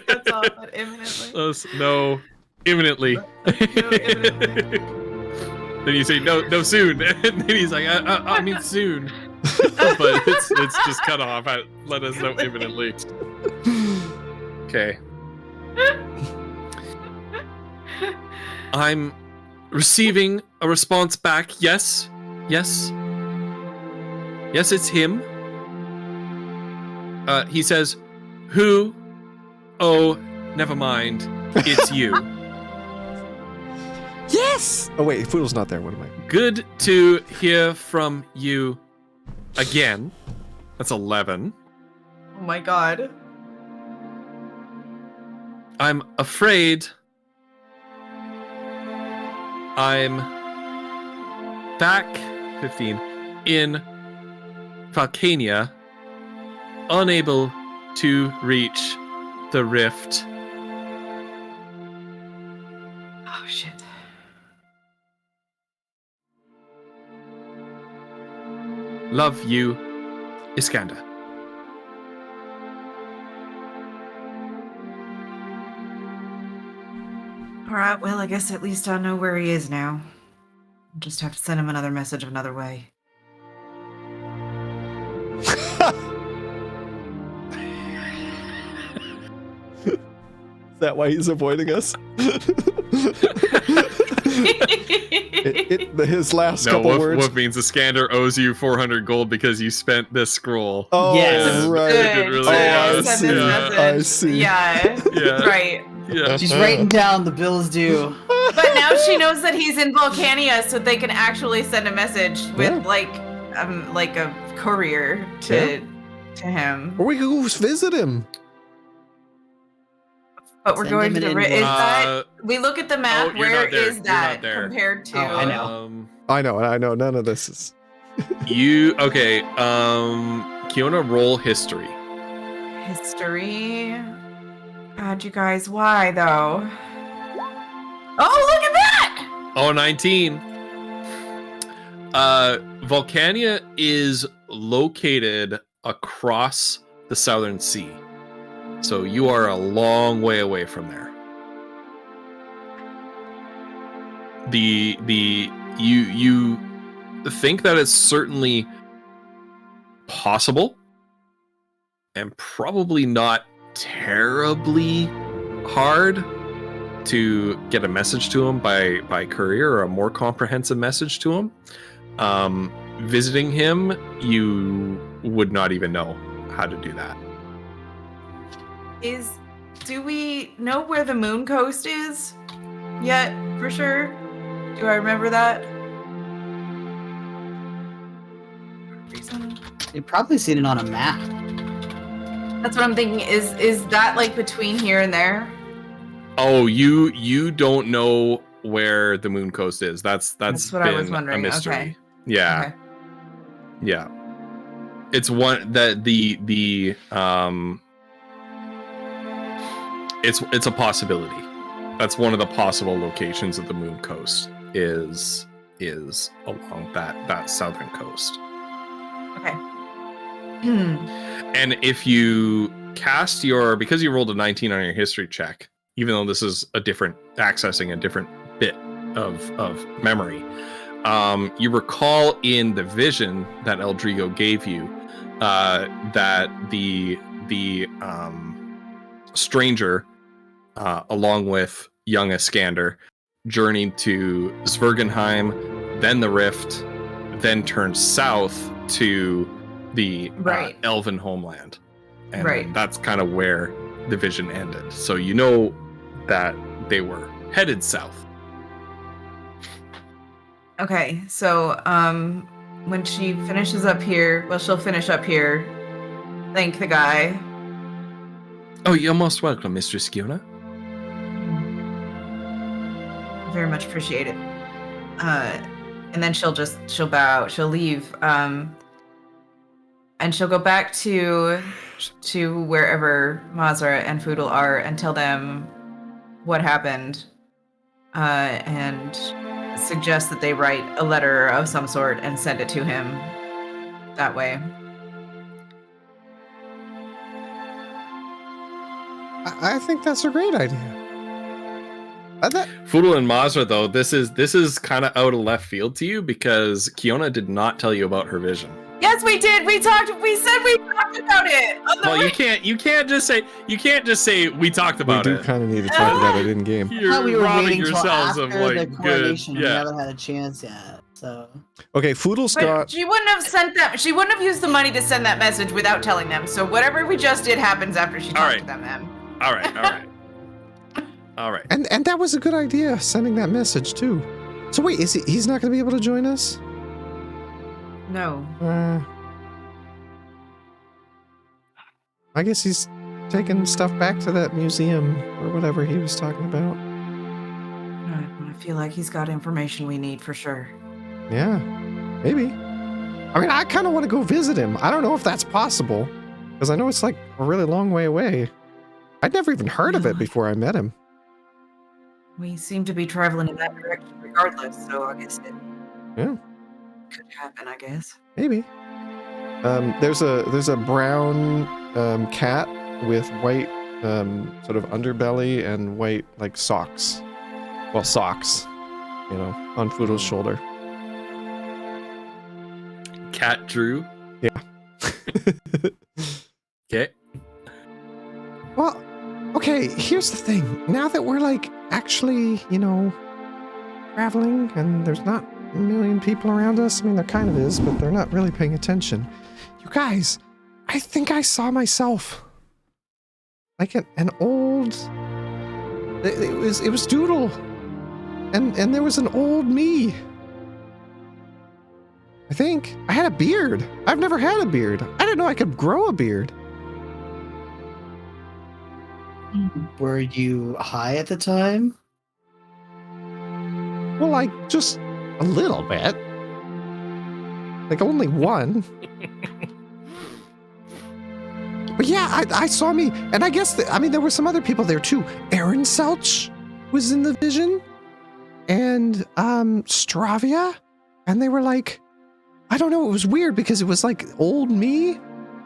cuts off at imminently. Let us know imminently. imminently. Then you say no soon, and then he's like I mean soon, but it's just cut off at let us know imminently. Okay. I'm receiving a response back. Yes, it's him. He says, who? Oh, never mind. It's you. Yes. Oh wait, Foodle's not there. What am I? Good to hear from you again. That's 11. Oh my god. I'm afraid I'm back 15 in Falcania, unable to reach the rift. Oh shit. Love you, Iskander. Alright, well, I guess at least I know where he is now. I'll just have to send him another message another way. Is that why he's avoiding us? His last No, couple words. Wolf means Iskander owes you 400 gold because you spent this scroll. Oh, Yes. right. Good. Really Oh, I was, see. yeah. I see. Yeah. Yeah. Right. Yeah. She's writing down the bills due. But now she knows that he's in Volcania, so they can actually send a message with Yeah. like a courier to him. Or we could go visit him. But we're Send going him to the an is invoice. that we look at the map. you're Where not there. is You're that not there. compared to? Oh, I know. I know. None of this is. Okay. Kiona, roll history. History. God, you guys, why though? Oh, look at that! Oh, 19. Vulcania is located across the Southern Sea. So you are a long way away from there. You think that it's certainly possible and probably not terribly hard to get a message to him by courier, or a more comprehensive message to him. Visiting him, you would not even know how to do that. Do we know where the Moon Coast is yet, for sure? Do I remember that? You've probably seen it on a map. That's what I'm thinking. Is that like between here and there? Oh, you don't know where the Moon Coast is. That's what been I was wondering. a mystery. Okay. Yeah. Okay. Yeah. It's one that it's a possibility. That's one of the possible locations of the Moon Coast is along that southern coast. Okay. And if you cast because you rolled a 19 on your history check, even though this is accessing a different bit of memory, you recall in the vision that Eldrigo gave you that the stranger, along with young Iskander, journeyed to Svergenheim, then the Rift, then turned south to the Elven homeland. And that's kind of where the vision ended. So you know that they were headed south. Okay, so when she finishes up here, she'll finish up here. Thank the guy. Oh, you're most welcome, Mistress Kiona. Very much appreciate it. And then she'll bow, she'll leave, and she'll go back to wherever Mazra and Foodle are and tell them what happened, and suggest that they write a letter of some sort and send it to him that way. I think that's a great idea. Foodle and Mazra, though, this is kind of out of left field to you because Kiona did not tell you about her vision. Yes, we did. We said we talked about it. Well, you can't just say we talked about it. We do kind of need to talk about it in game. You're we were robbing waiting till yourselves after of the like coronation. good. We Yeah. haven't had a chance yet. So Okay, Foodle's But got. she wouldn't have sent that. She wouldn't have used the money to send that message without telling them. So whatever we just did happens after she talked to them. All right. And that was a good idea, sending that message too. So wait, he's not going to be able to join us? No. I guess he's taking stuff back to that museum or whatever he was talking about. I feel like he's got information we need for sure. Yeah, maybe. I mean, I kind of want to go visit him. I don't know if that's possible, because I know it's like a really long way away. I'd never even heard of it before I met him. We seem to be traveling in that direction regardless, so I guess it could happen, I guess. Maybe. There's a brown cat with white sort of underbelly and white like socks. Well, socks, on Foodle's shoulder. Cat Drew. Yeah. Okay. Well, okay, here's the thing. Now that we're like actually, traveling and there's not a million people around us, I mean, there kind of is, but they're not really paying attention. You guys, I think I saw myself. Like an old... It was Doodle. And there was an old me. I think. I had a beard. I've never had a beard. I didn't know I could grow a beard. were you high at the time? Well, like, just a little bit. Like, only one. But yeah, I saw me, and I guess, there were some other people there too. Aaron Selch was in the vision. and Stravia, and they were like, I don't know, it was weird because it was like old me,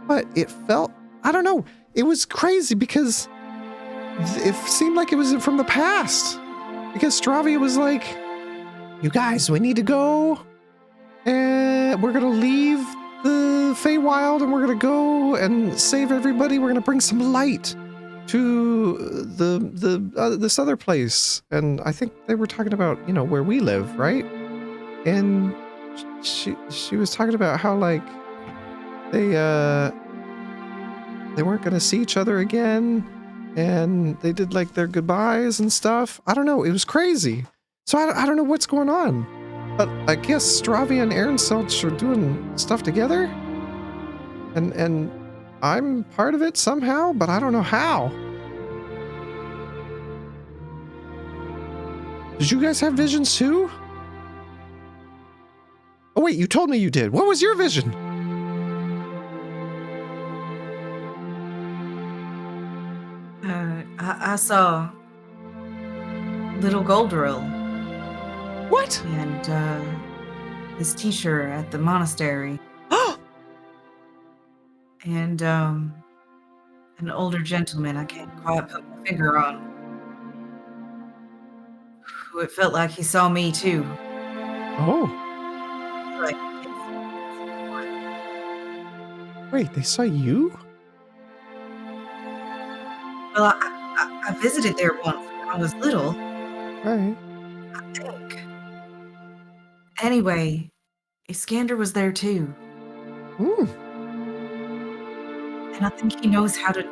but it felt, I don't know, it was crazy because it seemed like it was from the past. Because Stravia was like, you guys, we need to go, and we're gonna leave the Feywild, and we're gonna go and save everybody. We're gonna bring some light to this other place. And I think they were talking about, you know, where we live, right? And she was talking about how like they weren't gonna see each other again, and they did like their goodbyes and stuff. I don't know, it was crazy. So I don't know what's going on, but I guess Stravia and Ehrenselch are doing stuff together, and I'm part of it somehow, but I don't know how. Did you guys have visions too? Oh wait, you told me you did. What was your vision? I saw little Goldrill What? and his teacher at the monastery. And an older gentleman I can't quite put my finger on. Who it felt like he saw me too. Oh, Like, wait, they saw you? well, I visited there once when I was little, Right. I think. Anyway, Iskander was there too. Hmm. And I think he knows how to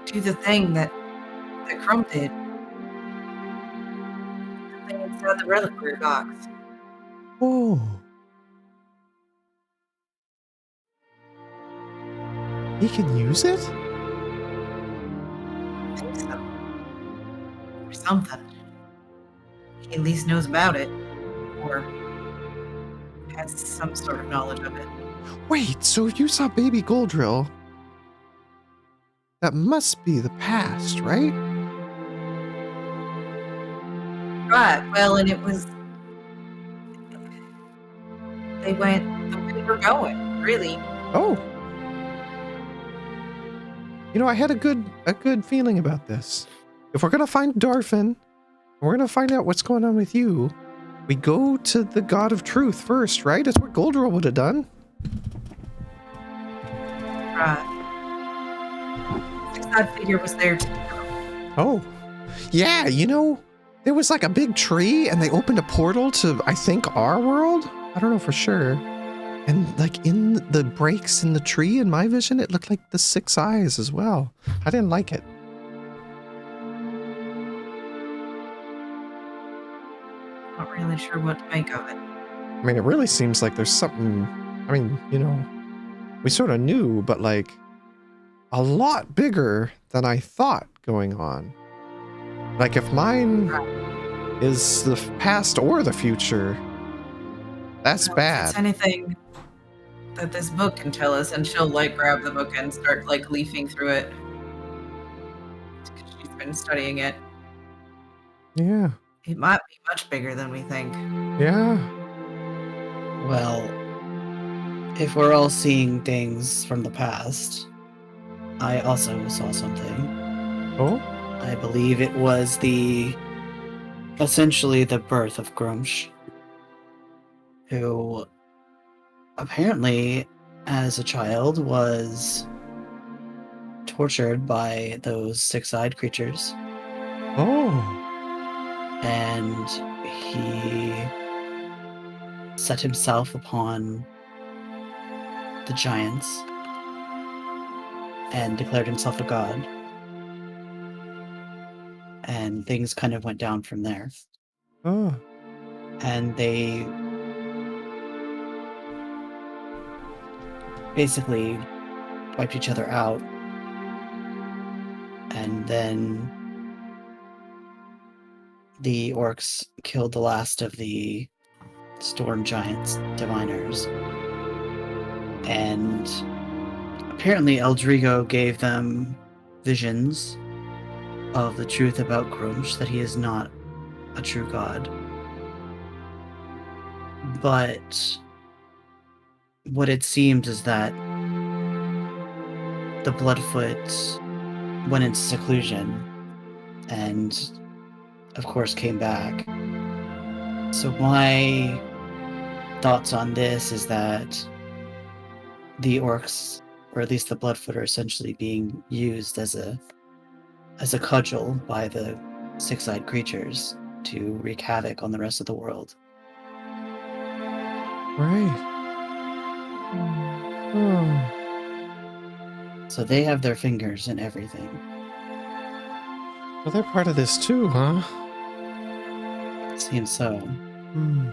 do the thing that Crumb did. The thing inside the reliquary box. Oh. He can use it? I think so. Or something. He at least knows about it. Or has some sort of knowledge of it. Wait, so if you saw baby Goldrill, that must be the past, right? Right. Well, and it was. They went the way they were going, really. Oh. You know, I had a good feeling about this. If we're gonna find Darfin, and we're gonna find out what's going on with you, we go to the God of Truth first, right? That's what Goldrill would have done. Right. Six-eyed figure was there too. Oh. Yeah, you know, there was like a big tree and they opened a portal to, I think, our world? I don't know for sure. And like in the breaks in the tree, in my vision, it looked like the 6 eyes as well. I didn't like it. Not really sure what to make of it. I mean, it really seems like there's something, I mean, you know, we sort of knew, but like a lot bigger than I thought going on. Like if mine is the past or the future, that's Well, if bad. it's anything that this book can tell us, and she'll like grab the book and start like leafing through it. 'Cause she's been studying it. Yeah. It might be much bigger than we think. Yeah. Well, if we're all seeing things from the past, I also saw something. Oh? I believe it was essentially the birth of Grumsh, who apparently, as a child, was tortured by those 6-eyed creatures, Oh. and he set himself upon the giants and declared himself a god. And things kind of went down from there. Oh. And they basically wiped each other out. And then the orcs killed the last of the storm giants, diviners. And apparently Eldrigo gave them visions of the truth about Grumsh, that he is not a true god. But what it seems is that the Bloodfoot went into seclusion and, of course, came back. So my thoughts on this is that the orcs, or at least the Bloodfoot, are essentially being used as a cudgel by the six-eyed creatures to wreak havoc on the rest of the world. Right. Oh. So they have their fingers in everything. Well, they're part of this too, huh? Seems so. Hmm.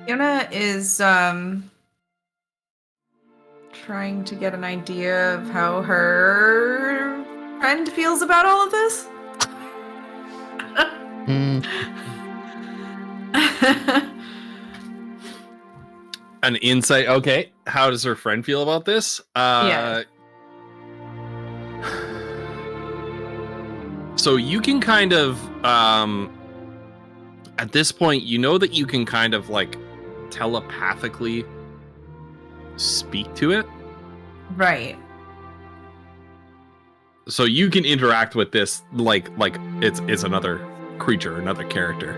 Fiona is trying to get an idea of how her friend feels about all of this. An insight. Okay. How does her friend feel about this? Yeah. So you can kind of, at this point, you know that you can kind of like telepathically speak to it. Right. So you can interact with this like it's another creature, another character.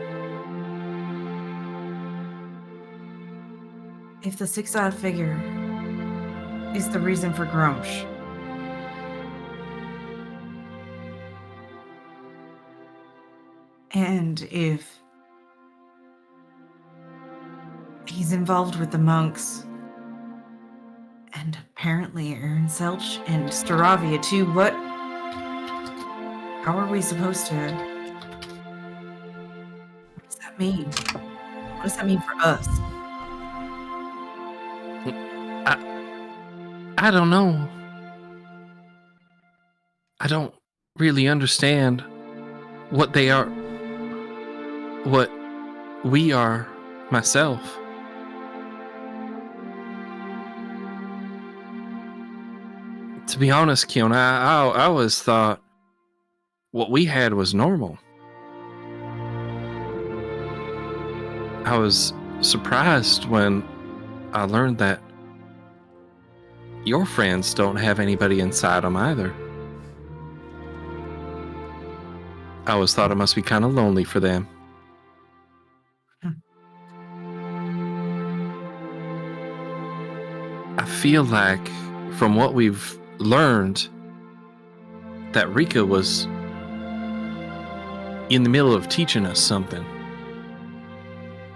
If the six-eyed figure is the reason for Grumsh, and if he's involved with the monks, and apparently Aaron Selch and Staravia too, how are we supposed to, what does that mean? What does that mean for us? I don't know. I don't really understand what they are, what we are myself. To be honest, Kiona, I always thought what we had was normal. I was surprised when I learned that your friends don't have anybody inside them either. I always thought it must be kind of lonely for them. I feel like, from what we've learned, that Rika was in the middle of teaching us something.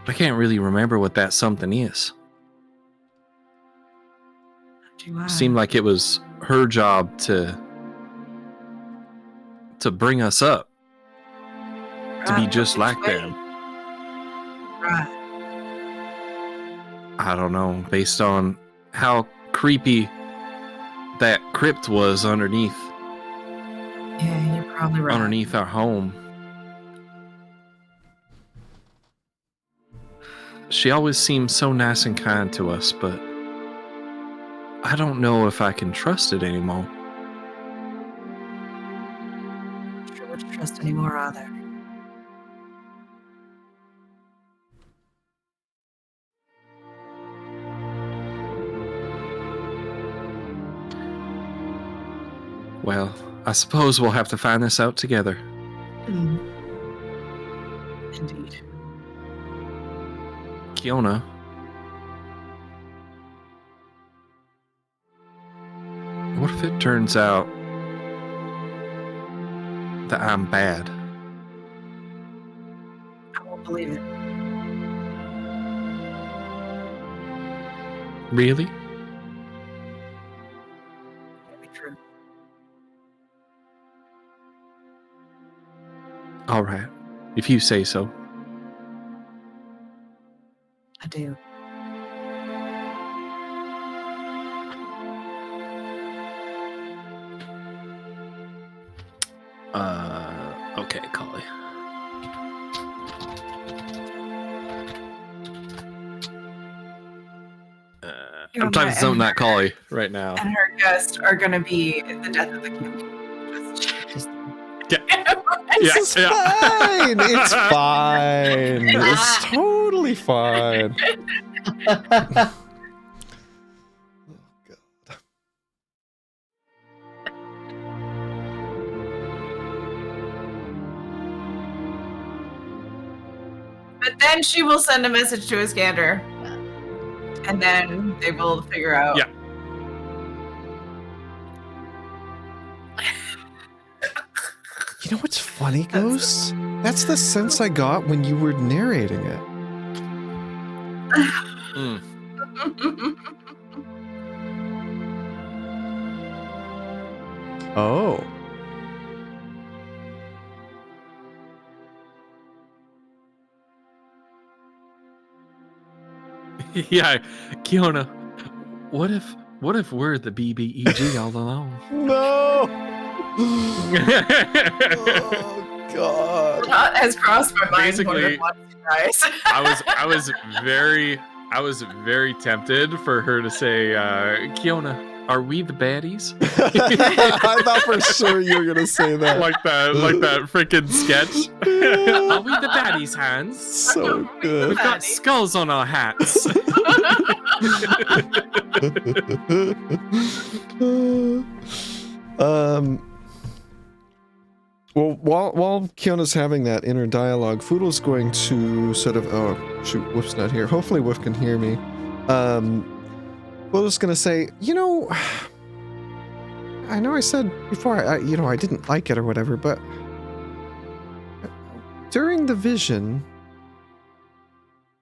I can't really remember what that something is. Seemed like it was her job to bring us up, to be just like them. Right. I don't know, based on how creepy that crypt was underneath Yeah, you're probably right. underneath our home. She always seems so nice and kind to us, but I don't know if I can trust it anymore. Not sure what to trust anymore either. Well, I suppose we'll have to find this out together. Indeed. Kiona. What if it turns out that I'm bad? I won't believe it. Really? Can't be true. All right, if you say so. I do. Okay, Collie. I'm typing something that Collie right now. And her guests are going to be the death of the king. Just This is fine. It's fine. It's totally fine. But then she will send a message to Iskander. And then they will figure out. Yeah. You know what's funny, Ghost? That's the sense I got when you were narrating it. Mm. Oh. Yeah, Kiona, what if we're the BBEG all along? No! Oh, God. That has crossed my mind more Basically, than once, guys. I was very tempted for her to say, Kiona, are we the baddies? I thought for sure you were going to say that. like that freaking sketch. Are we the baddies, Hans? So good. We've got skulls on our hats. Well, while Kiona's having that inner dialogue, Foodle's going to sort of, oh shoot, Wolf's not here. Hopefully Wolf can hear me. Foodle's going to say, you know, I know I said before, I didn't like it or whatever, but during the vision,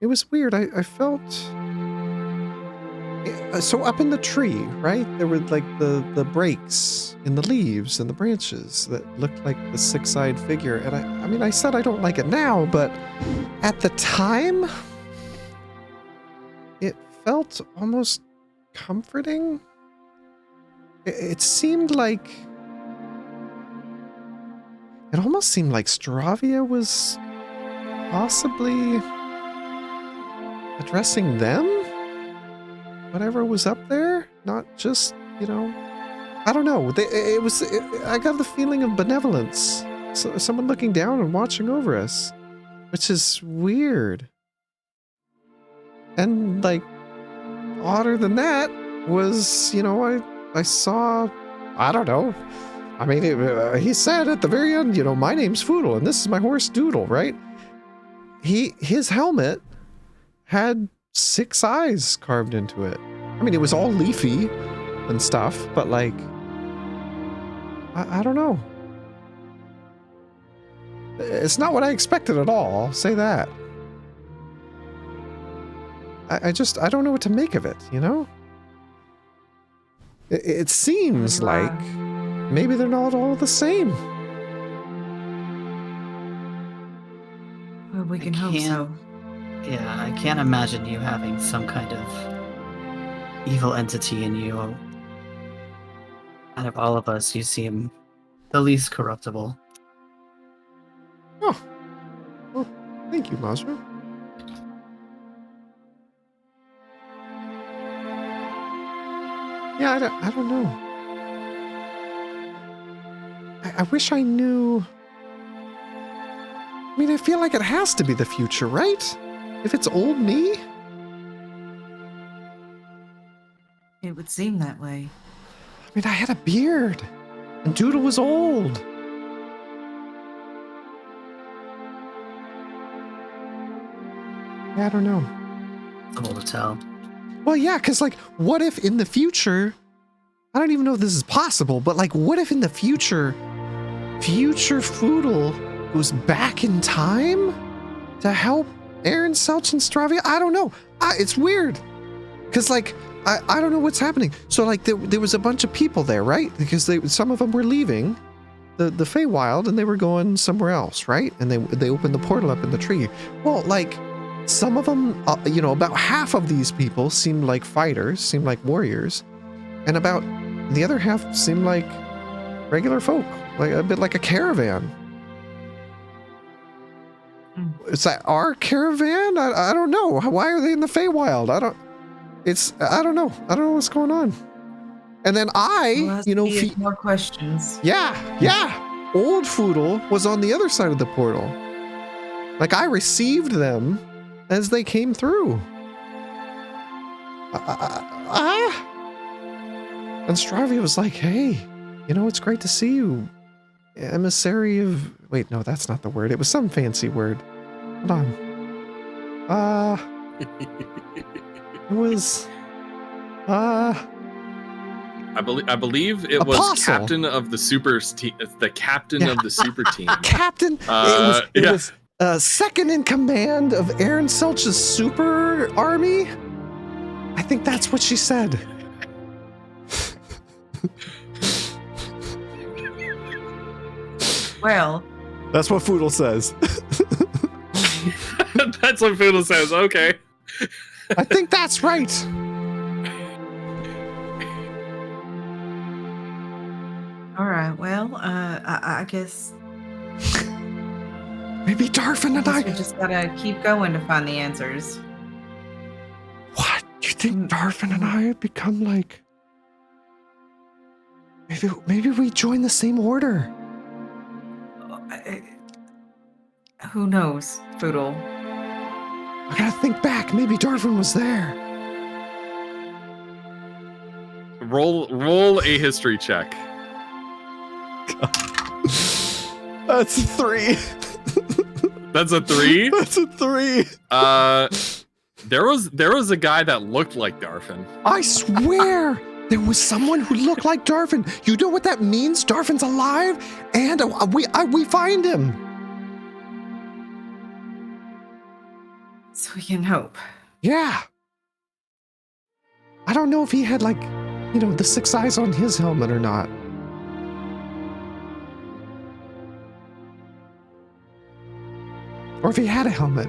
it was weird. I felt so up in the tree, right? There were like the breaks in the leaves and the branches that looked like the six-eyed figure. And I mean, I said I don't like it now, but at the time, it felt almost comforting. It seemed like, it almost seemed like Stravia was possibly addressing them? Whatever was up there? Not just, I don't know. I got the feeling of benevolence. So, someone looking down and watching over us, which is weird. And, like, odder than that was, I saw, I don't know. I mean, he said at the very end, my name's Foodle and this is my horse Doodle, right? His helmet had 6 eyes carved into it. I mean, it was all leafy and stuff, but like, I don't know. It's not what I expected at all, I'll say that. I don't know what to make of it, It seems like maybe they're not all the same. Well, we can hope so. Yeah, I can't imagine you having some kind of evil entity in you. Out of all of us, you seem the least corruptible. Oh. Well, thank you, Mazra. Yeah, I don't know. I wish I knew. I mean, I feel like it has to be the future, right? If it's old me? It would seem that way. I mean, I had a beard, and Doodle was old. Yeah, I don't know. It's able to tell. Well, yeah, because, like, what if in the future, I don't even know if this is possible, but, like, what if in the future Foodle goes back in time to help Aaron, Selch, and Stravia? I don't know. It's weird. Because, like, I don't know what's happening. So, like, there was a bunch of people there, right? Because some of them were leaving the Feywild and they were going somewhere else, right? And they opened the portal up in the tree. Well, like, some of them, about half of these people seemed like fighters, seemed like warriors. And about the other half seemed like regular folk, like a bit like a caravan. Is that our caravan? I don't know. Why are they in the Feywild? I don't know. I don't know what's going on. And then more questions. Yeah. Old Foodle was on the other side of the portal. Like, I received them as they came through. And Stravia was like, hey, it's great to see you. Emissary of... Wait, no, that's not the word. It was some fancy word. Hold on. It was... I believe it was Apostle. captain of the super team. The captain of the super team. Captain. It was second in command of Aaron Selch's super army. I think that's what she said. Well, That's what Foodle says. That's what Fiddle says. Okay. I think that's right. all right. Well, I guess Maybe Darfin and we I. just gotta keep going to find the answers. What? You think Darfin and I have become like? Maybe we join the same order. Who knows, Foodle? I gotta think back. Maybe Darfin was there. Roll a history check. That's a 3. That's a 3. That's a 3. There was a guy that looked like Darfin. I swear there was someone who looked like Darfin. You know what that means? Darfin's alive, and we find him. So we can hope. Yeah. I don't know if he had the 6 eyes on his helmet or not. Or if he had a helmet.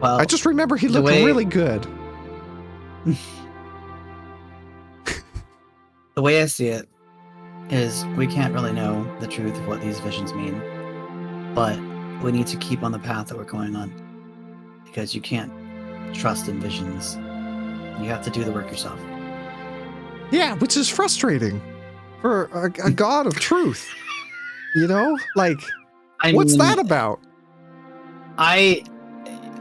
Well, I just remember he the looked way- really good. the way I see it is we can't really know the truth of what these visions mean, but we need to keep on the path that we're going on because you can't trust in visions. You have to do the work yourself. Yeah, which is frustrating for a god of truth. What's that about? I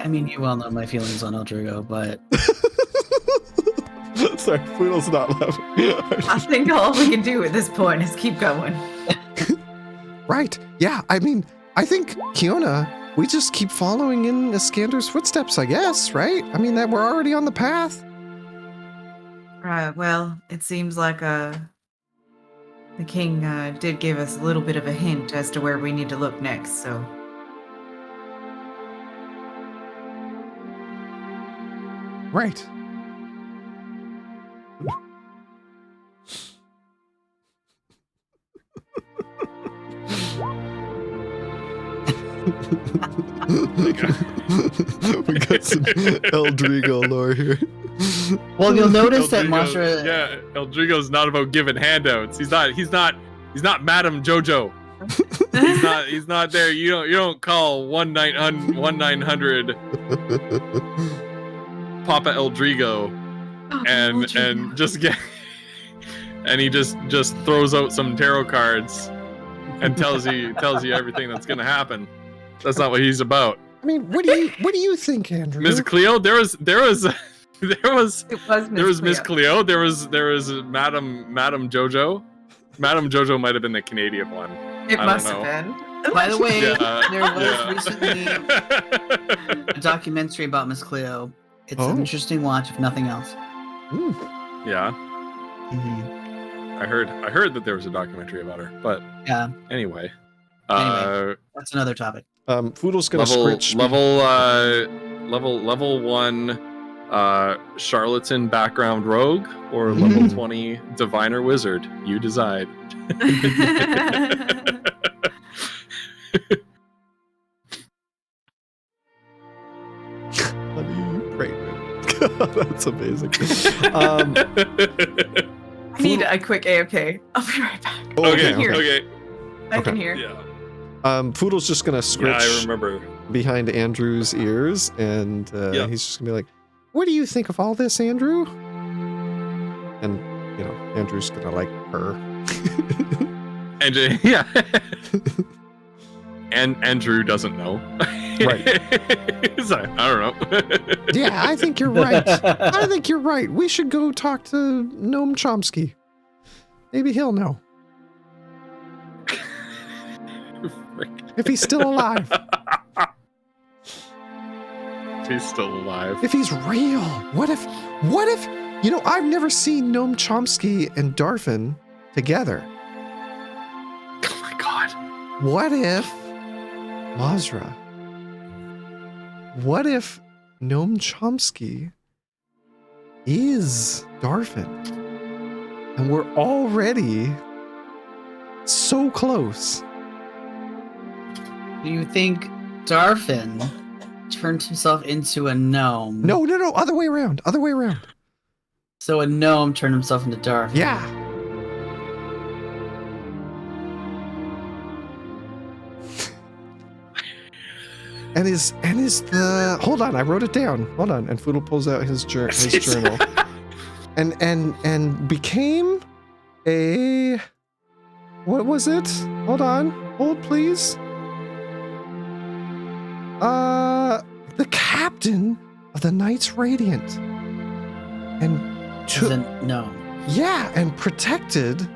mean, you well know my feelings on Eldrigo, but Sorry, Poodle's not laughing. I think all we can do at this point is keep going. Right. Yeah, I mean, I think, Kiona, we just keep following in Iskander's footsteps, I guess, right? I mean, that we're already on the path. Right. Well, it seems like the king did give us a little bit of a hint as to where we need to look next. So Right. We got some Eldrigo lore here. well, you'll notice that Eldrigo- Mashra. Yeah, Eldrigo's not about giving handouts. He's not Madam Jojo. He's not there. You don't call 1-900 Papa Eldrigo and just get and he just throws out some tarot cards and tells you everything that's gonna happen. That's not what he's about. I mean, what do you think, Andrew? Ms. Cleo, there was it was Miss Cleo. There was Madam Jojo. Madam Jojo might have been the Canadian one. It I must don't have know. been. By the way, Yeah, there was yeah. recently a documentary about Miss Cleo. It's Oh. an interesting watch, if nothing else. Yeah, Mhm. I heard that there was a documentary about her. But Yeah, anyway, that's another topic. Foodle's gonna scritch. level 1 charlatan background rogue or level 20 diviner wizard. You decide. Honey, great. That's amazing. I need a quick AFK. I'll be right back. Okay, Here. okay. I can hear. Yeah. Foodle's just gonna Yeah, scritch I remember. behind Andrew's ears, and Yeah. he's just gonna be like, "What do you think of all this, Andrew?" And Andrew's gonna like her. And yeah. And Andrew doesn't know. He's like, I don't know. Yeah, I think you're right. I think you're right. We should go talk to Noam Chomsky. Maybe he'll know. If he's still alive. He's still alive. If he's real. What if, you know, I've never seen Noam Chomsky and Darfin together. Oh my god. What if, Mazra, what if Noam Chomsky is Darfin? And we're already so close. Do you think Darfin turned himself into a gnome? No, other way around. So a gnome turned himself into Darfin. Yeah. And is the, hold on, I wrote it down. Hold on. And Foodle pulls out his journal. and became a, what was it? Hold on. Hold, please. The captain of the Knights Radiant. And No. yeah, and protected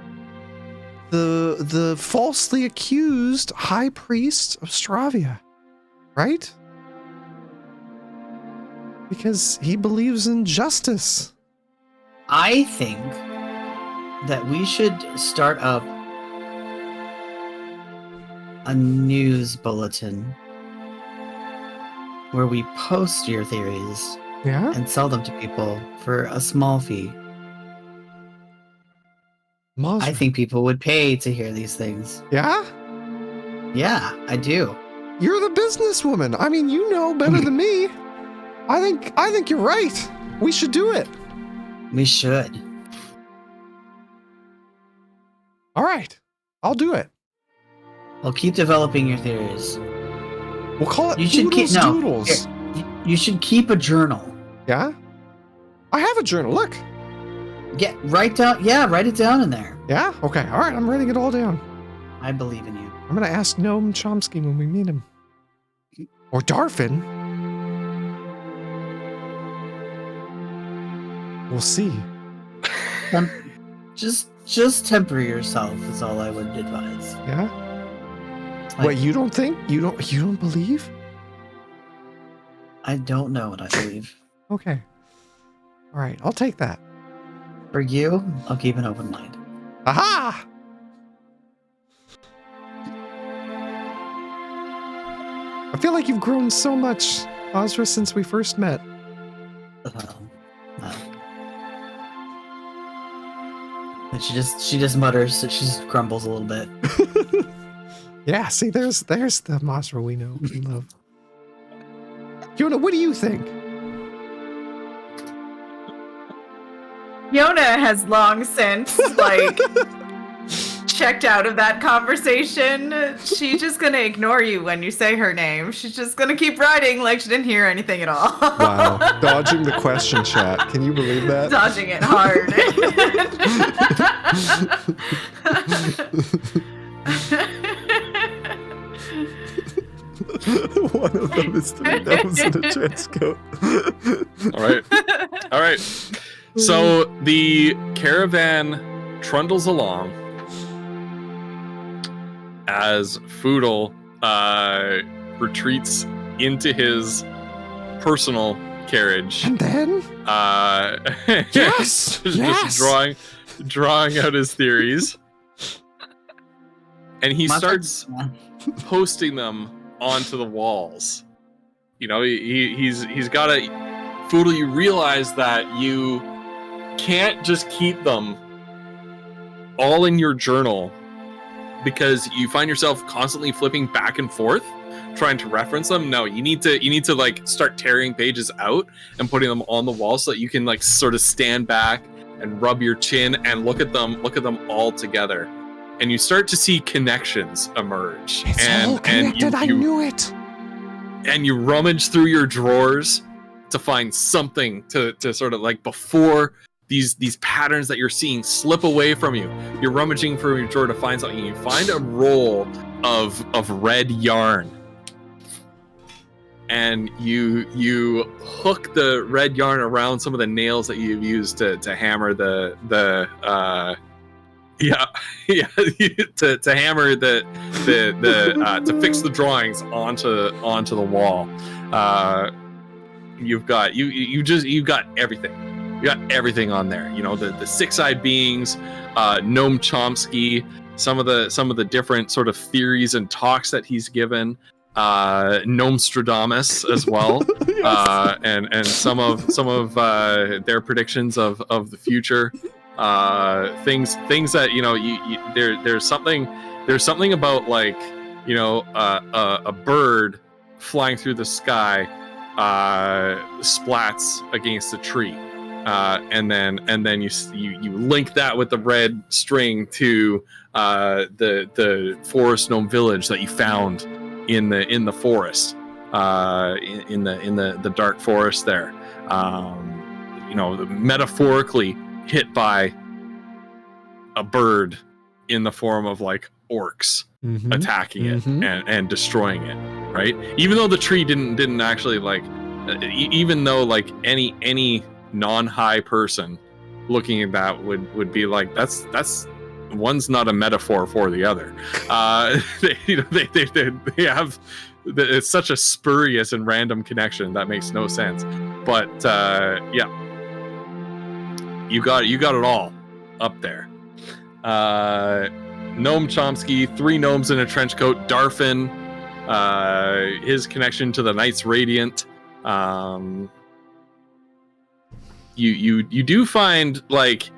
the falsely accused high priest of Stravia. Right? Because he believes in justice. I think that we should start up a news bulletin where we post your theories Yeah? and sell them to people for a small fee. Mazra. I think people would pay to hear these things. Yeah? Yeah, I do. You're the businesswoman. I mean, you know better than me. I think you're right. We should do it. We should. All right. I'll do it. Well, keep developing your theories. We'll call it You should keep Doodles. You should keep a journal. Yeah? I have a journal. Look. Write it down in there. Yeah? Okay. All right. I'm writing it all down. I believe in you. I'm going to ask Noam Chomsky when we meet him. Or Darfin. We'll see. Just temper yourself is all I would advise. Yeah? Like, Wait, you don't think? You don't believe? I don't know what I believe. Okay. All right. I'll take that. For you, I'll keep an open mind. Aha! I feel like you've grown so much, Azra, since we first met. And she just mutters. She just grumbles a little bit. Yeah, see, there's the Mazra we know and love. Yona, what do you think? Yona has long since, checked out of that conversation. She's just gonna ignore you when you say her name. She's just gonna keep writing like she didn't hear anything at all. Wow, dodging the question chat. Can you believe that? Dodging it hard. One of them is 3 nose in a trench coat. All right. So the caravan trundles along as Foodle retreats into his personal carriage. And then? Yes! Just drawing out his theories. And he starts posting them onto the walls. You know, he's got a Foodle, you realize that you can't just keep them all in your journal because you find yourself constantly flipping back and forth trying to reference them. No, you need to like start tearing pages out and putting them on the wall so that you can like sort of stand back and rub your chin and look at them all together. And you start to see connections emerge. It's all connected. I knew it. And you rummage through your drawers to find something to sort of like before these patterns that you're seeing slip away from you. You're rummaging through your drawer to find something. You find a roll of red yarn. and you hook the red yarn around some of the nails that you've used to hammer to hammer to fix the drawings onto the wall. You've got everything. You got everything on there. You know, the six-eyed beings, Noam Chomsky, some of the different sort of theories and talks that he's given, Nostradamus as well, Yes. and some of their predictions of the future, things that, you know, there's something about, like, you know, a bird flying through the sky splats against a tree. And then you link that with the red string to the forest gnome village that you found in the forest, in the dark forest there. You know, metaphorically hit by a bird in the form of, like, orcs Mhm. attacking it Mhm. and destroying it, right? Even though the tree didn't actually, like, even though, like, any non-high person looking at that would be like, that's one's not a metaphor for the other. They have, it's such a spurious and random connection that makes no sense. But yeah, you got it all up there. Noam Chomsky, 3 gnomes in a trench coat, Darfin, his connection to the Knights Radiant. You do find, like,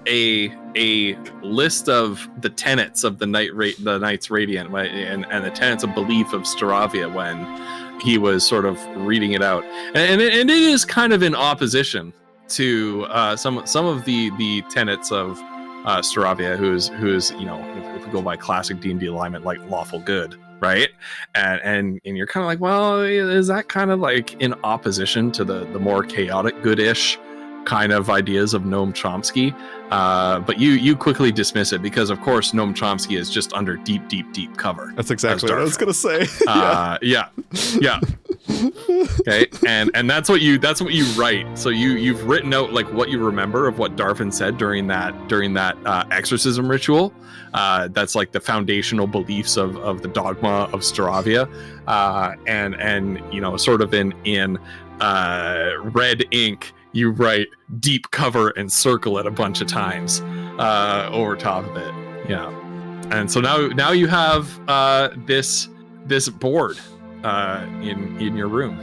a list of the tenets of the Knights Radiant, and the tenets of belief of Staravia when he was sort of reading it out, and it is kind of in opposition to some of the tenets of Staravia, who's you know, if we go by classic D&D alignment, like lawful good, right? And you're kind of like, well, is that kind of like in opposition to the more chaotic goodish kind of ideas of Noam Chomsky? But you quickly dismiss it because, of course, Noam Chomsky is just under deep cover. That's exactly what I was Darfin. gonna say. Yeah. Okay, and that's what you write. So you've written out, like, what you remember of what Darfin said during that exorcism ritual. That's like the foundational beliefs of the dogma of Staravia, and you know, sort of in red ink, you write deep cover and circle it a bunch of times over top of it. Yeah, and so now you have this board in your room.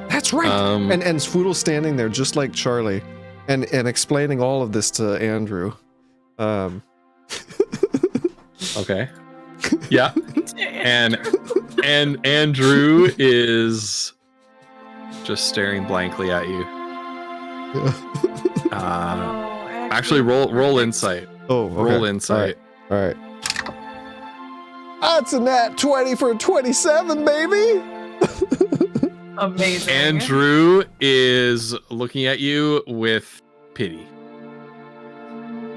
That's right. And Sfoodle's standing there just like Charlie, and explaining all of this to Andrew. Okay. Yeah. And Andrew is just staring blankly at you. Actually, roll insight. Oh, okay. Roll insight. All right. That's a nat 20 for 27, baby. Amazing. Andrew is looking at you with pity.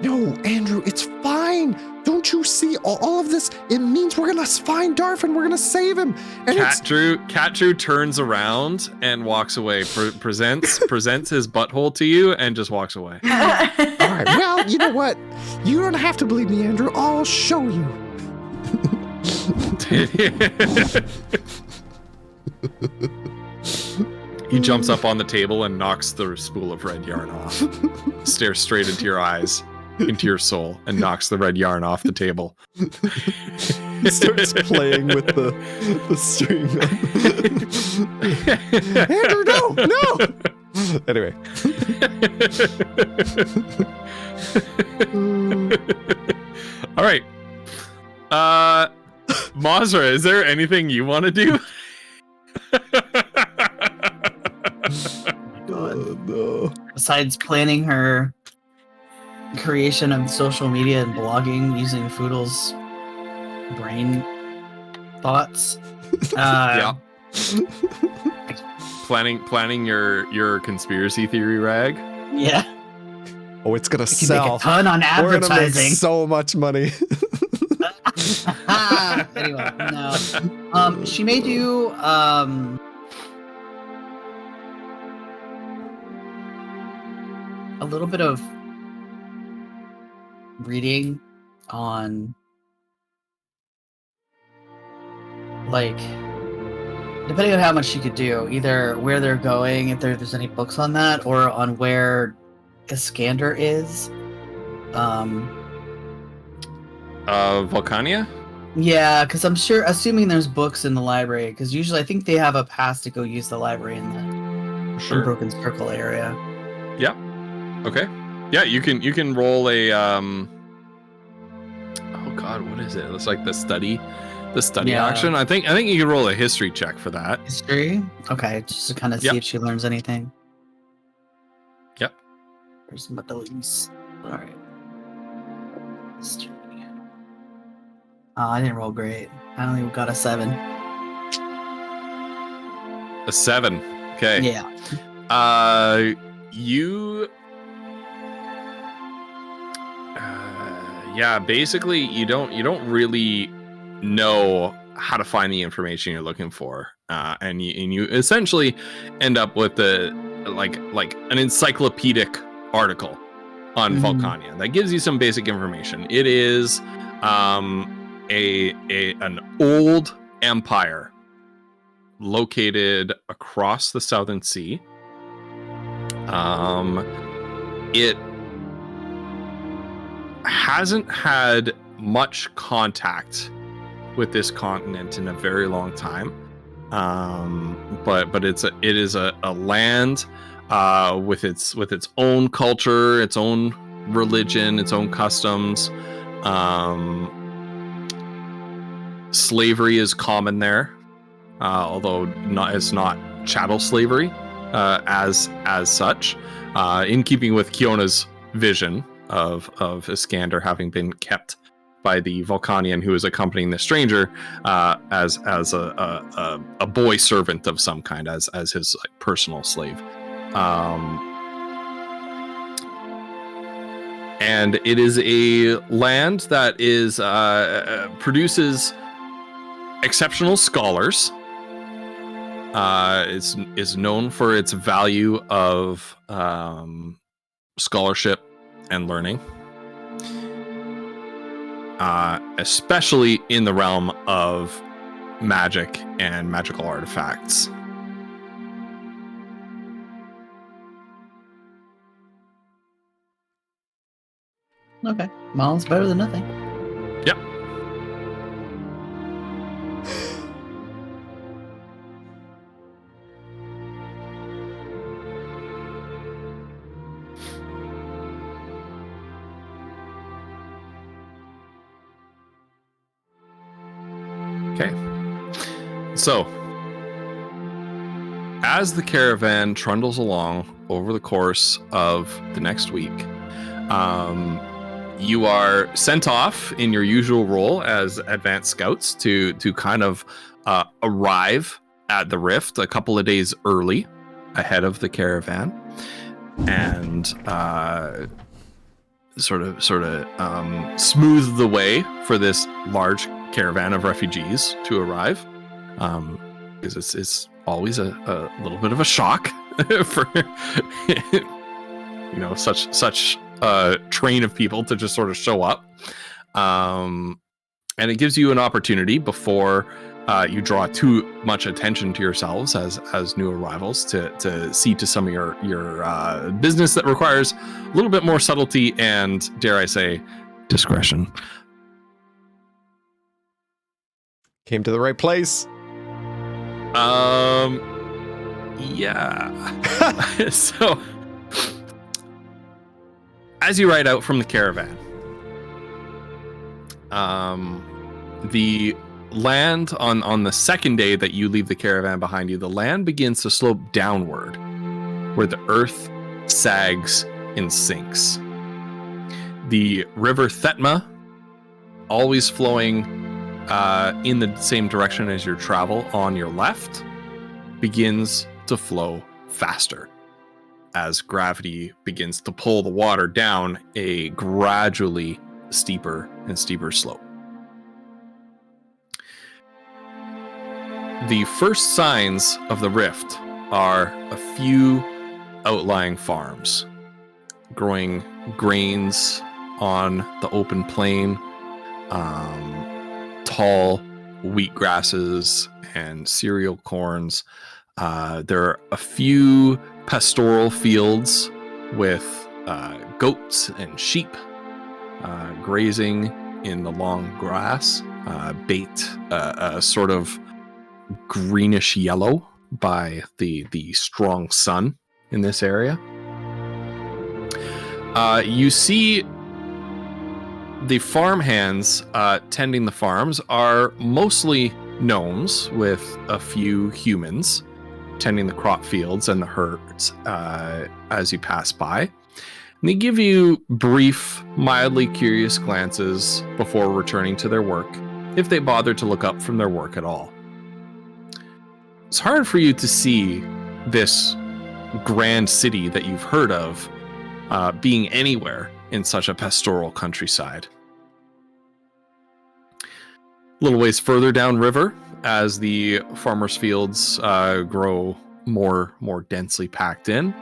No, Andrew, it's fine. Don't you see all of this? It means we're gonna find Darfin. We're gonna save him. And Cat Drew turns around and walks away. Presents his butthole to you and just walks away. all right. Well, you know what? You don't have to believe me, Andrew. I'll show you. He jumps up on the table and knocks the spool of red yarn off. Stares straight into your eyes, into your soul, and knocks the red yarn off the table. He starts playing with the string. Andrew, no. Anyway. All right. Mazra, is there anything you want to do? Oh, no. Besides planning her creation of social media and blogging using Foodle's brain thoughts. Yeah. Planning your conspiracy theory rag. Yeah. Oh, it's gonna We can make sell. a ton on We're gonna make advertising. so much money. Anyway, no. she may do a little bit of reading on, like, depending on how much she could do, either where they're going, if there's any books on that, or on where Iskander is. Volcania? Yeah, because I'm assuming there's books in the library, because usually I think they have a pass to go use the library in the Broken Circle area. Yeah. Okay. Yeah, you can roll a oh god, what is it? It's like the study action. I think you can roll a history check for that. History? Okay, just to kind of see if she learns anything. Yep. There's Medellins. Alright. History. Oh, I didn't roll great. I only got a 7. A 7. Okay. Yeah. Basically you don't really know how to find the information you're looking for, and you essentially end up with like an encyclopedic article on Volcania that gives you some basic information. It is an old empire located across the Southern Sea. It hasn't had much contact with this continent in a very long time, but it is a land with its own culture, its own religion, its own customs. Slavery is common there, although it's not chattel slavery as such, in keeping with Kiona's vision of Iskander having been kept by the Volcanian who is accompanying the stranger as a boy servant of some kind, as his like personal slave. And it is a land that is produces exceptional scholars. Is known for its value of scholarship and learning, especially in the realm of magic and magical artifacts. Okay. Well, it's better than nothing. Yep. Okay. So, as the caravan trundles along over the course of the next week, you are sent off in your usual role as advanced scouts to kind of arrive at the rift a couple of days early ahead of the caravan, and sort of smooth the way for this large caravan of refugees to arrive, because it's always a little bit of a shock for such train of people to just sort of show up, and it gives you an opportunity before you draw too much attention to yourselves as new arrivals to see to some of your business that requires a little bit more subtlety and, dare I say, discretion. Came to the right place. Yeah. So, as you ride out from the caravan, the land on the second day that you leave the caravan behind you, the land begins to slope downward, where the earth sags and sinks. The river Thetma, always flowing in the same direction as your travel on your left, begins to flow faster as gravity begins to pull the water down a gradually steeper and steeper slope. the first signs of the rift are a few outlying farms growing grains on the open plain, tall wheat grasses and cereal corns. There are a few pastoral fields with goats and sheep grazing in the long grass, baked a sort of greenish yellow by the strong sun in this area. You see the farmhands tending the farms are mostly gnomes with a few humans tending the crop fields and the herds as you pass by. And they give you brief, mildly curious glances before returning to their work, if they bother to look up from their work at all. It's hard for you to see this grand city that you've heard of being anywhere in such a pastoral countryside. A little ways further downriver, as the farmers' fields grow more densely packed in,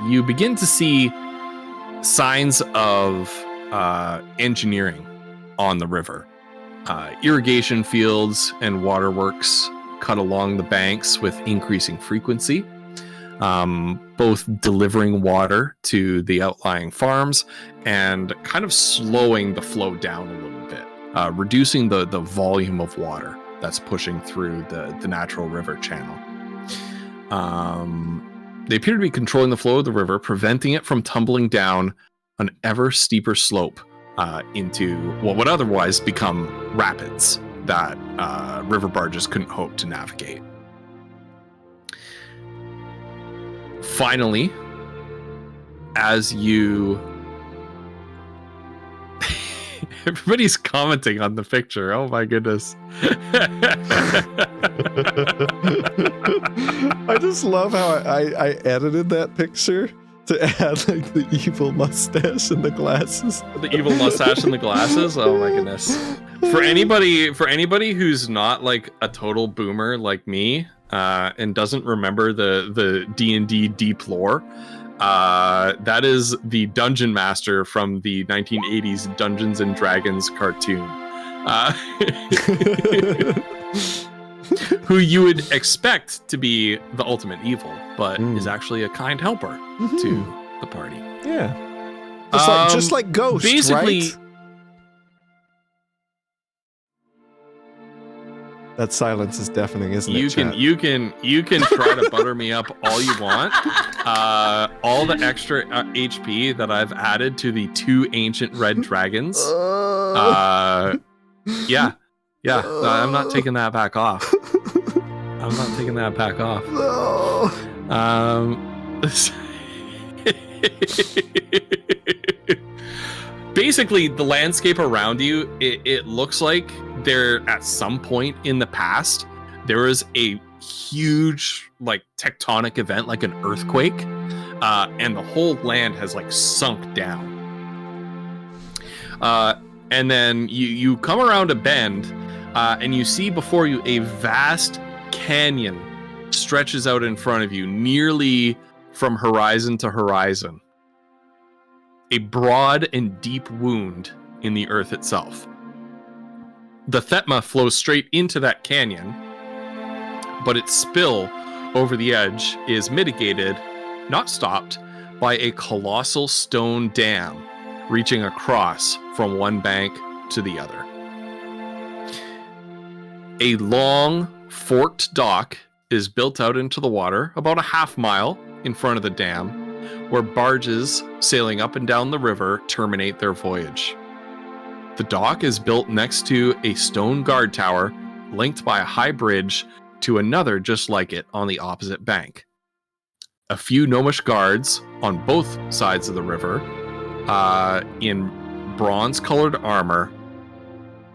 you begin to see signs of engineering on the river. Irrigation fields and waterworks cut along the banks with increasing frequency, both delivering water to the outlying farms and kind of slowing the flow down a little bit, reducing the volume of water that's pushing through the natural river channel. They appear to be controlling the flow of the river, preventing it from tumbling down an ever steeper slope into what would otherwise become rapids that river barges couldn't hope to navigate. Finally, as you... Everybody's commenting on the picture. Oh my goodness. I just love how I edited that picture to add like the evil mustache and the glasses. The evil mustache and the glasses. Oh my goodness. For anybody who's not like a total boomer like me, and doesn't remember the D&D deep lore, that is the Dungeon Master from the 1980s Dungeons and Dragons cartoon, who you would expect to be the ultimate evil, but is actually a kind helper to the party. Yeah, just like Ghost, basically, right? That silence is deafening, isn't it? You can try to butter me up all you want. All the extra HP that I've added to the 2 ancient red dragons. Yeah. I'm not taking that back off. Basically, the landscape around you, it looks like there, at some point in the past, there was a huge like tectonic event, like an earthquake, and the whole land has like sunk down. And then you come around a bend, and you see before you a vast canyon stretches out in front of you, nearly from horizon to horizon. A broad and deep wound in the earth itself. The Thetma flows straight into that canyon, but its spill over the edge is mitigated, not stopped, by a colossal stone dam reaching across from one bank to the other. A long, forked dock is built out into the water about a half mile in front of the dam, where barges sailing up and down the river terminate their voyage. The dock is built next to a stone guard tower linked by a high bridge to another just like it on the opposite bank. A few gnomish guards on both sides of the river, in bronze-colored armor,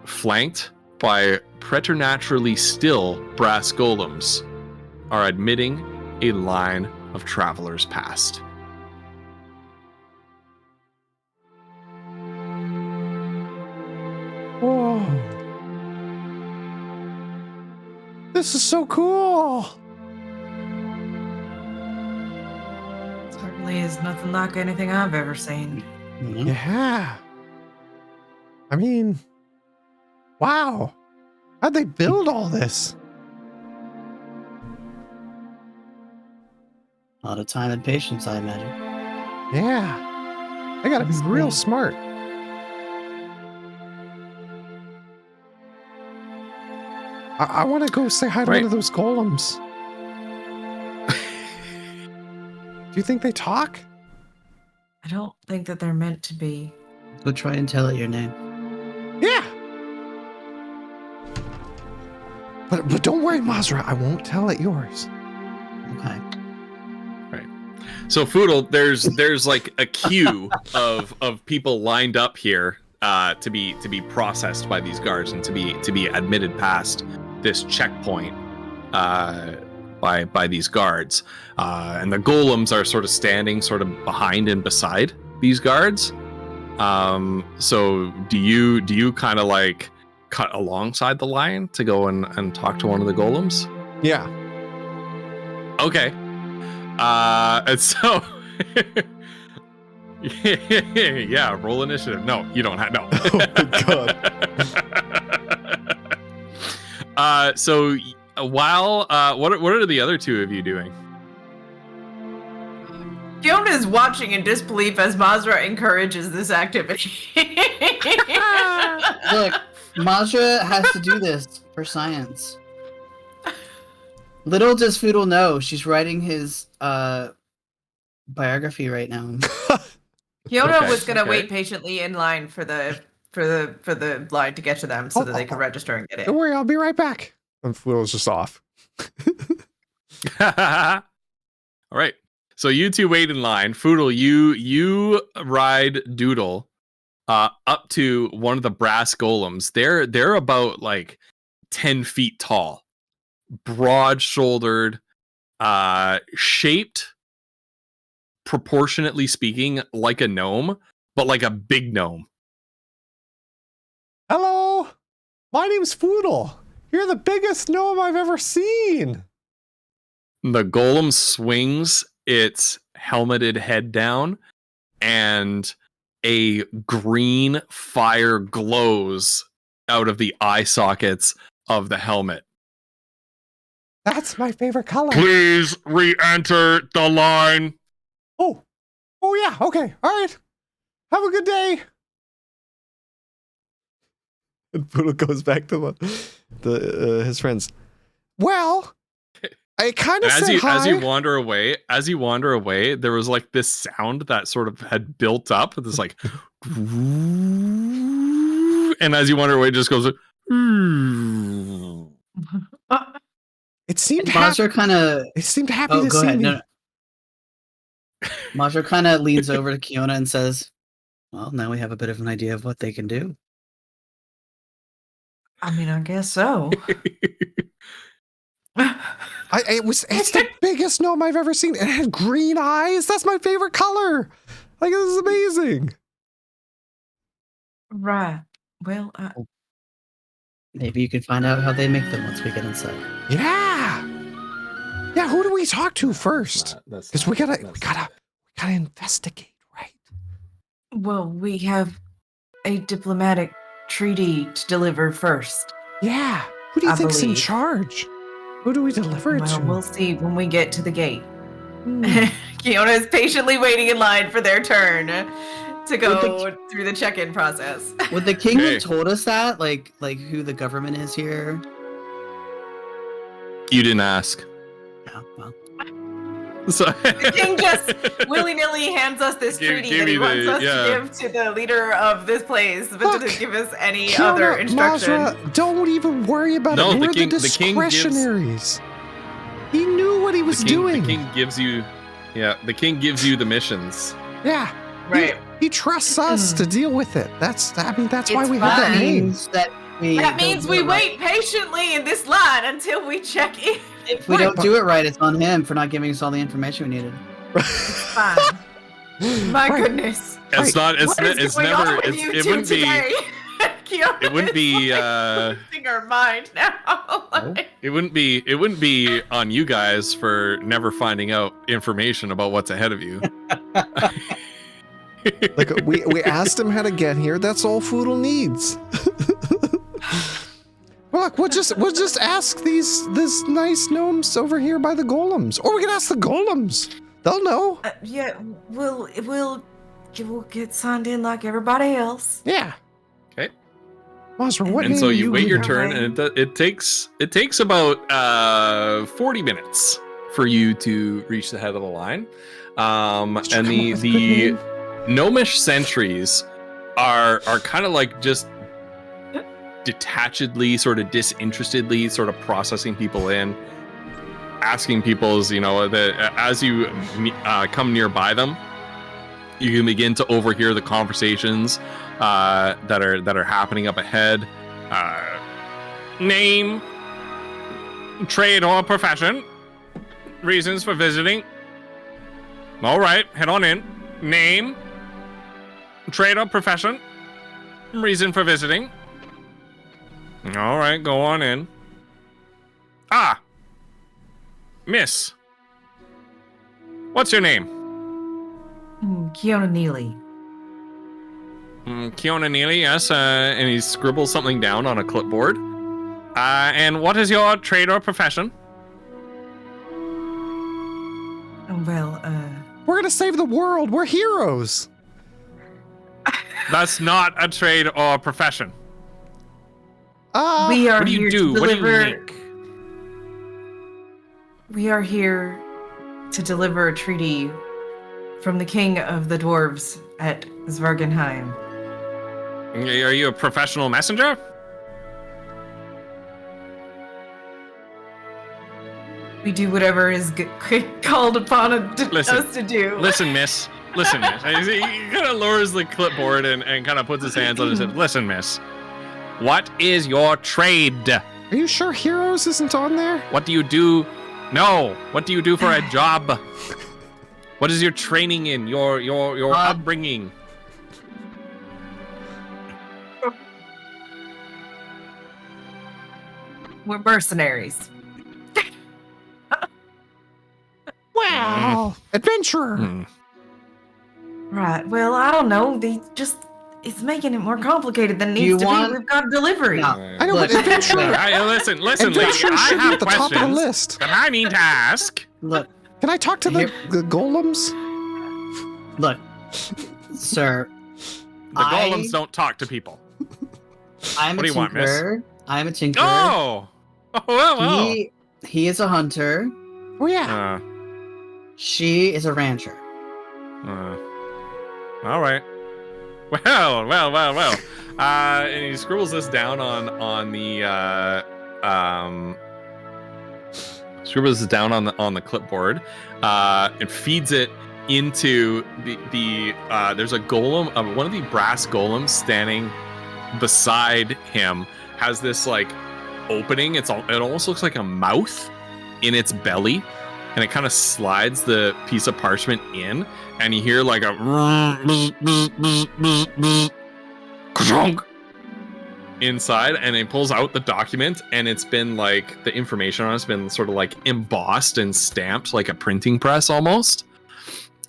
flanked by preternaturally still brass golems, are admitting a line of travelers past. This is so cool. Certainly is nothing like anything I've ever seen. Mhm. Yeah. I mean, wow. How'd they build all this? A lot of time and patience, I imagine. Yeah. They gotta be That's real great. smart. I want to go say hi to Right. one of those golems. Do you think they talk? I don't think that they're meant to be. Go try and tell it your name. Yeah. But don't worry, Mazra. I won't tell it yours. Okay. So Foodle, there's like a queue of people lined up here to be processed by these guards and to be admitted past this checkpoint by these guards. And the golems are sort of standing sort of behind and beside these guards. So do you kind of like cut alongside the line to go and talk to one of the golems? Yeah. Okay. And so yeah, roll initiative. No, you don't have no. Oh my God. So while what are the other two of you doing? Fiona is watching in disbelief as Mazra encourages this activity. Look, Majra has to do this for science. Little does Foodle know, she's writing his biography right now. Fiona Okay, was gonna okay. wait patiently in line for the line to get to them so that they could register and get Don't in. worry, I'll be right back. And Foodle's just off. All right. So you two wait in line. Foodle, you ride Doodle up to one of the brass golems. They're about like 10 feet tall, broad-shouldered, shaped proportionately speaking like a gnome, but like a big gnome. Hello, my name's Foodle. You're the biggest gnome I've ever seen. The golem swings its helmeted head down, and a green fire glows out of the eye sockets of the helmet. That's my favorite color. Please re-enter the line. Oh yeah. Okay. All right. Have a good day. And Poodle goes back to his friends. Well, I kind of As said hi. as you wander away, there was like this sound that sort of had built up. This like, and as you wander away, it just goes. It seemed happy. Majra kind of. It seemed happy Oh, to go see ahead. me. No. Majra kind of leans over to Kiona and says, "Well, now we have a bit of an idea of what they can do." I mean, I guess so. It's the biggest gnome I've ever seen. It had green eyes. That's my favorite color. Like, this is amazing. Right. Well, Maybe you could find out how they make them once we get inside. Yeah. Yeah, who do we talk to first? Because we gotta investigate, right? well, we have a diplomatic treaty to deliver first. Yeah. Who do you I think's in believe. charge? Who do we deliver it Well, to? we'll see when we get to the gate. Hmm. Kiona is patiently waiting in line for their turn to go Would through the check-in process. Would the king Okay. have told us that, like who the government is here? You didn't ask. Yeah, well, So The king just willy-nilly hands us this Give- treaty give that he me wants the- us yeah. to give to the leader of this place, but Look, doesn't give us any Kiona, other instruction. Mazra, don't even worry about No, it. the We're king- the the king gives- discretionaries. He knew what he was doing. The king gives you, the king gives you the missions. Yeah. Right. He trusts us to deal with it. That's why It's we have that fine. name. means that we That don't means do we it right. wait patiently in this line until we check in. If we don't do it right, it's on him for not giving us all the information we needed. Fine. My Right. goodness. It's not. It's What is it's going never. on with It's, you it two wouldn't be. today? Kiana It wouldn't be. losing our mind now. Like, It wouldn't be on you guys for never finding out information about what's ahead of you. Like we asked him how to get here. That's all Foodle needs. Look, we'll just ask these nice gnomes over here by the golems, or we can ask the golems. They'll know. yeah, we'll get signed in like everybody else. Yeah. Okay. Mazra, what And name so do you wait your go turn, by? and it takes about 40 minutes for you to reach the head of the line. And Let's try to come up the with a good name. gnomish sentries are kind of like just detachedly, sort of disinterestedly, sort of processing people in, asking people's, as you come nearby them, you can begin to overhear the conversations that are happening up ahead. Name, trade or profession, reasons for visiting. All right, head on in. Name, trade or profession, reason for visiting. All right, go on in. Ah, miss. What's your name? Kiona Neely. Kiona Neely, yes, and he scribbles something down on a clipboard. And what is your trade or profession? Well, We're gonna save the world. We're heroes. That's not a trade or profession. we are What do you here do? to What do you deliver. make? We are here to deliver a treaty from the king of the dwarves at Svargenheim. Are you a professional messenger? We do whatever is called upon Listen, us to do. Listen, miss. Listen, miss. He kind of lowers the clipboard and kind of puts his hands on his head. Listen, miss. What is your trade? Are you sure heroes isn't on there? What do you do? No. What do you do for a job? What is your training in? Your upbringing? We're mercenaries. Wow, adventurer. Hmm. Right. Well, I don't know. It's making it more complicated than it Do you needs to want- be. We've got delivery. No. I know, but Look, adventurer. Listen, lady. Adventurer I should be have at the top of the questions list. that I need to ask. Look, Can I talk to the golems? look, sir. The golems don't talk to people. I'm What a do you want, miss? tinkerer. I'm a tinkerer. Oh. Well. He is a hunter. Oh yeah. She is a rancher. All right. Well. And he scribbles this down on the clipboard, and feeds it into the there's a golem, one of the brass golems standing beside him has this like opening. It almost looks like a mouth in its belly, and it kind of slides the piece of parchment in, and you hear like a inside, and it pulls out the document, and it's been like the information on it's been sort of like embossed and stamped like a printing press almost,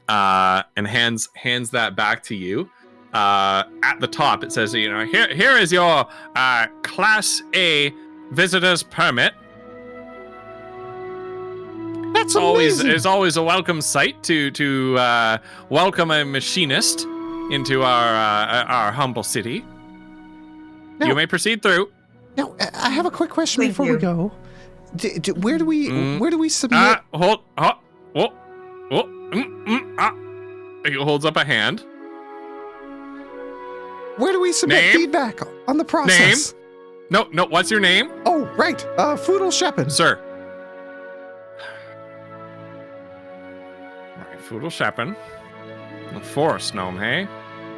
and hands that back to you. At the top it says, here is your Class A visitor's permit. That's amazing. It's always a welcome sight to welcome a machinist into our humble city. Now- You may proceed through. Now, I have a quick question Thank before you. we go. Where do we submit? He holds up a hand. Where do we submit Name? feedback on the process? No. What's your name, Oh, right. Foodle Sheppin. sir? All right, Foodle Sheppin. A forest gnome, hey?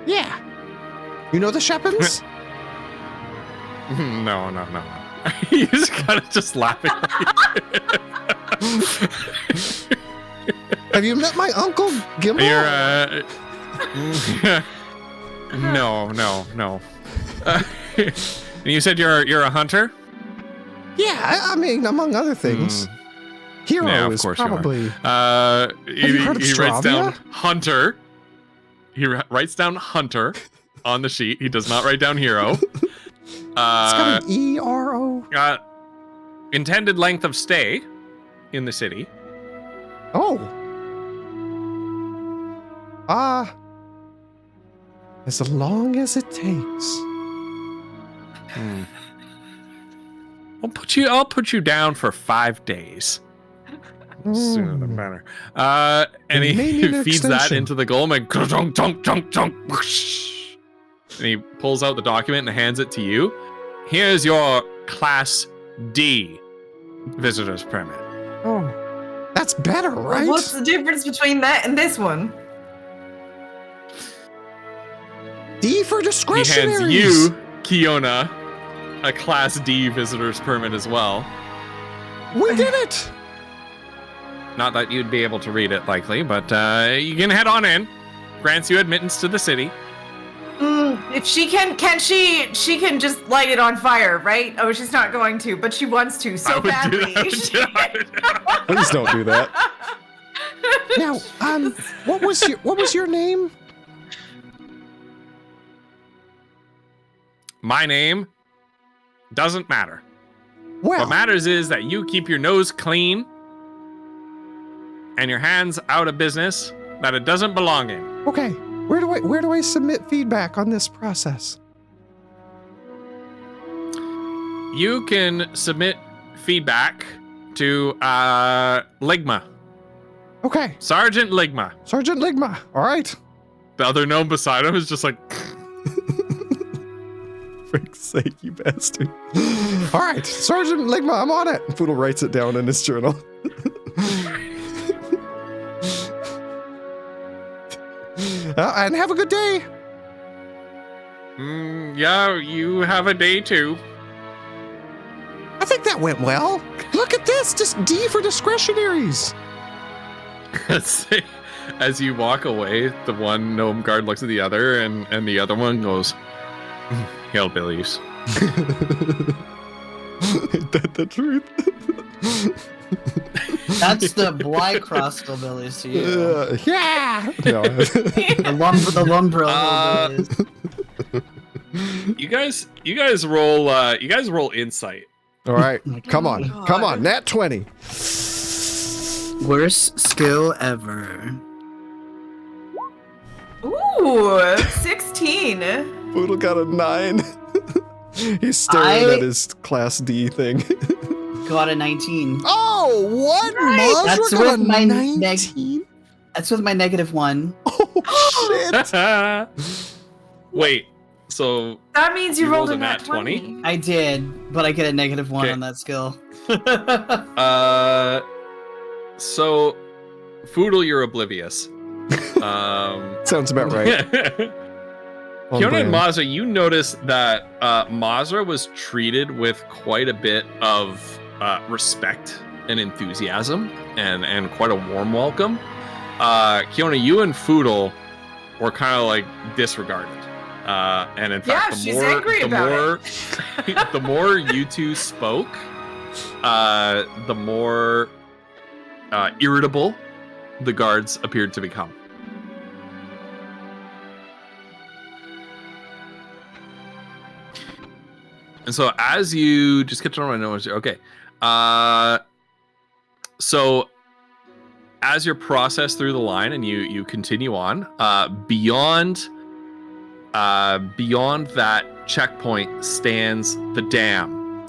Yeah. You know the Sheppins? No. He's kind of just laughing. Have you met my uncle Gimbal? You're, no. And you said you're a hunter? Yeah, I mean, among other things. Hero Yeah, of is course you are. probably. He you heard of writes down Stravia? hunter. He writes down hunter on the sheet. He does not write down hero. It's got an ERO. Intended length of stay in the city. Oh. As long as it takes. I'll put you down for 5 days. Sooner the better. And It may he need an feeds that extension. into the golem and dunk, dunk, dunk, dunk, whoosh. And he pulls out the document and hands it to you. Here's your Class D visitor's permit. Oh. That's better, right? What's the difference between that and this one? D for He discretionary. hands you, Kiona, a Class D visitor's permit as well. We did it. Not that you'd be able to read it, likely, but you can head on in. Grants you admittance to the city. If she can she can just light it on fire, right? Oh, she's not going to, but she wants to I so would do badly. that. Please don't do that. Now, what was your name? My name doesn't matter. Well, What matters is that you keep your nose clean and your hands out of business that it doesn't belong in. okay. Where do I submit feedback on this process? You can submit feedback to Ligma, Okay, Sergeant Ligma. Sergeant Ligma. All right. The other gnome beside him is just like, Frick's sake, you bastard. All right, Sergeant Ligma, I'm on it. Poodle writes it down in his journal. And have a good day. yeah, you have a day too. I think that went well. Look at this, just D for discretionaries. As you walk away, the one gnome guard looks at the other, and the other one goes, hillbillies. Ain't that the truth? That's the Blycross hillbillies to you. Yeah. No. The Lumbro hillbillies. You guys roll insight. All right, come on, God. come on, nat 20. Worst skill ever. Ooh, 16. Poodle got a 9. He's staring at his Class D thing. Got a 19. Oh, what? Nice. That's Mazra got a with my 19? That's with my -1. Oh, shit. Wait, so That means you You rolled rolled a a nat nat 20. I did, but I get a -1 Okay. on that skill. so Foodle, you're oblivious. Sounds about right. On Kiona and brand. Mazra, you notice that Mazra was treated with quite a bit of respect and enthusiasm and quite a warm welcome. Kiona, you and Foodle were kind of like disregarded. And in fact, Yeah, she's angry about it. the more you two spoke, the more irritable the guards appeared to become. And so as you just get to know my notes, okay. So as you're processed through the line and you continue on, beyond that checkpoint stands the dam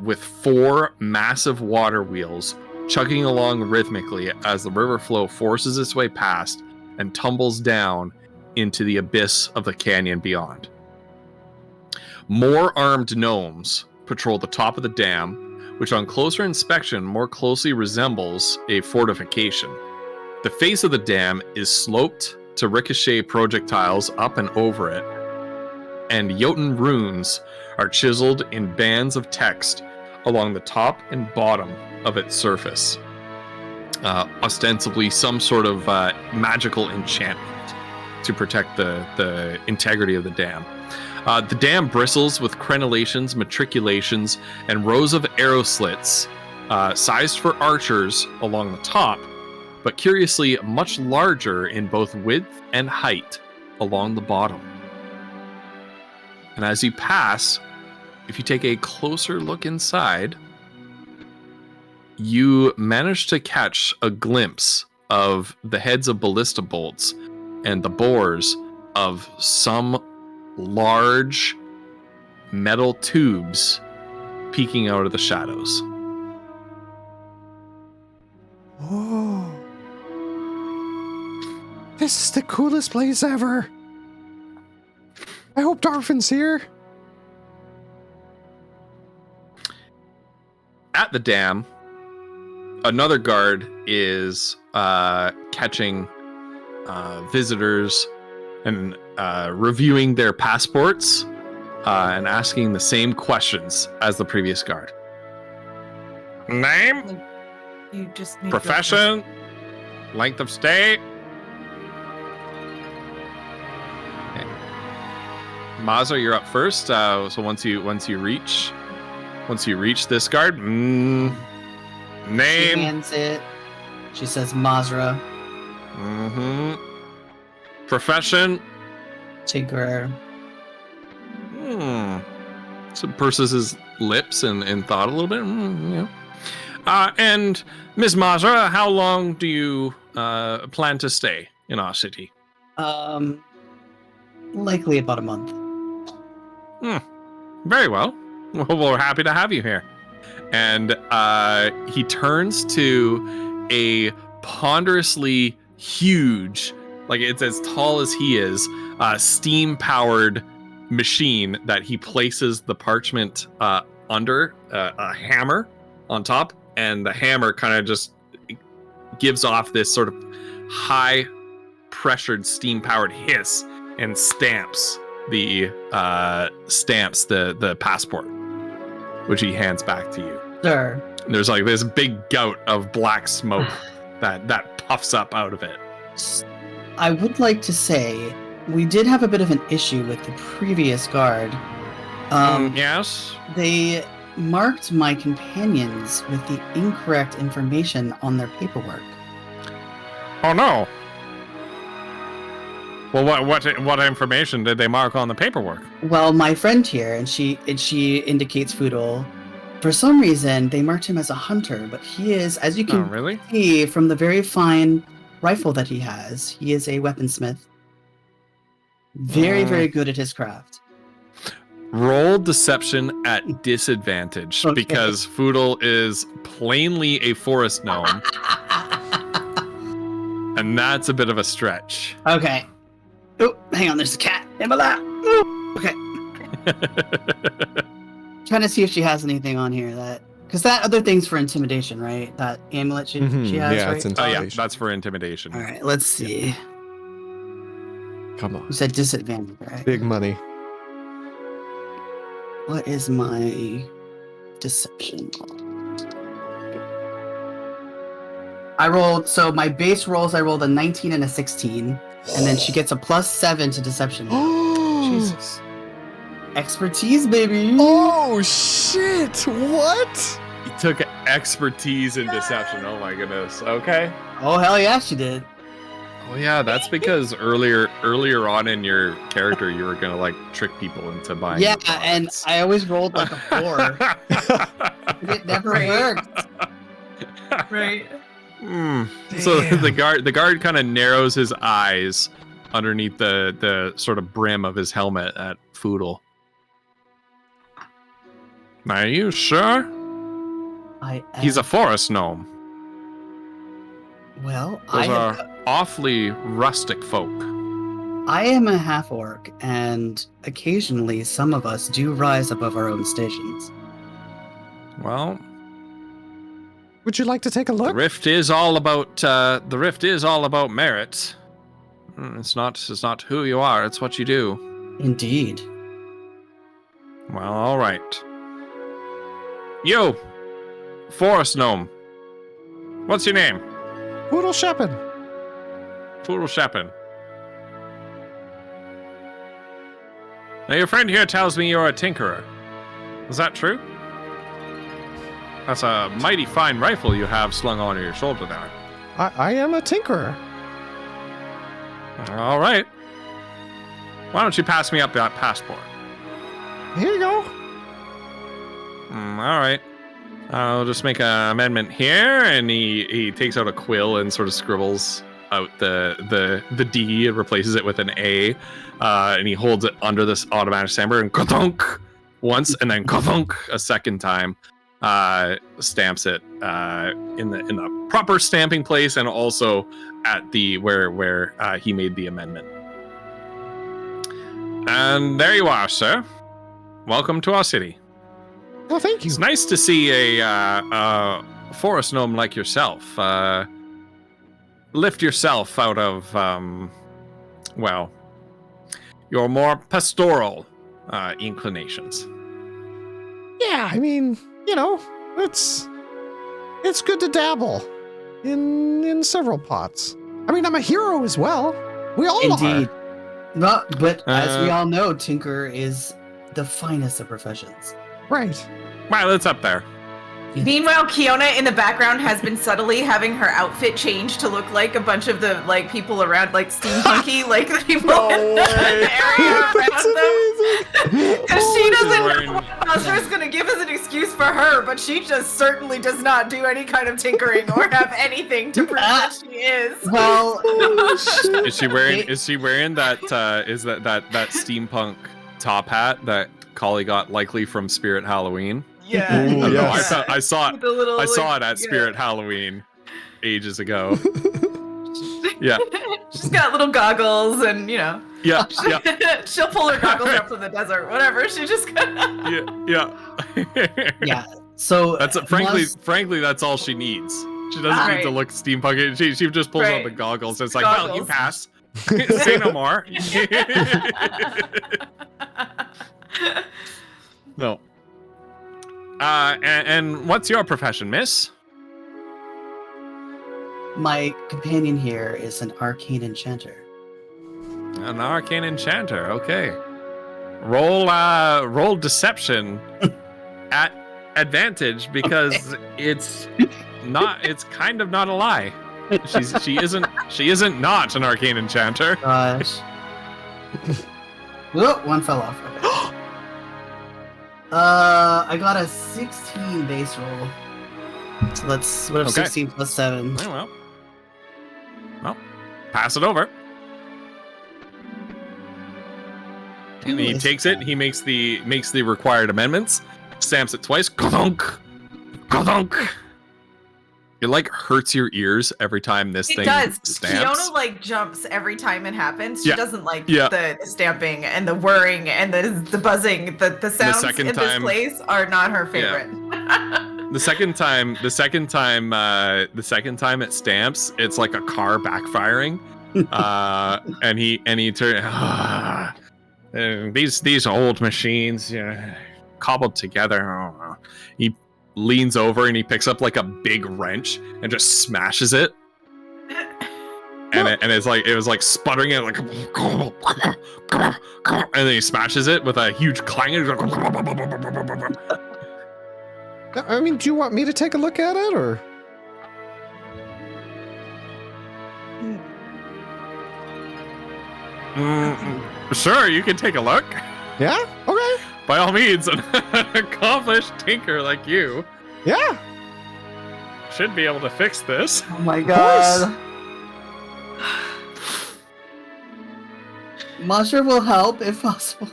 with 4 massive water wheels chugging along rhythmically as the river flow forces its way past and tumbles down into the abyss of the canyon beyond. More armed gnomes patrol the top of the dam, which on closer inspection more closely resembles a fortification. The face of the dam is sloped to ricochet projectiles up and over it, and Jotun runes are chiseled in bands of text along the top and bottom of its surface. Ostensibly some sort of magical enchantment to protect the integrity of the dam. The dam bristles with crenellations, matriculations, and rows of arrow slits, sized for archers along the top, but curiously much larger in both width and height along the bottom. And as you pass, if you take a closer look inside, you manage to catch a glimpse of the heads of ballista bolts and the bores of some large metal tubes peeking out of the shadows. Whoa. This is the coolest place ever. I hope Darfin's here. At the dam, another guard is catching visitors and reviewing their passports and asking the same questions as the previous guard. Name, You just need profession, length of stay. Okay. Mazza, you're up first. So once you reach this guard, She name. hands it. She says Mazra. Mm-hmm. Profession. Tigger. So purses his lips and thought a little bit. And Miss Mazra, how long do you plan to stay in our city? Likely about a month. Very well. Well, we're happy to have you here. And he turns to a ponderously huge, like it's as tall as he is, steam-powered machine that he places the parchment under a hammer on top, and the hammer kind of just gives off this sort of high-pressured steam-powered hiss and stamps the passport, which he hands back to you. Sir. And there's like this big gout of black smoke that puffs up out of it. I would like to say we did have a bit of an issue with the previous guard. Yes. They marked my companions with the incorrect information on their paperwork. Oh no. Well, what information did they mark on the paperwork? Well, my friend here, and she indicates Foodle. For some reason, they marked him as a hunter, but he is, as you Oh, can really? see from the very fine rifle that he has, he is a weaponsmith. Very, very good at his craft. Roll deception at disadvantage Okay. because Foodle is plainly a forest gnome, and that's a bit of a stretch. Okay. Oh, hang on, there's a cat in my lap. Ooh, okay. Trying to see if she has anything on here that, because that other thing's for intimidation, right? That amulet she has, Yeah, right? it's Oh yeah, intimidation. that's for intimidation. All right, let's see. Come on. You said disadvantage, right? Big money. What is my deception? I rolled, so my base rolls, I rolled a 19 and a 16, and then she gets a +7 to deception. Jesus. Expertise, baby! Oh, shit. What? He took expertise in deception. Oh my goodness. Okay. Oh, hell yeah, she did. Oh yeah, that's because earlier on in your character you were gonna like trick people into buying. Yeah, the and products. I always rolled like a 4. It never Right. worked. Right. So Damn. the guard kind of narrows his eyes underneath the sort of brim of his helmet at Foodle. Are you sure? He's a forest gnome. Well, Those are awfully rustic folk. I am a half orc, and occasionally some of us do rise above our own stations. Well, Would you like to take a the look? rift is all about merit. It's not who you are; it's what you do. Indeed. Well, all right. You, forest gnome. What's your name? Poodle Sheppin. Poodle Sheppin. Now, your friend here tells me you're a tinkerer. Is that true? That's a mighty fine rifle you have slung on your shoulder there. I am a tinkerer. All right. Why don't you pass me up that passport? Here you go. All right. I'll just make an amendment here, and he takes out a quill and sort of scribbles out the D and replaces it with an A, and he holds it under this automatic stamper and ka-thunk once, and then ka-thunk a second time. Stamps it in the proper stamping place, and also at the where he made the amendment. And there you are, sir. Welcome to our city. Well, thank you. It's nice to see a forest gnome like yourself lift yourself out of well, your more pastoral inclinations. Yeah, I mean, you know, it's good to dabble in several pots. I mean, I'm a hero as well. We all Indeed. are. But as we all know, Tinker is the finest of professions. Right. Well, it's up there. Meanwhile, Kiona in the background has been subtly having her outfit change to look like a bunch of the like people around, like steampunky, like the people in the area around them. Because she doesn't know what Mazra is going to give as an excuse for her, but she just certainly does not do any kind of tinkering or have anything to prove that she is. Well, Is she wearing that that steampunk top hat that Collie got likely from Spirit Halloween? Yeah. Ooh, I don't know, yes. I saw it. The little, I saw like, it at Spirit Halloween ages ago. Yeah. She's got little goggles and, you know. Yeah. She'll pull her goggles up from the desert, whatever. She just Yeah. yeah. So That's frankly that's all she needs. She doesn't need to Right. look steampunk. She just pulls out Right. the goggles. It's like, well, you Goggles. pass. Say no more. No. And what's your profession, miss? my companion here is an arcane enchanter. An arcane enchanter. Okay. Roll deception at advantage because it's kind of not a lie. She isn't not an arcane enchanter. Gosh. Whoop, one fell off. Okay. I got a 16 base roll. So that's what if Okay. 16 plus 7. Oh, well, pass it over. And he takes it. He makes the required amendments. Stamps it twice. Ka-thunk! Ka-thunk! It like hurts your ears every time this It thing does. stamps. Kiona like jumps every time it happens. She Yeah. doesn't like Yeah. the stamping and the whirring and the buzzing. The sounds second in this time- place are not her favorite. The second time it stamps, it's like a car backfiring. And he turns. These old machines, cobbled together. He leans over and he picks up like a big wrench and just smashes it. And it was like sputtering it like, and then he smashes it with a huge clang. I mean, do you want me to take a look at it, or? Sure, you can take a look. Yeah? Okay. By all means, an accomplished tinker like you Yeah. should be able to fix this. Oh my god. Masha will help if possible.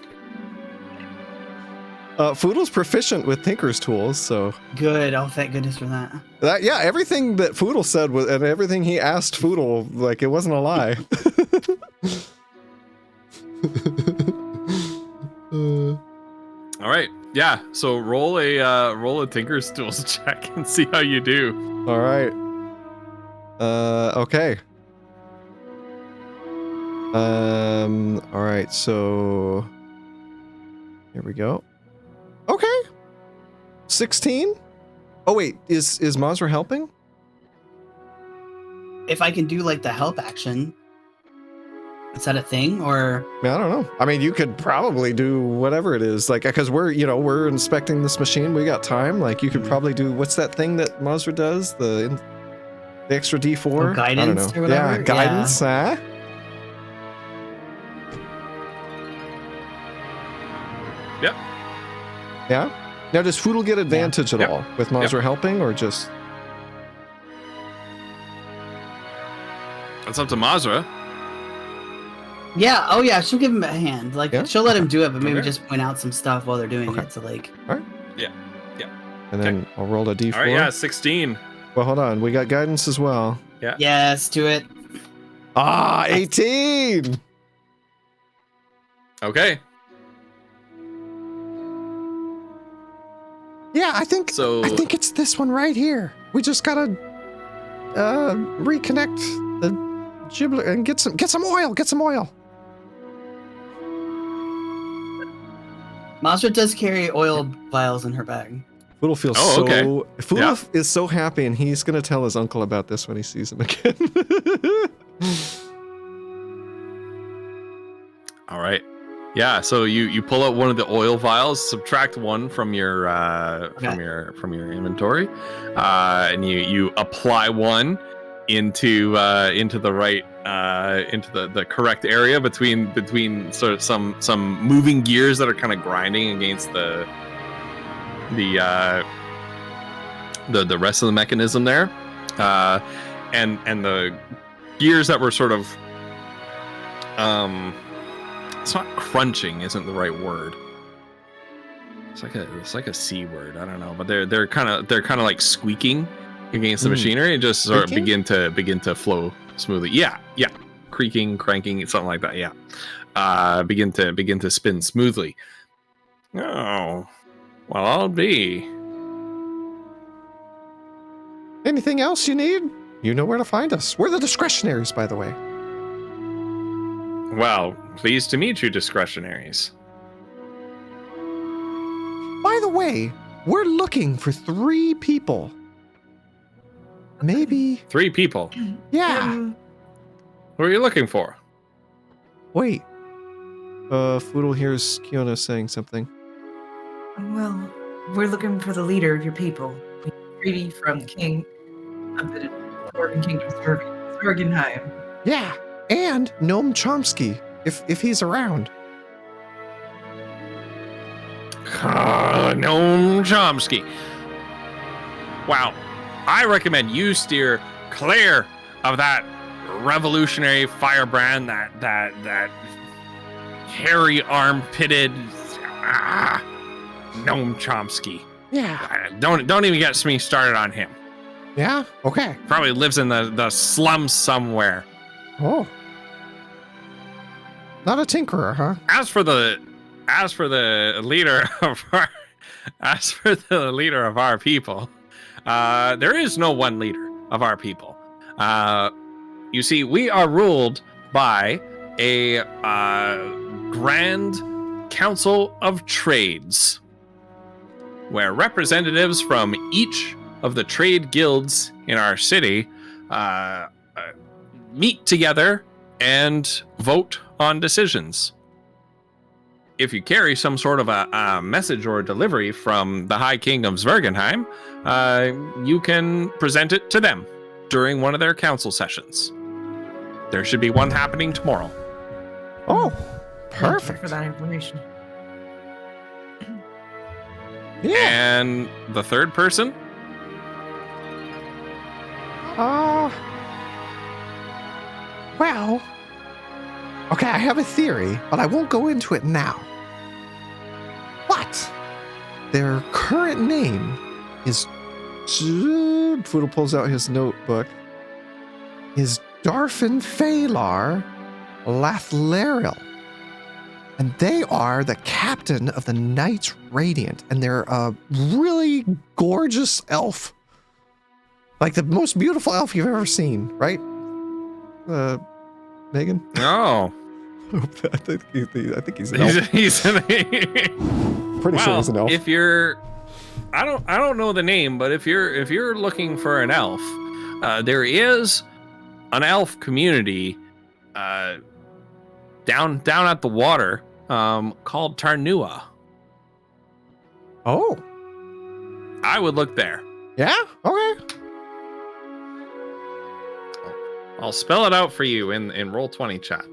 Foodle's proficient with Tinker's tools, so Good. Oh, thank goodness for that. yeah, everything that Foodle said was, and everything he asked Foodle, like it wasn't a lie. All right, yeah. So roll a Tinker's Tools check and see how you do. All right. Okay. All right. So here we go. Okay. 16. Oh wait, is Mazra helping? If I can do like the help action. Is that a thing or? I don't know. I mean, you could probably do whatever it is, like, because we're inspecting this machine. We got time. Like, you could probably do what's that thing that Mazra does? The extra D4 guidance I don't know. or whatever? Yeah, guidance. Huh? Yep. Yeah. Now, does Foodle get advantage at Yep. all with Mazra helping, or just? It's up to Mazra. Yeah. Oh yeah. She'll give him a hand. Like Yeah? she'll let him do it, but maybe Okay. just point out some stuff while they're doing Okay. it. So like. And then I'll roll a D4. All right, yeah, 16. Well, hold on. We got guidance as well. Yes. Do it. 18. Okay. Yeah, I think So it's this one right here. We just gotta reconnect the giblet and get some oil. Get some oil. Mazra does carry oil vials in her bag. Foodle feels Oh, okay. Foodle is so happy, and he's gonna tell his uncle about this when he sees him again. all right. Yeah, so you pull out one of the oil vials, subtract one from your inventory, and you apply one into the right into the correct area between sort of some moving gears that are kind of grinding against the rest of the mechanism there, and the gears that were sort of it's not crunching isn't the right word. It's like a C word. I don't know, but they're kind of like squeaking against the machinery and just sort of begin to flow smoothly. Yeah. Creaking, cranking, something like that. Yeah. Begin to spin smoothly. Oh, well, I'll be. Anything else you need? You know where to find us. We're the discretionaries, by the way. Well, pleased to meet you, discretionaries. By the way, we're looking for 3 people. Maybe. 3 people. Yeah. Who are you looking for? Wait. Foodle hears Kiona saying something. Well, we're looking for the leader of your people. We need a treaty from the king of the Dwarven Kingdom, Svergenheim. Yeah. And Noam Chomsky, if he's around. Noam Chomsky. Wow. I recommend you steer clear of that revolutionary firebrand, that hairy arm-pitted Noam Chomsky. Yeah. Don't even get me started on him. Yeah? Okay. Probably lives in the slums somewhere. Oh. Not a tinkerer, huh? As for the leader of our people, there is no one leader of our people. You see, we are ruled by a Grand Council of Trades, where representatives from each of the trade guilds in our city meet together and vote on decisions. If you carry some sort of a message or a delivery from the High King of Svergenheim, you can present it to them during one of their council sessions. There should be one happening tomorrow. Oh, Thank you perfect. for that information. Yeah. And the third person? Well, okay, I have a theory, but I won't go into it now. But their current name is Foodle pulls out his notebook. Is Darfin Phalar Lathlariel. And they are the captain of the Knights Radiant, and they're a really gorgeous elf. Like the most beautiful elf you've ever seen, right? Megan? Oh. I think he's an elf. He's Pretty sure he's an elf. If you're I don't know the name, but if you're looking for an elf, there is an elf community down at the water, called Tarnua. Oh, I would look there. yeah. Okay. I'll spell it out for you in Roll20 chat.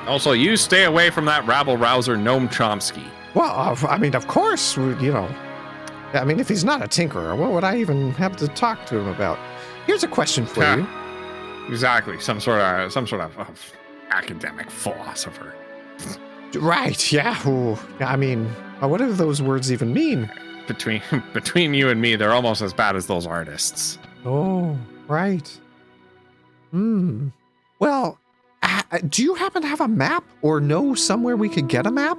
Also, you stay away from that rabble-rouser Noam Chomsky. Well, I mean, of course, you know. I mean, if he's not a tinkerer, what would I even have to talk to him about? Here's a question for Yeah. you. Exactly, some sort of academic philosopher. Right? Yeah. Ooh, I mean, what do those words even mean? Between you and me, they're almost as bad as those artists. Oh, right. Hmm. Well, do you happen to have a map or know somewhere we could get a map?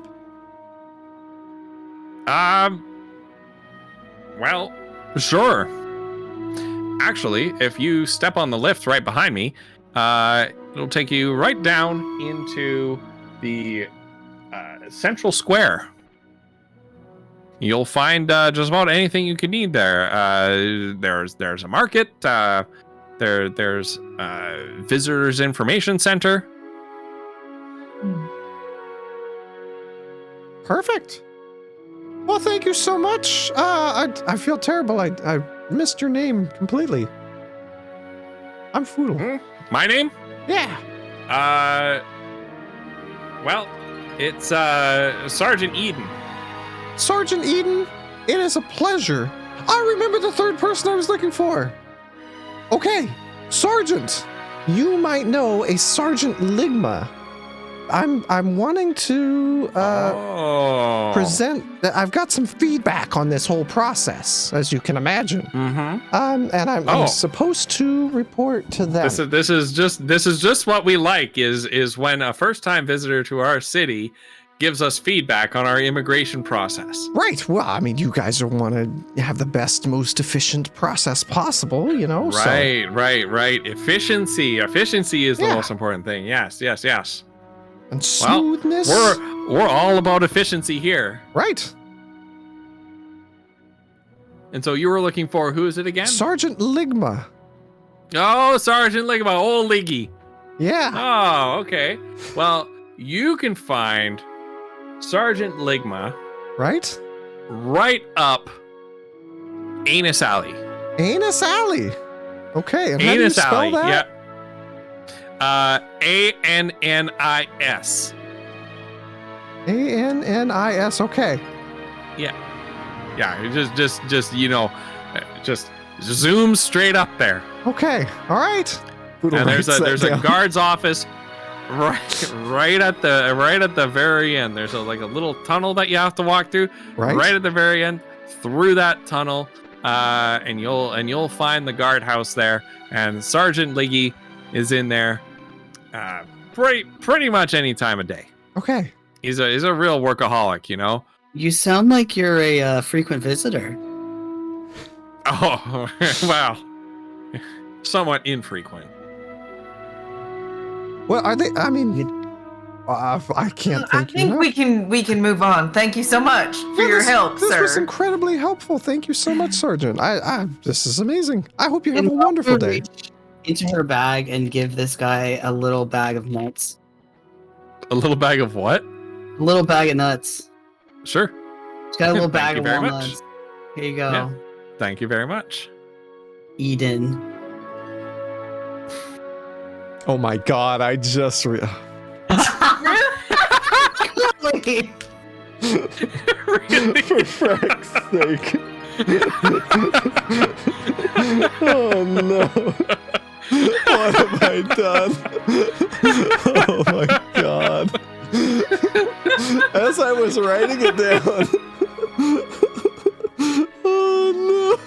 Well, sure. Actually, if you step on the lift right behind me, it'll take you right down into the central square. You'll find just about anything you could need there. There's a market. There's visitors information center. Perfect. Well, thank you so much. I feel terrible. I missed your name completely. I'm Foodle. My name? Yeah. Well, it's Sergeant Eden. Sergeant Eden, it is a pleasure. I remember the third person I was looking for. Okay, Sergeant, you might know a Sergeant Ligma. I'm wanting to present that I've got some feedback on this whole process, as you can imagine. Mm-hmm. And I'm supposed to report to them. This is just what we like is when a first-time visitor to our city gives us feedback on our immigration process. Right. Well, I mean, you guys want to have the best, most efficient process possible, you know? Right. Efficiency is the most important thing. Yes. And smoothness. We're all about efficiency here. Right. And so you were looking for, who is it again? Sergeant Ligma. Oh, Sergeant Ligma, old Liggy. Yeah. Oh, okay. Well, you can find Sergeant Ligma Right? right up Anus Alley. Anus Alley. Okay. And how do you Anus spell Alley. that? Yeah. ANNIS. ANNIS. Okay. Yeah. Just just zoom straight up there. Okay. All right. And there's a guard's office right at the very end. There's a little tunnel that you have to walk through. Right at the very end, through that tunnel, and you'll find the guardhouse there. And Sergeant Liggy is in there, pretty much any time of day. Okay. He's a real workaholic, you know. You sound like you're a frequent visitor. Oh, well, somewhat infrequent. Well, are they? I mean, I can't I thank you think enough. we can move on. Thank you so much for your help, this sir. was incredibly helpful. Thank you so much, Sergeant. This is amazing. I hope you have a wonderful day. Reach into her bag and give this guy a little bag of nuts. A little bag of what? A little bag of nuts. Sure. She's got a little bag Thank you of very walnuts. much. Here you go, Yeah. Thank you very much. Eden. Oh my God! I just. Wait. Really? For frack's sake. Oh no. What have I done? Oh my God. As I was writing it down. Oh no.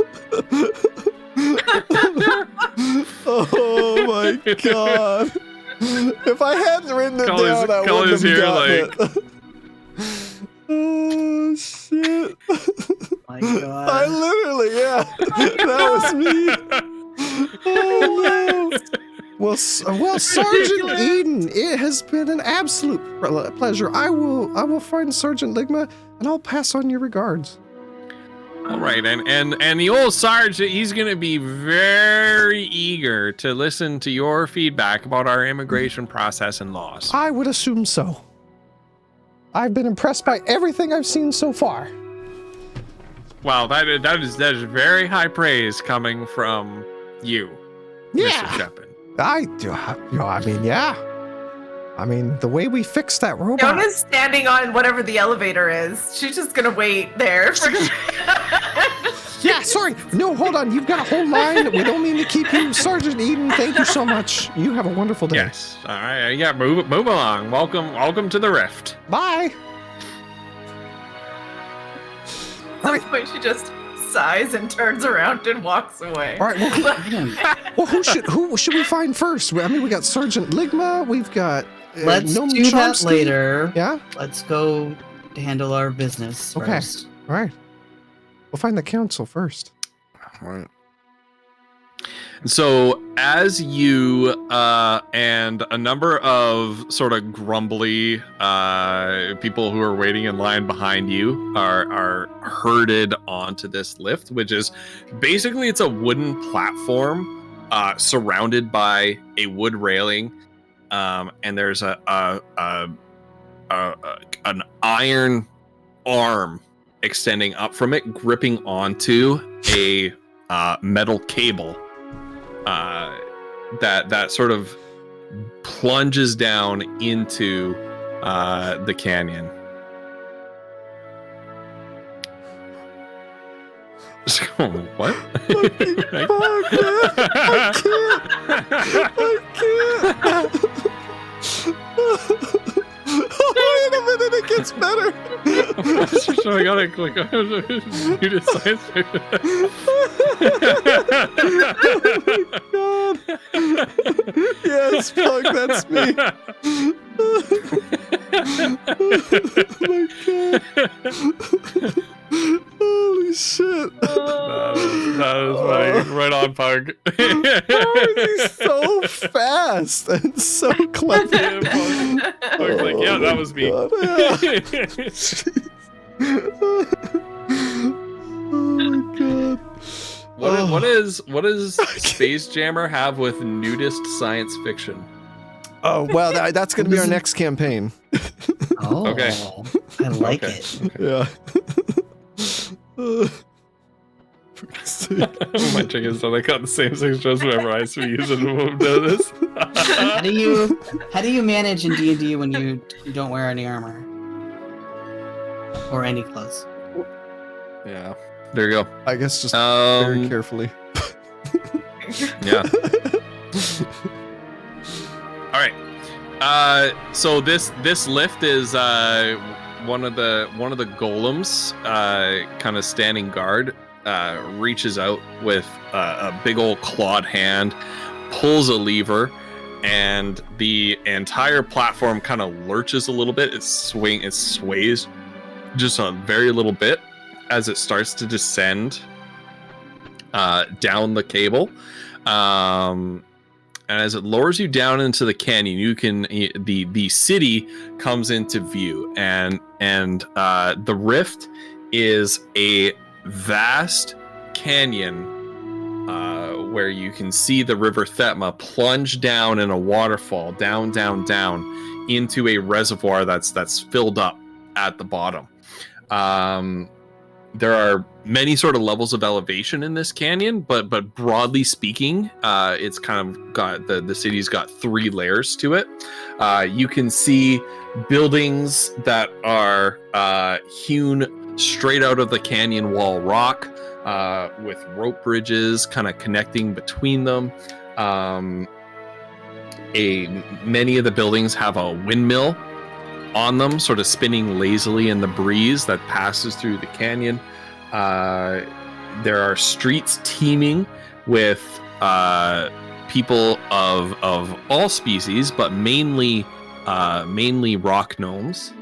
Oh my God. If I hadn't written it down, I wouldn't have gotten it. Oh shit! My God. I literally, yeah, that was me. Oh no! Well, Sergeant Eden, it has been an absolute pleasure. I will find Sergeant Ligma, and I'll pass on your regards. All right, and the old sergeant, he's gonna be very eager to listen to your feedback about our immigration process and laws. I would assume so. I've been impressed by everything I've seen so far. Wow, that is very high praise coming from you, Yeah. Mr. Shepard. I mean, yeah. I mean, the way we fixed that robot. Fiona's standing on whatever the elevator is. She's just gonna wait there. Yeah, sorry. No, hold on. You've got a whole line. We don't mean to keep you. Sergeant Eden, thank you so much. You have a wonderful day. Yes. All right. Yeah. Move along. Welcome to the Rift. Bye. At some point, she just sighs and turns around and walks away. All right. Well, who should we find first? I mean, we got Sergeant Ligma. We've got. Let's Noam do that Chomsky. later. Yeah. Let's go handle our business Okay. first. All right. We'll find the council first. All right. So as you and a number of sort of grumbly people who are waiting in line behind you are herded onto this lift, which is basically it's a wooden platform surrounded by a wood railing, and there's an iron arm extending up from it, gripping onto a metal cable that sort of plunges down into the canyon. What? I can't. Wait a minute, it gets better. So I gotta click on new to science fiction. Oh my god. Yes, Pug, that's me. Oh my god. Holy shit. That was funny. Right on, Pug. How is he so fast and so clever? Pug's like, yeah, that was me. God, yeah. Oh my god. What does Space Jammer have with nudist science fiction? Oh, well, that's going to be our next campaign. Oh, Okay. I like Okay. it. Yeah. My chickens don't got the same sex dress whenever I use and won't know this. How do you manage in D&D when you don't wear any armor or any clothes? Yeah. There you go. I guess just very Um, carefully. yeah. All right. So this lift is one of the golems kind of standing guard reaches out with a big old clawed hand, pulls a lever, and the entire platform kind of lurches a little bit. It sways just a very little bit as it starts to descend down the cable. And as it lowers you down into the canyon, you can the city comes into view, and the rift is a vast canyon where you can see the river Thetma plunge down in a waterfall down into a reservoir that's filled up at the bottom. There are many sort of levels of elevation in this canyon, but broadly speaking, it's kind of got the city's got 3 layers to it. You can see buildings that are hewn straight out of the canyon wall rock, with rope bridges kind of connecting between them. Many of the buildings have a windmill on them, sort of spinning lazily in the breeze that passes through the canyon. There are streets teeming with people of all species, but mainly rock gnomes.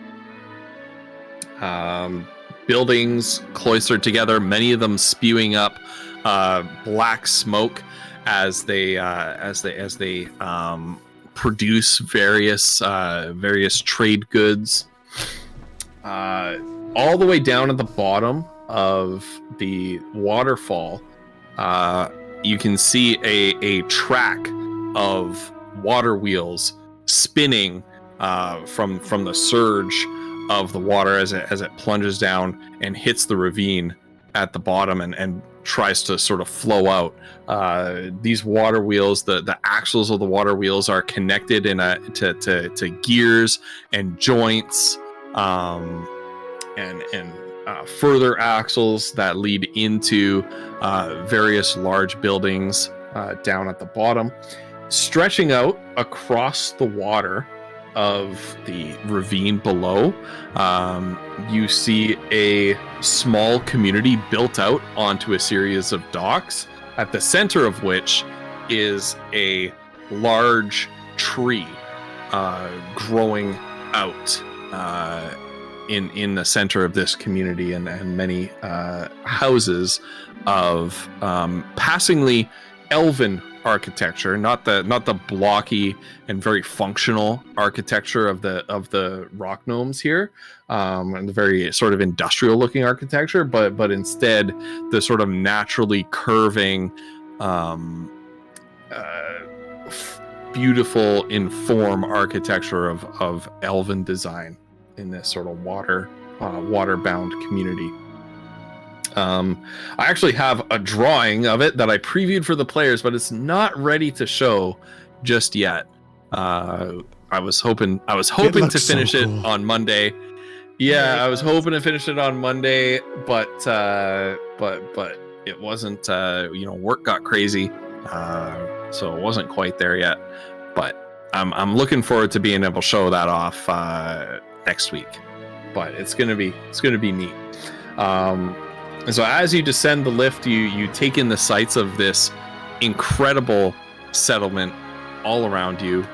Buildings cloistered together, many of them spewing up black smoke as they produce various trade goods. All the way down at the bottom of the waterfall, you can see a track of water wheels spinning from the surge of the water as it plunges down and hits the ravine at the bottom and tries to sort of flow out. These water wheels, the axles of the water wheels are connected to gears and joints, and further axles that lead into various large buildings down at the bottom. Stretching out across the water of the ravine below, you see a small community built out onto a series of docks, at the center of which is a large tree growing out in the center of this community, and many houses of passingly elven architecture, not the blocky and very functional architecture of the rock gnomes here, and the very sort of industrial looking architecture, but instead the sort of naturally curving, beautiful inform architecture of elven design in this sort of water-bound community. I actually have a drawing of it that I previewed for the players, but it's not ready to show just yet. I was hoping to finish it on Monday. Yeah, I was hoping to finish it on Monday, but it wasn't. Work got crazy, so it wasn't quite there yet. But I'm looking forward to being able to show that off next week. But it's gonna be neat. And so as you descend the lift, you take in the sights of this incredible settlement all around you.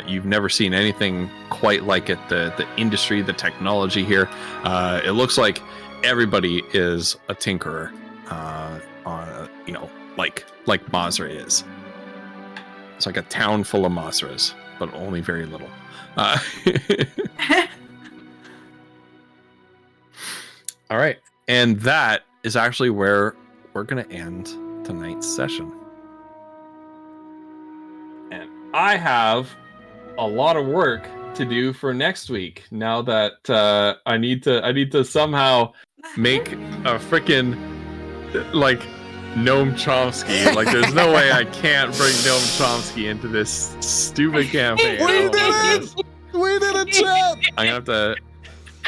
You've never seen anything quite like it. The industry, the technology here. It looks like everybody is a tinkerer, like Mazra is. It's like a town full of Mazras, but only very little. All right. And that is actually where we're going to end tonight's session. And I have a lot of work to do for next week. Now that I need to somehow make a freaking Noam Chomsky. Like, there's no way I can't bring Noam Chomsky into this stupid campaign. We did a chat.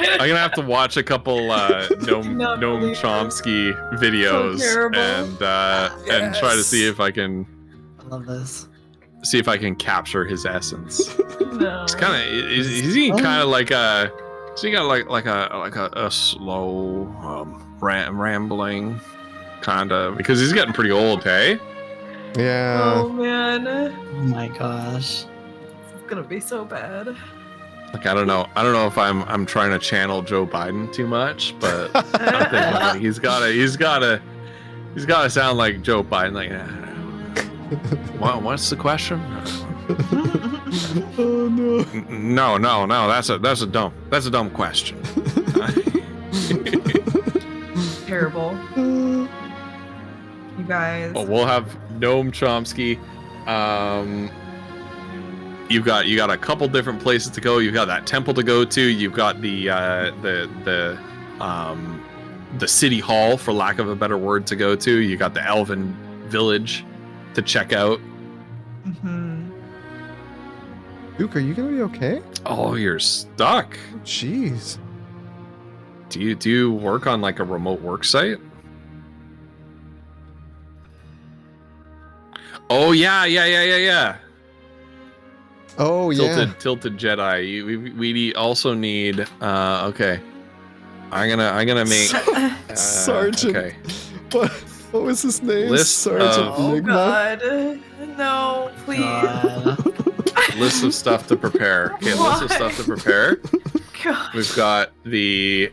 I'm gonna have to watch a couple Noam Chomsky videos and try to see if I can. I love this. See if I can capture his essence. No. It's kind of is he kind of like a slow rambling kind of, because he's getting pretty old, hey? Yeah. Oh man, Oh my gosh. it's gonna be so bad. Like, I don't know if I'm trying to channel Joe Biden too much, but I'm thinking, like, he's gotta sound like Joe Biden. Like, what's the question? Oh no. No. That's a dumb question. Terrible. You guys. But we'll have Noam Chomsky. You've got a couple different places to go. You've got that temple to go to. You've got the city hall, for lack of a better word, to go to. You got the elven village to check out. Mm-hmm. Duke, are you gonna be okay? Oh, you're stuck. Jeez. Do you work on like a remote work site? Oh yeah. Oh yeah. Tilted Jedi. We also need. Okay. I'm gonna make Sergeant. Okay. What was his name? List Sergeant of- Oh Ligma? god. No, please. List of stuff to prepare. Okay, list of stuff to prepare. God. We've got the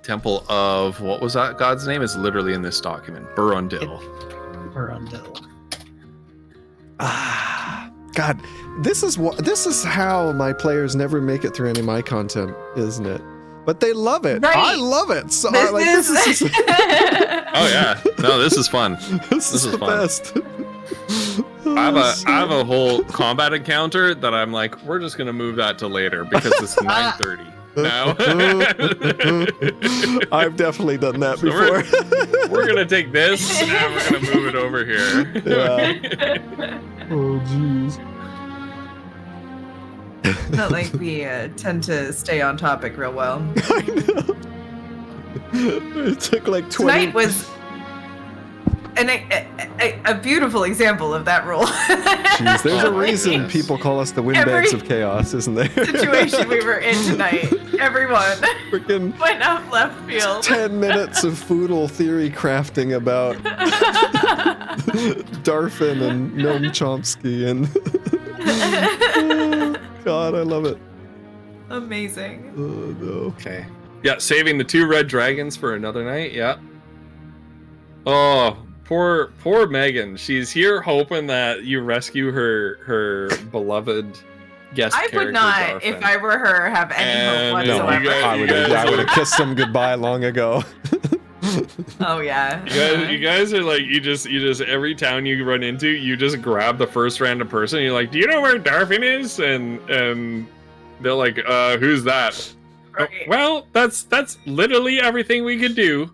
temple of what was that god's name? It's literally in this document. Burundil. Burundil. Ah, God, this is how my players never make it through any of my content, isn't it? But they love it. Right. I love it. So This this is Oh yeah, no, this is fun. this is is the fun. best. I have a whole combat encounter that I'm like, we're just gonna move that to later because it's 9:30 now. I've definitely done that So before. we're gonna take this and we're gonna move it over here. Yeah. Oh jeez. Not like we tend to stay on topic real well. I know. It took like 20. Tonight was a beautiful example of that rule. Jeez, there's a reason Yes. people call us the windbags of chaos, isn't there? Situation we were in tonight. Everyone Freaking went off left field. 10 minutes of Foodle theory crafting about Darfin and Noam Chomsky and God, I love it. Amazing. Oh no. Okay. Yeah, saving the 2 red dragons for another night. Yeah. Oh, poor Megan. She's here hoping that you rescue her beloved guest I character. would not, Darfin. if I were her, have any And hope No, whatsoever. I would have kissed them goodbye long ago. Oh yeah. You guys are like you just every town you run into, you just grab the first random person. And you're like, do you know where Darfin is? And they're like, who's that? Oh, Right. well, that's literally everything we could do.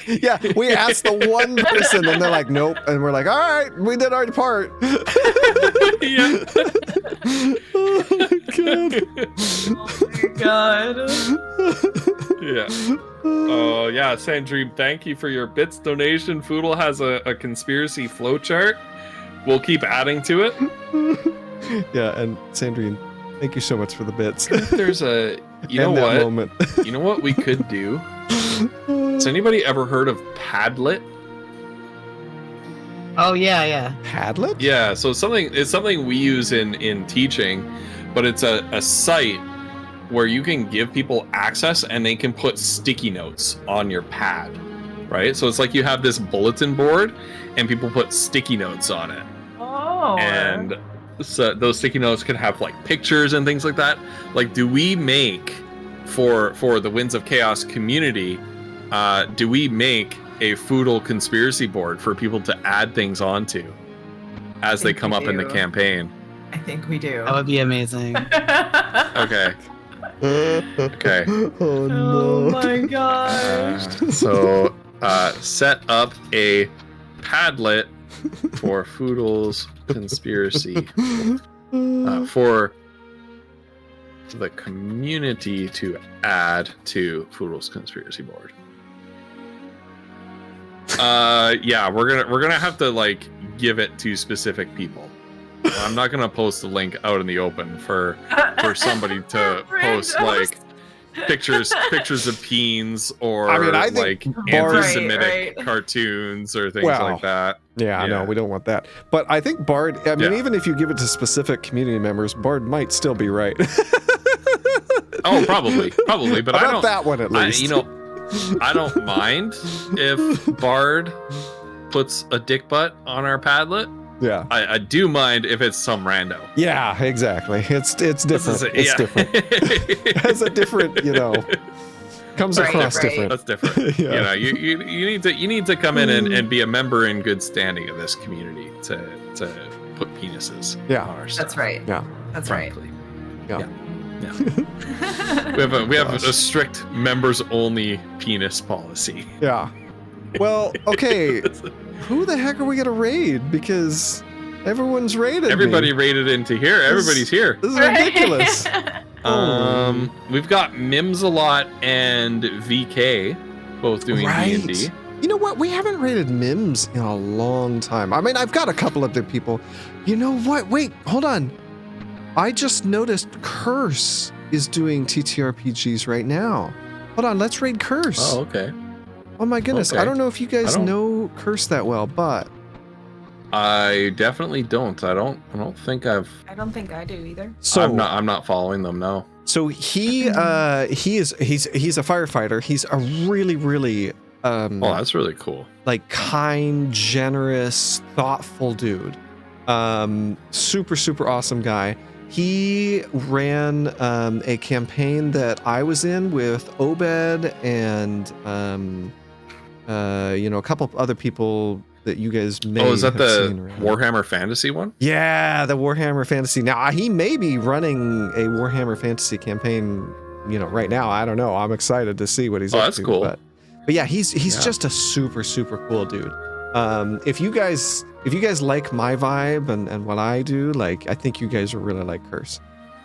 Yeah, we asked the one person and they're like, nope. And we're like, all right, we did our part. Yeah. Oh, God. Yeah. Oh yeah, Sandream, thank you for your bits donation. Foodle has a conspiracy flowchart. We'll keep adding to it. Yeah, and Sandrine, thank you so much for the bits. There's a you know And that what? moment. You know what we could do? Has anybody ever heard of Padlet? Oh yeah. Padlet? Yeah, so it's something we use in teaching, but it's a site where you can give people access and they can put sticky notes on your pad, right? So it's like you have this bulletin board and people put sticky notes on it. Oh. And so those sticky notes can have like pictures and things like that. Like, do we make for the Winds of Chaos community, do we make a Foodle conspiracy board for people to add things onto as they think come we up in the do. campaign? I think we do. That would be amazing. Okay. Okay. Oh Oh no. my gosh. So set up a Padlet for Foodle's conspiracy for the community to add to Foodle's conspiracy board. Yeah, we're gonna have to like give it to specific people. I'm not gonna post the link out in the open for somebody to post Randos. like pictures of peens or I mean, I like think Bard- anti-Semitic Right. cartoons or things Well, like that. Yeah, no, Yeah. we don't want that. But I think Bard, I mean, Yeah. even if you give it to specific community members, Bard might still be right. Oh, probably, but I About don't. that one at least. I don't mind if Bard puts a dick butt on our Padlet. Yeah. I do mind if it's some rando. Yeah, exactly. It's different. It's different. It has a different, comes Right, across right. different. That's different. Yeah. You need to come in and be a member in good standing of this community to put penises Yeah. on our stuff. That's right. Yeah. That's right. Frankly. Yeah. We have Gosh. a strict members only penis policy. Yeah. Well, okay. Who the heck are we gonna raid? Because everyone's raided. Everybody me. raided into here. Everybody's here. This is ridiculous. We've got Mims a lot and VK both doing Right. D&D. You know what? We haven't rated Mims in a long time. I mean, I've got a couple other people. You know what? Wait, hold on. I just noticed Curse is doing TTRPGs right now. Hold on, let's raid Curse. Oh, okay. Oh my goodness. okay. I don't know if you guys I don't- know Curse that well, but I definitely don't. I don't think I've. I don't think I do either. so I'm not following them. No. So he's a firefighter. He's a really Oh, that's really cool. like kind, generous, thoughtful dude. Super awesome guy. He ran a campaign that I was in with Obed and a couple of other people that you guys may Oh, is that have the seen around. Warhammer Fantasy one? Yeah, the Warhammer Fantasy. Now he may be running a Warhammer Fantasy campaign, right now. I don't know. I'm excited to see what he's up that's to. cool. But yeah, he's Yeah. just a super cool dude. If you guys like my vibe and what I do, like I think you guys will really like Curse.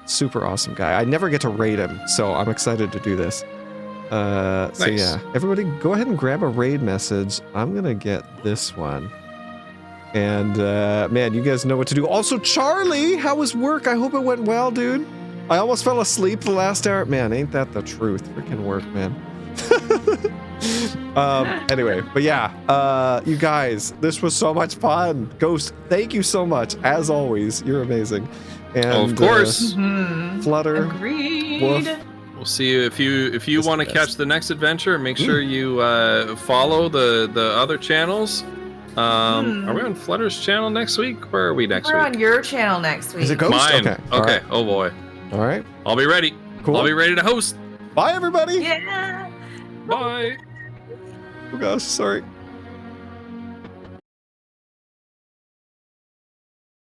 Super awesome guy. I never get to raid him, so I'm excited to do this. So Nice. yeah, everybody go ahead and grab a raid message. I'm gonna get this one. And man, you guys know what to do. Also, Charlie, how was work? I hope it went well, dude. I almost fell asleep the last hour. Man, ain't that the truth? Freaking work, man. Anyway, but yeah, you guys, this was so much fun. Ghost, thank you so much. As always, you're amazing. And of course. Flutter, Agreed. Wolf, We'll see you if you Just want to the catch best. the next adventure. Make sure you follow the other channels. Are we on Flutter's channel next week? Where are we next We're week? on your channel next week. Is it Ghost? Mine. Okay. All right. Oh boy. All right. I'll be ready. Cool. I'll be ready to host. Bye, everybody. Yeah. Bye. Oh gosh, sorry.